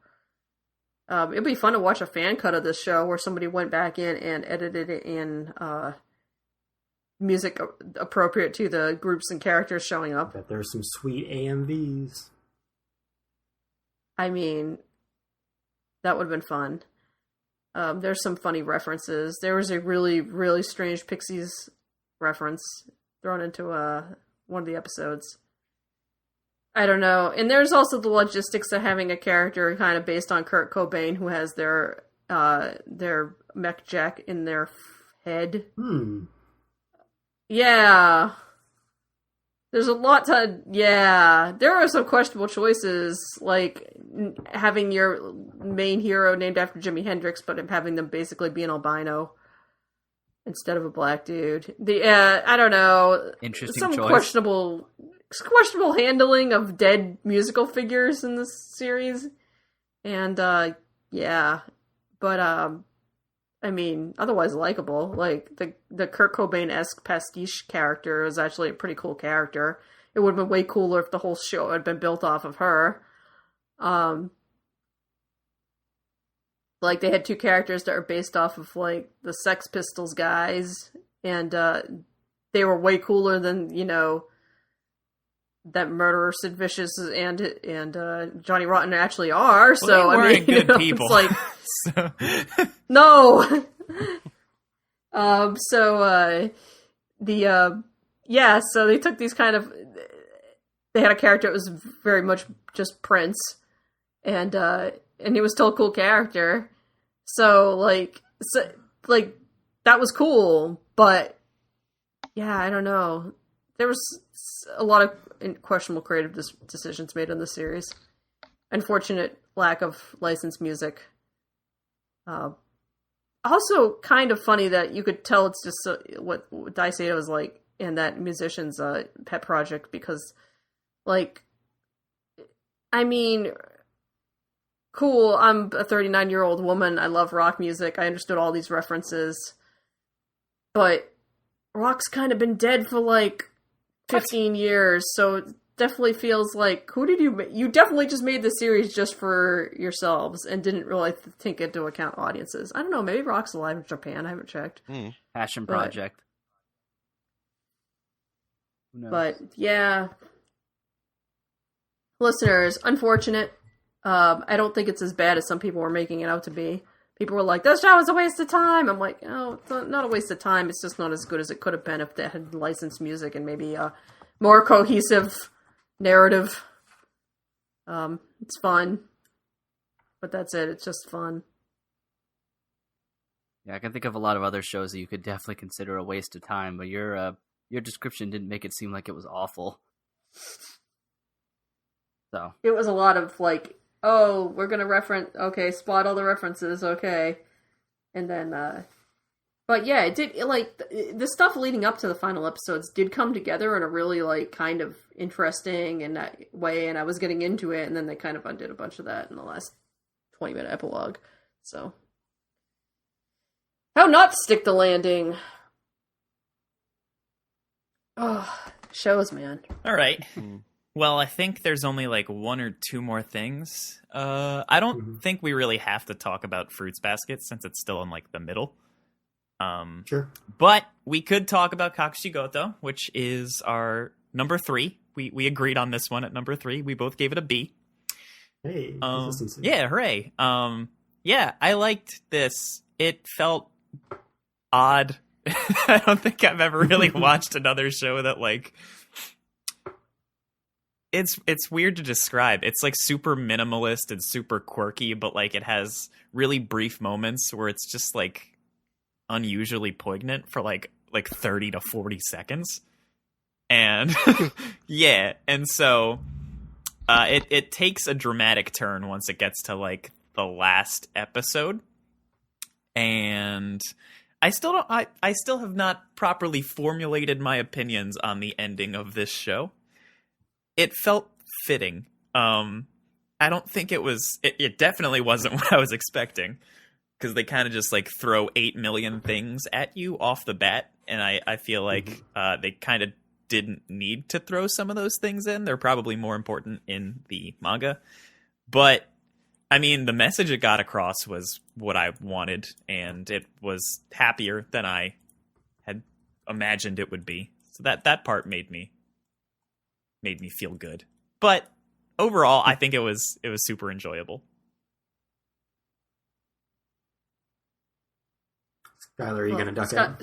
It'd be fun to watch a fan cut of this show where somebody went back in and edited it in music appropriate to the groups and characters showing up. Bet there's some sweet AMVs. I mean, that would have been fun. There's some funny references. There was a really, really strange Pixies reference thrown into one of the episodes. I don't know. And there's also the logistics of having a character kind of based on Kurt Cobain who has their mech jack in their head. Yeah. There's a lot to... Yeah. There are some questionable choices, like having your main hero named after Jimi Hendrix, but having them basically be an albino instead of a black dude. I don't know. Interesting some choice. questionable handling of dead musical figures in this series. And, yeah. But, I mean, otherwise likable. Like, the Kurt Cobain-esque pastiche character is actually a pretty cool character. It would have been way cooler if the whole show had been built off of her. Like, they had two characters that are based off of, like, the Sex Pistols guys, and, they were way cooler than, you know, that murderer Sid Vicious and Johnny Rotten actually are. So Well, they weren't I mean, good you know, people. It's like So- no. So they took these kind of. They had a character that was very much just Prince, and he was still a cool character. So that was cool, but yeah, I don't know. There was a lot of questionable creative decisions made in the series. Unfortunate lack of licensed music. Also, kind of funny that you could tell it's just what Daisato is like in that musician's pet project, because, like, I mean, cool, I'm a 39-year-old woman, I love rock music, I understood all these references, but rock's kind of been dead for, like, 15 years, so it definitely feels like, you definitely just made the series just for yourselves and didn't really take into account audiences. I don't know, maybe rock's alive in Japan, I haven't checked. Passion project. Who knows? But, yeah. Listeners, unfortunate. I don't think it's as bad as some people were making it out to be. People were like, this show is a waste of time. I'm like, oh, it's not a waste of time. It's just not as good as it could have been if they had licensed music and maybe a more cohesive narrative. It's fun. But that's it. It's just fun. Yeah, I can think of a lot of other shows that you could definitely consider a waste of time, but your description didn't make it seem like it was awful. So It was a lot of like, oh, we're gonna reference, okay, spot all the references, okay. And then, but yeah, the stuff leading up to the final episodes did come together in a really, like, kind of interesting and that way, and I was getting into it, and then they kind of undid a bunch of that in the last 20-minute epilogue, so. How not to stick the landing? Oh, shows, man. All right. Well, I think there's only like one or two more things. I don't think we really have to talk about Fruits Basket since it's still in like the middle. Sure. But we could talk about Kakushigoto, which is our number 3. We agreed on this one at number 3. We both gave it a B. Hey, consistency. Yeah, hooray. Yeah, I liked this. It felt odd. I don't think I've ever really watched another show that like it's weird to describe. It's like super minimalist and super quirky, but like it has really brief moments where it's just like unusually poignant for like 30 to 40 seconds. And yeah, and so it takes a dramatic turn once it gets to like the last episode. And I still don't I still have not properly formulated my opinions on the ending of this show. It felt fitting. I don't think it definitely wasn't what I was expecting, because they kind of just like throw 8 million things at you off the bat, and I feel like they kind of didn't need to throw some of those things in. They're probably more important in the manga. But I mean, the message it got across was what I wanted, and it was happier than I had imagined it would be. So that part made me feel good. But overall, I think it was super enjoyable. Skyler, are you going to duck out?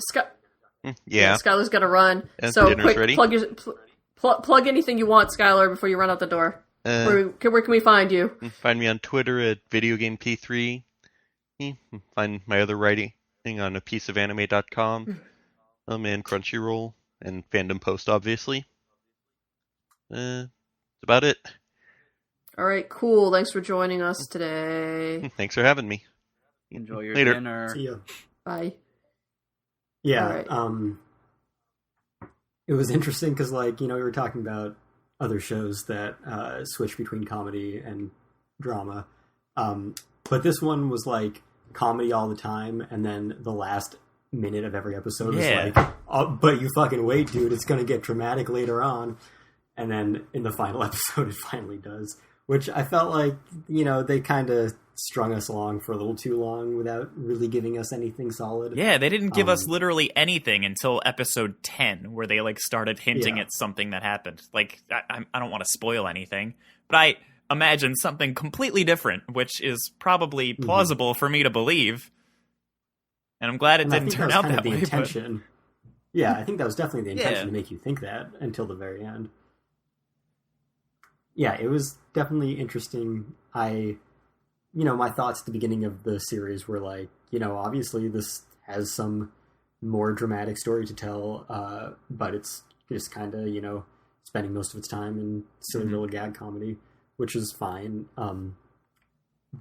Yeah. Skyler's got to run. And so dinner's quick, ready. plug anything you want, Skyler, before you run out the door. Where can we find you? Find me on Twitter at VideoGameP3. Find my other writing on a pieceofanime.com. And Crunchyroll and Fandom Post, obviously. That's about it. All right, cool. Thanks for joining us today. Thanks for having me. Enjoy your Later. dinner. See ya. Bye. Yeah, All right. it was interesting because, like, we were talking about other shows that switch between comedy and drama, but this one was like comedy all the time, and then the last minute of every episode was like, oh, but you fucking wait, dude, it's gonna get dramatic later on, and then in the final episode it finally does, which I felt like, they kind of strung us along for a little too long without really giving us anything solid. Yeah, they didn't give us literally anything until episode 10, where they like started hinting at something that happened. Like, I don't want to spoil anything, but I imagine something completely different, which is probably plausible for me to believe. And I'm glad it didn't turn out that way. Intention. Yeah, I think that was definitely the intention to make you think that until the very end. Yeah, it was definitely interesting. My thoughts at the beginning of the series were like, obviously this has some more dramatic story to tell, but it's just kind of, spending most of its time in silly little gag comedy, which is fine.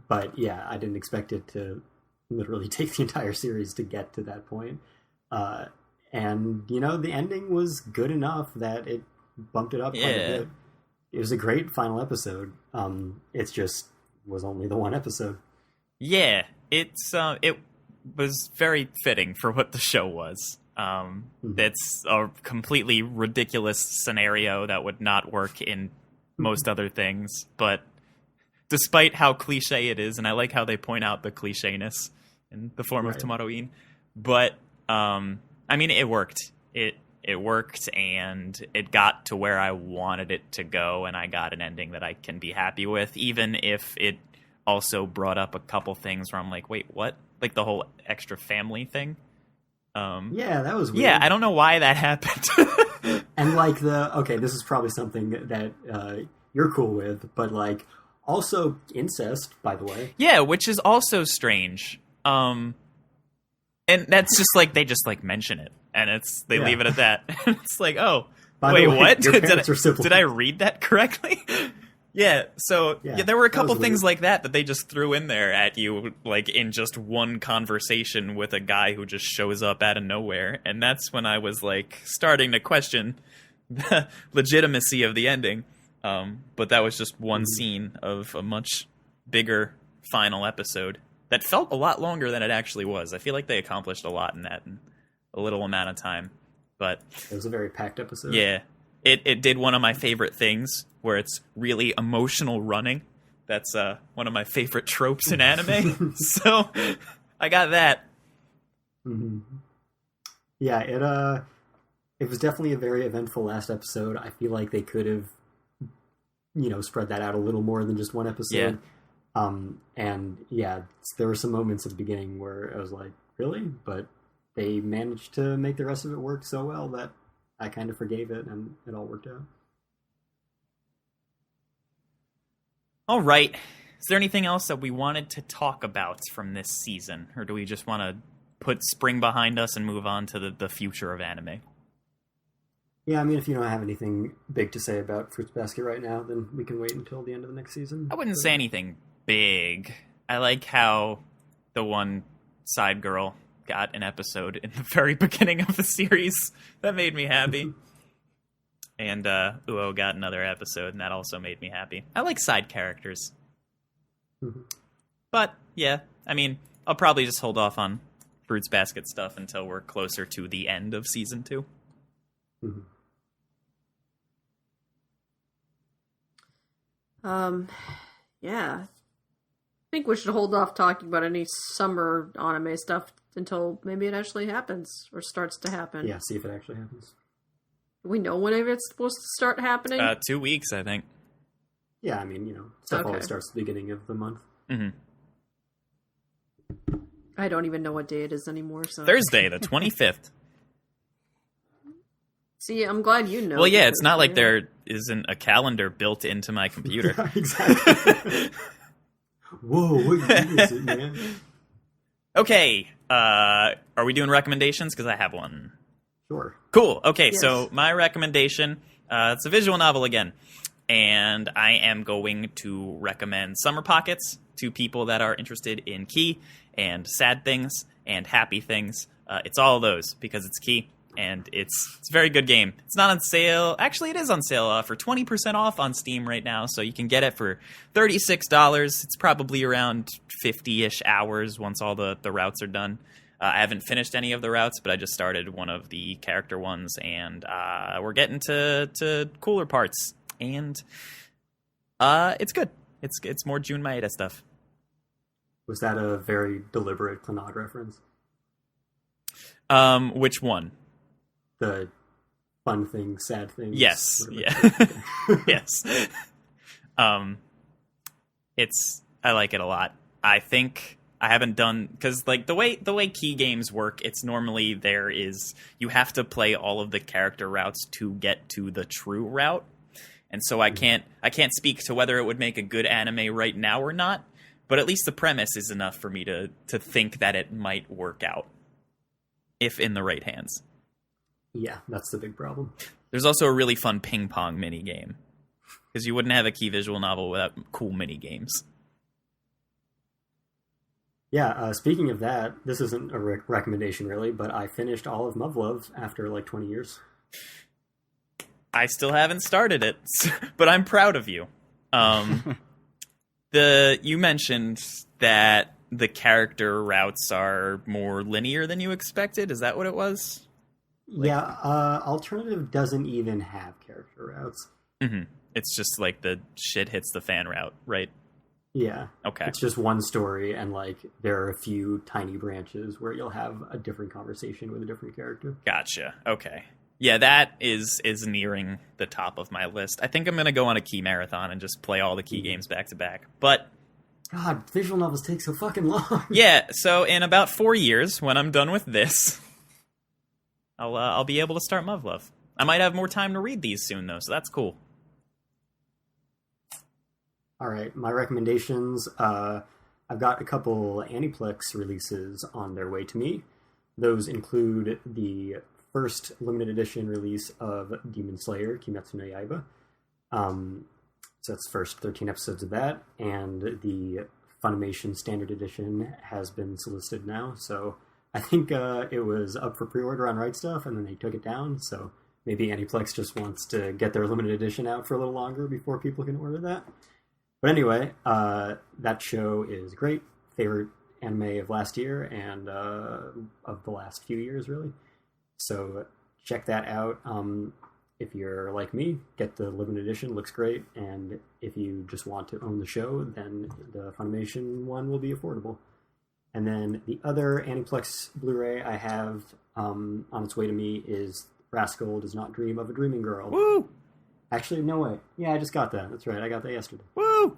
But yeah, I didn't expect it to literally take the entire series to get to that point. And, the ending was good enough that it bumped it up quite a bit. It was a great final episode. It's just was only the one episode. Yeah, it was very fitting for what the show was. It's a completely ridiculous scenario that would not work in most other things, but despite how cliche it is, and I like how they point out the clichéness in the form of Tomaroin, but I mean, it worked. It worked, and it got to where I wanted it to go, and I got an ending that I can be happy with, even if it also brought up a couple things where I'm like, wait, what? Like the whole extra family thing? Yeah, that was weird. Yeah, I don't know why that happened. And like this is probably something that you're cool with, but like also incest, by the way. Yeah, which is also strange. And that's just like, they just like mention it. And they leave it at that. It's like, oh, wait, what? Did I read that correctly? Yeah, so there were a couple things like that they just threw in there at you, like in just one conversation with a guy who just shows up out of nowhere. And that's when I was like starting to question the legitimacy of the ending. But that was just one scene of a much bigger final episode that felt a lot longer than it actually was. I feel like they accomplished a lot in that in a little amount of time. But it was a very packed episode. Yeah. It did one of my favorite things, where it's really emotional running. That's one of my favorite tropes in anime. So I got that. Mm-hmm. Yeah, it was definitely a very eventful last episode. I feel like they could have, spread that out a little more than just one episode. Yeah. And yeah, there were some moments at the beginning where I was like, really? But they managed to make the rest of it work so well that I kind of forgave it, and it all worked out. All right. Is there anything else that we wanted to talk about from this season? Or do we just want to put spring behind us and move on to the future of anime. Yeah, I mean, if you don't have anything big to say about Fruits Basket right now, then we can wait until the end of the next season. I wouldn't say anything big. I like how the one side girl got an episode in the very beginning of the series. That made me happy. And Uo got another episode, and that also made me happy. I like side characters. Mm-hmm. But, yeah, I mean, I'll probably just hold off on Fruits Basket stuff until we're closer to the end of Season 2. Mm-hmm. Yeah. I think we should hold off talking about any summer anime stuff until maybe it actually happens or starts to happen. Yeah, see if it actually happens. Do we know whenever it's supposed to start happening? 2 weeks, I think. Yeah, I mean, stuff Okay. always starts at the beginning of the month. Mm-hmm. I don't even know what day it is anymore. So Thursday, the 25th. See, I'm glad you know. Well, yeah, it's because, not like yeah. there isn't a calendar built into my computer. Yeah, exactly. Whoa, what year is it, man? Okay, are we doing recommendations? Because I have one. Sure. Cool. Okay, Yes. so my recommendation, it's a visual novel again. And I am going to recommend Summer Pockets to people that are interested in Key and sad things and happy things. It's all of those because it's Key. And it's a very good game. It's not on sale. Actually, it is on sale for 20% off on Steam right now. So you can get it for $36. It's probably around 50-ish hours once all the routes are done. I haven't finished any of the routes, but I just started one of the character ones. And we're getting to cooler parts. And it's good. It's more Jun Maeda stuff. Was that a very deliberate Clannad reference? Which one? The fun thing, sad thing. Yes. Whatever. Yeah. Yes. I like it a lot. I think I haven't done because like the way Key games work, it's normally you have to play all of the character routes to get to the true route. And so I can't speak to whether it would make a good anime right now or not, but at least the premise is enough for me to think that it might work out if in the right hands. Yeah, that's the big problem. There's also a really fun ping pong mini game because you wouldn't have a Key visual novel without cool mini games. Yeah, speaking of that, this isn't a recommendation really, but I finished all of Muv-Luv after like 20 years. I still haven't started it, but I'm proud of you. You mentioned that the character routes are more linear than you expected. Is that what it was? Yeah, Alternative doesn't even have character routes. Mm-hmm. It's just like the shit hits the fan route, right? Yeah. Okay. It's just one story, and like there are a few tiny branches where you'll have a different conversation with a different character. Gotcha. Okay. Yeah, that is nearing the top of my list. I think I'm going to go on a Key marathon and just play all the Key games back to back. But God, visual novels take so fucking long. yeah, so in about 4 years, when I'm done with this, I'll be able to start Muv-Luv. I might have more time to read these soon, though, so that's cool. All right, my recommendations. I've got a couple Aniplex releases on their way to me. Those include the first limited edition release of Demon Slayer, Kimetsu no Yaiba. So that's the first 13 episodes of that, and the Funimation Standard Edition has been solicited now, so I think it was up for pre-order on Right Stuff, and then they took it down, so maybe Aniplex just wants to get their limited edition out for a little longer before people can order that. But anyway, that show is great. Favorite anime of last year, and of the last few years, really. So check that out. If you're like me, get the limited edition, looks great, and if you just want to own the show, then the Funimation one will be affordable. And then the other Aniplex Blu-ray I have on its way to me is Rascal Does Not Dream of a Dreaming Girl. Woo! Actually, no way. Yeah, I just got that. That's right, I got that yesterday. Woo!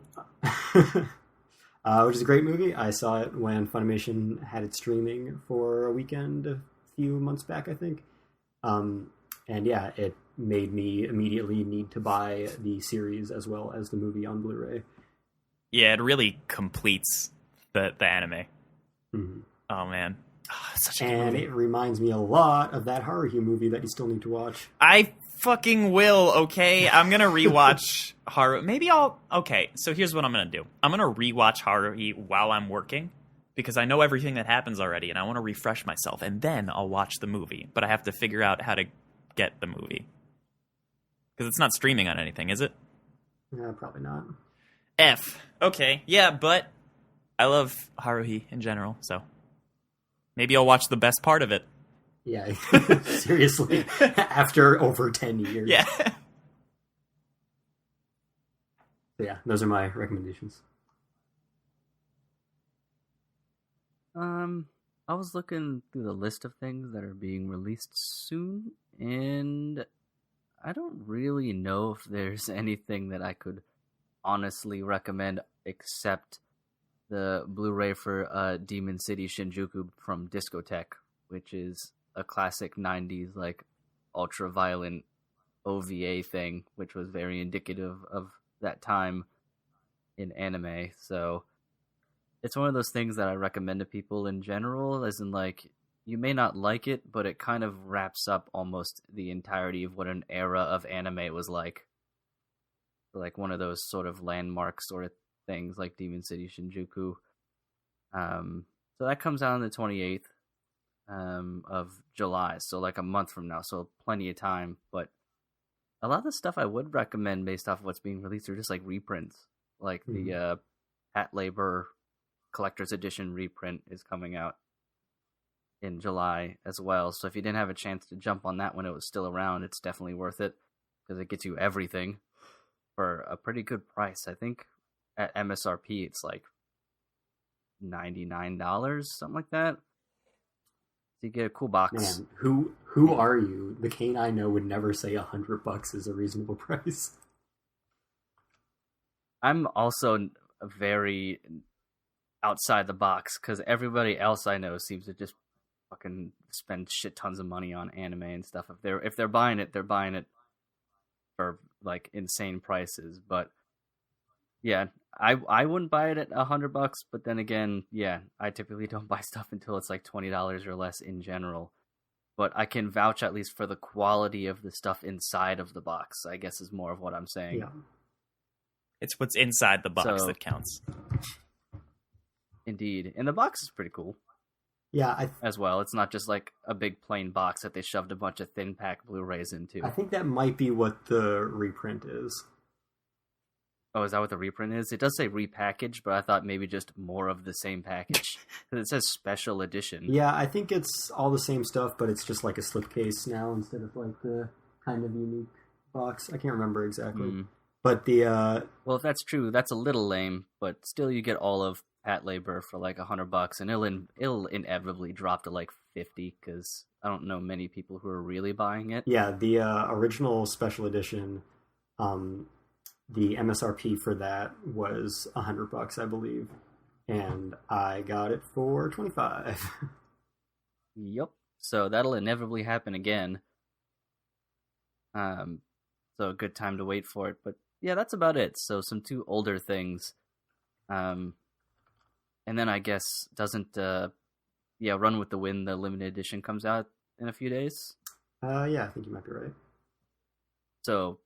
Which is a great movie. I saw it when Funimation had it streaming for a weekend a few months back, I think. And yeah, it made me immediately need to buy the series as well as the movie on Blu-ray. Yeah, it really completes the anime. Mm-hmm. Oh, man. Such a good And movie. it reminds me a lot of that Haruhi movie that you still need to watch. I fucking will, okay? I'm gonna rewatch Haru. Maybe I'll... Okay, so here's what I'm gonna do. I'm gonna rewatch Haruhi while I'm working, because I know everything that happens already, and I want to refresh myself, and then I'll watch the movie. But I have to figure out how to get the movie. Because it's not streaming on anything, is it? Probably not. F. Okay, yeah, but I love Haruhi in general, so maybe I'll watch the best part of it. Yeah, seriously. After over 10 years. Yeah. So yeah, those are my recommendations. I was looking through the list of things that are being released soon, and I don't really know if there's anything that I could honestly recommend except the Blu-ray for Demon City Shinjuku from Discotek, which is a classic 90s like ultra-violent OVA thing, which was very indicative of that time in anime. So it's one of those things that I recommend to people in general, as in, like, you may not like it, but it kind of wraps up almost the entirety of what an era of anime was like. Like one of those sort of landmark sort of things, like Demon City Shinjuku. So that comes out on the 28th of July, so like a month from now, so plenty of time. But a lot of the stuff I would recommend based off of what's being released are just like reprints. Like the Pat Labor Collector's Edition reprint is coming out in July as well. So if you didn't have a chance to jump on that when it was still around, it's definitely worth it because it gets you everything for a pretty good price. I think at MSRP it's like $99, something like that. So you get a cool box. Man, who are you? The Kane I know would never say $100 is a reasonable price. I'm also very outside the box because everybody else I know seems to just fucking spend shit tons of money on anime and stuff. If they're buying it, they're buying it for like insane prices. But yeah, I wouldn't buy it at $100. But then again, yeah, I typically don't buy stuff until it's like $20 or less in general. But I can vouch at least for the quality of the stuff inside of the box, I guess is more of what I'm saying. Yeah. It's what's inside the box So- that counts. Indeed. And the box is pretty cool Yeah, as well. It's not just like a big plain box that they shoved a bunch of thin pack Blu-rays into. I think that might be what the reprint is. Oh, is that what the reprint is? It does say repackaged, but I thought maybe just more of the same package. Because it says special edition. Yeah, I think it's all the same stuff, but it's just like a slipcase now instead of like the kind of unique box. I can't remember exactly. But the Well, if that's true, that's a little lame, but still you get all of Pat Labor for like $100, and it'll inevitably drop to like 50 because I don't know many people who are really buying it. yeah, the original special edition, the MSRP for that was $100, I believe, and I got it for $25. Yep. So that'll inevitably happen again. So a good time to wait for it. But yeah, that's about it. So some two older things. And then I guess doesn't Run with the Wind, the limited edition comes out in a few days. Yeah, I think you might be right. So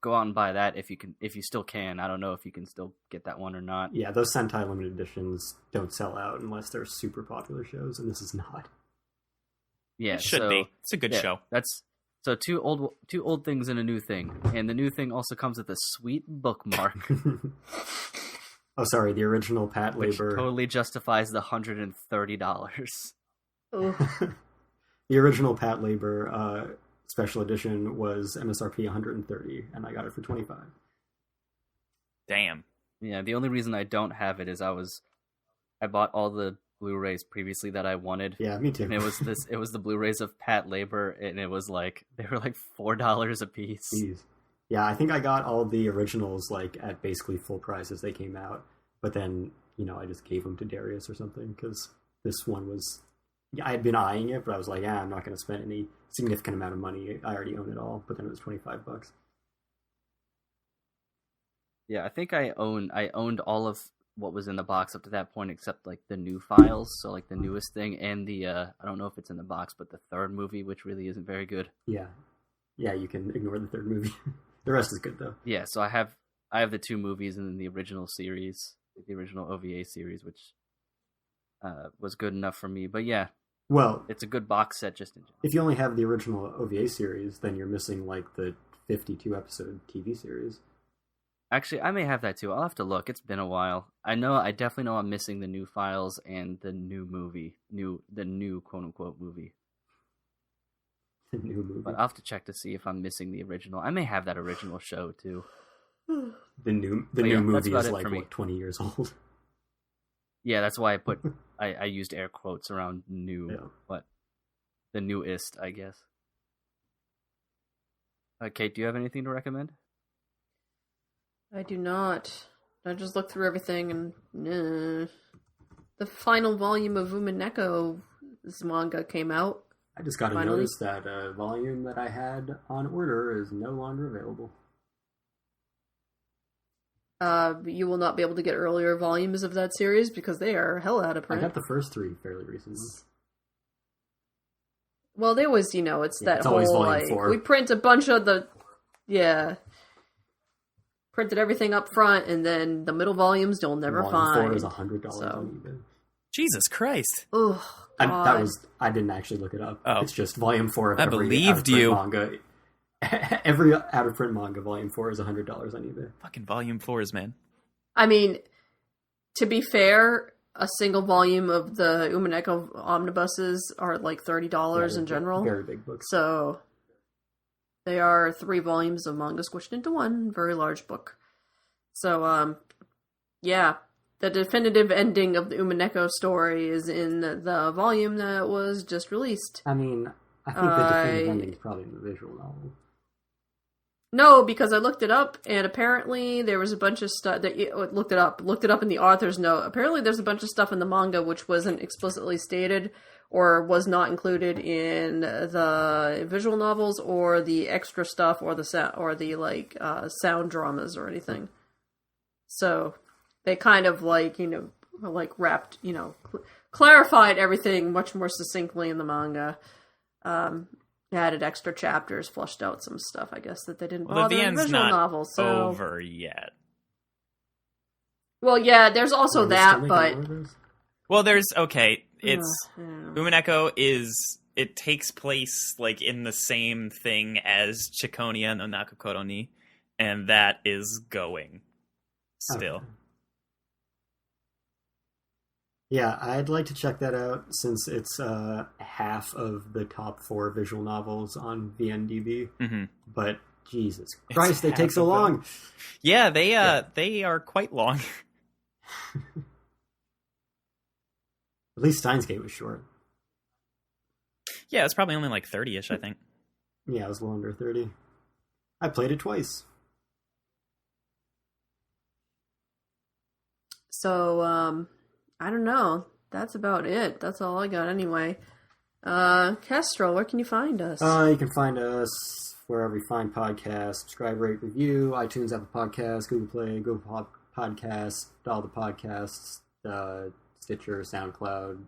go out and buy that if you still can. I don't know if you can still get that one or not. Yeah, those Sentai limited editions don't sell out unless they're super popular shows, and this is not. Yeah, It should be. It's a good show. That's so two old things and a new thing, and the new thing also comes with a sweet bookmark, Oh, sorry, the original Pat which Labor. totally justifies the $130. The original Pat Labor special edition was MSRP $130, and I got it for $25. Damn. Yeah, the only reason I don't have it is I bought all the Blu-rays previously that I wanted. Yeah, me too. And it was the Blu-rays of Pat Labor, and it was like they were like $4 a piece. Jeez. Yeah, I think I got all the originals like at basically full price as they came out, but then I just gave them to Darius or something because this one was. Yeah, I had been eyeing it, but I was like, I'm not going to spend any significant amount of money. I already own it all, but then it was $25. Yeah, I think I owned all of what was in the box up to that point, except like the new files, so like the newest thing, and the I don't know if it's in the box, but the third movie, which really isn't very good. Yeah, you can ignore the third movie. The rest is good though. Yeah, so I have the two movies and then the original series, the original OVA series, which was good enough for me. But yeah, well, it's a good box set just in general. If you only have the original OVA series, then you're missing like the 52 episode TV series. Actually, I may have that too. I'll have to look. It's been a while. I definitely know I'm missing the new files and the new movie, the new quote unquote movie. The new movie. But I'll have to check to see if I'm missing the original. I may have that original show too. The new movie is like what, 20 years old. Yeah, that's why I used air quotes around new, yeah. But the newest, I guess. Kate, do you have anything to recommend? I do not. I just looked through everything and the final volume of Umaneko's manga came out. I just got to notice that a volume that I had on order is no longer available. You will not be able to get earlier volumes of that series because they are hell out of print. I got the first 3 fairly recently. Well, they always, it's that it's whole, volume 4. We print a bunch of printed everything up front, and then the middle volumes you'll never find. Volume 4 is $100 on eBay. Jesus Christ. Ugh, I didn't actually look it up. Oh. It's just volume 4 of I every believed out-of-print you. manga. Every out-of-print manga, volume 4 is $100 on eBay. Fucking volume 4s, man. I mean, to be fair, a single volume of the Umaneko omnibuses are like $30 in general. Very big books. So they are 3 volumes of manga squished into one very large book. So, the definitive ending of the Umaneko story is in the volume that was just released. I mean, I think the definitive ending is probably in the visual novel. No, because I looked it up, and apparently there was a bunch of stuff that looked it up in the author's note. Apparently, there's a bunch of stuff in the manga which wasn't explicitly stated or was not included in the visual novels or the extra stuff or the sound dramas or anything. So they kind of wrapped, clarified everything much more succinctly in the manga. Added extra chapters, flushed out some stuff, I guess, that they didn't bother in the visual novel. So over yet. Well, yeah, there's also that, but there's it's Umaneko it takes place like in the same thing as Chikonia no Nakokoro ni, and that is going still. Okay. Yeah, I'd like to check that out since it's half of the top 4 visual novels on VNDB. Mm-hmm. But Jesus Christ, they take so long. Yeah, they are quite long. At least Steins Gate was short. Yeah, it's probably only like 30-ish, I think. Yeah, it was a little under 30. I played it twice. So, I don't know. That's about it. That's all I got anyway. Kestrel, where can you find us? You can find us wherever you find podcasts. Subscribe, rate, review, iTunes, Apple Podcasts, Google Play, Google Podcasts, all the podcasts, Stitcher, SoundCloud,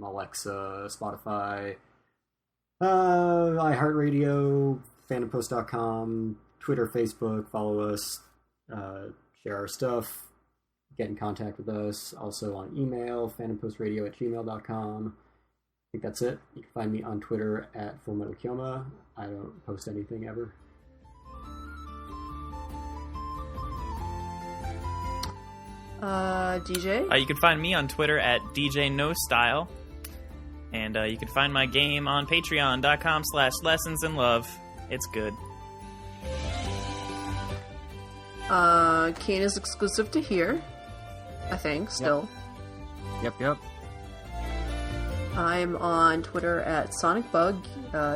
Alexa, Spotify, iHeartRadio, fandompost.com, Twitter, Facebook, follow us, share our stuff. Get in contact with us. Also on email, fandompostradio@gmail.com. I think that's it. You can find me on Twitter at FullMetalKyoma. I don't post anything ever. DJ? You can find me on Twitter at DJ No Style. And you can find my game on patreon.com/lessonsinlove. It's good. Kane is exclusive to here. I think, still. Yep. I'm on Twitter at SonicBug.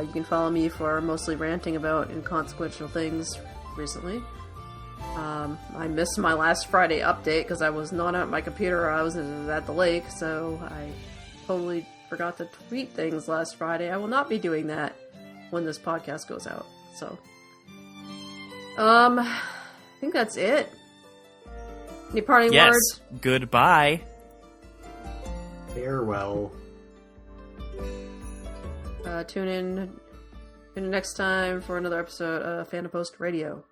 You can follow me for mostly ranting about inconsequential things recently. I missed my last Friday update because I was not at my computer. I was at the lake, so I totally forgot to tweet things last Friday. I will not be doing that when this podcast goes out. So, I think that's it. Any parting Yes. words? Goodbye. Farewell. Tune in next time for another episode of Fandom Post Radio.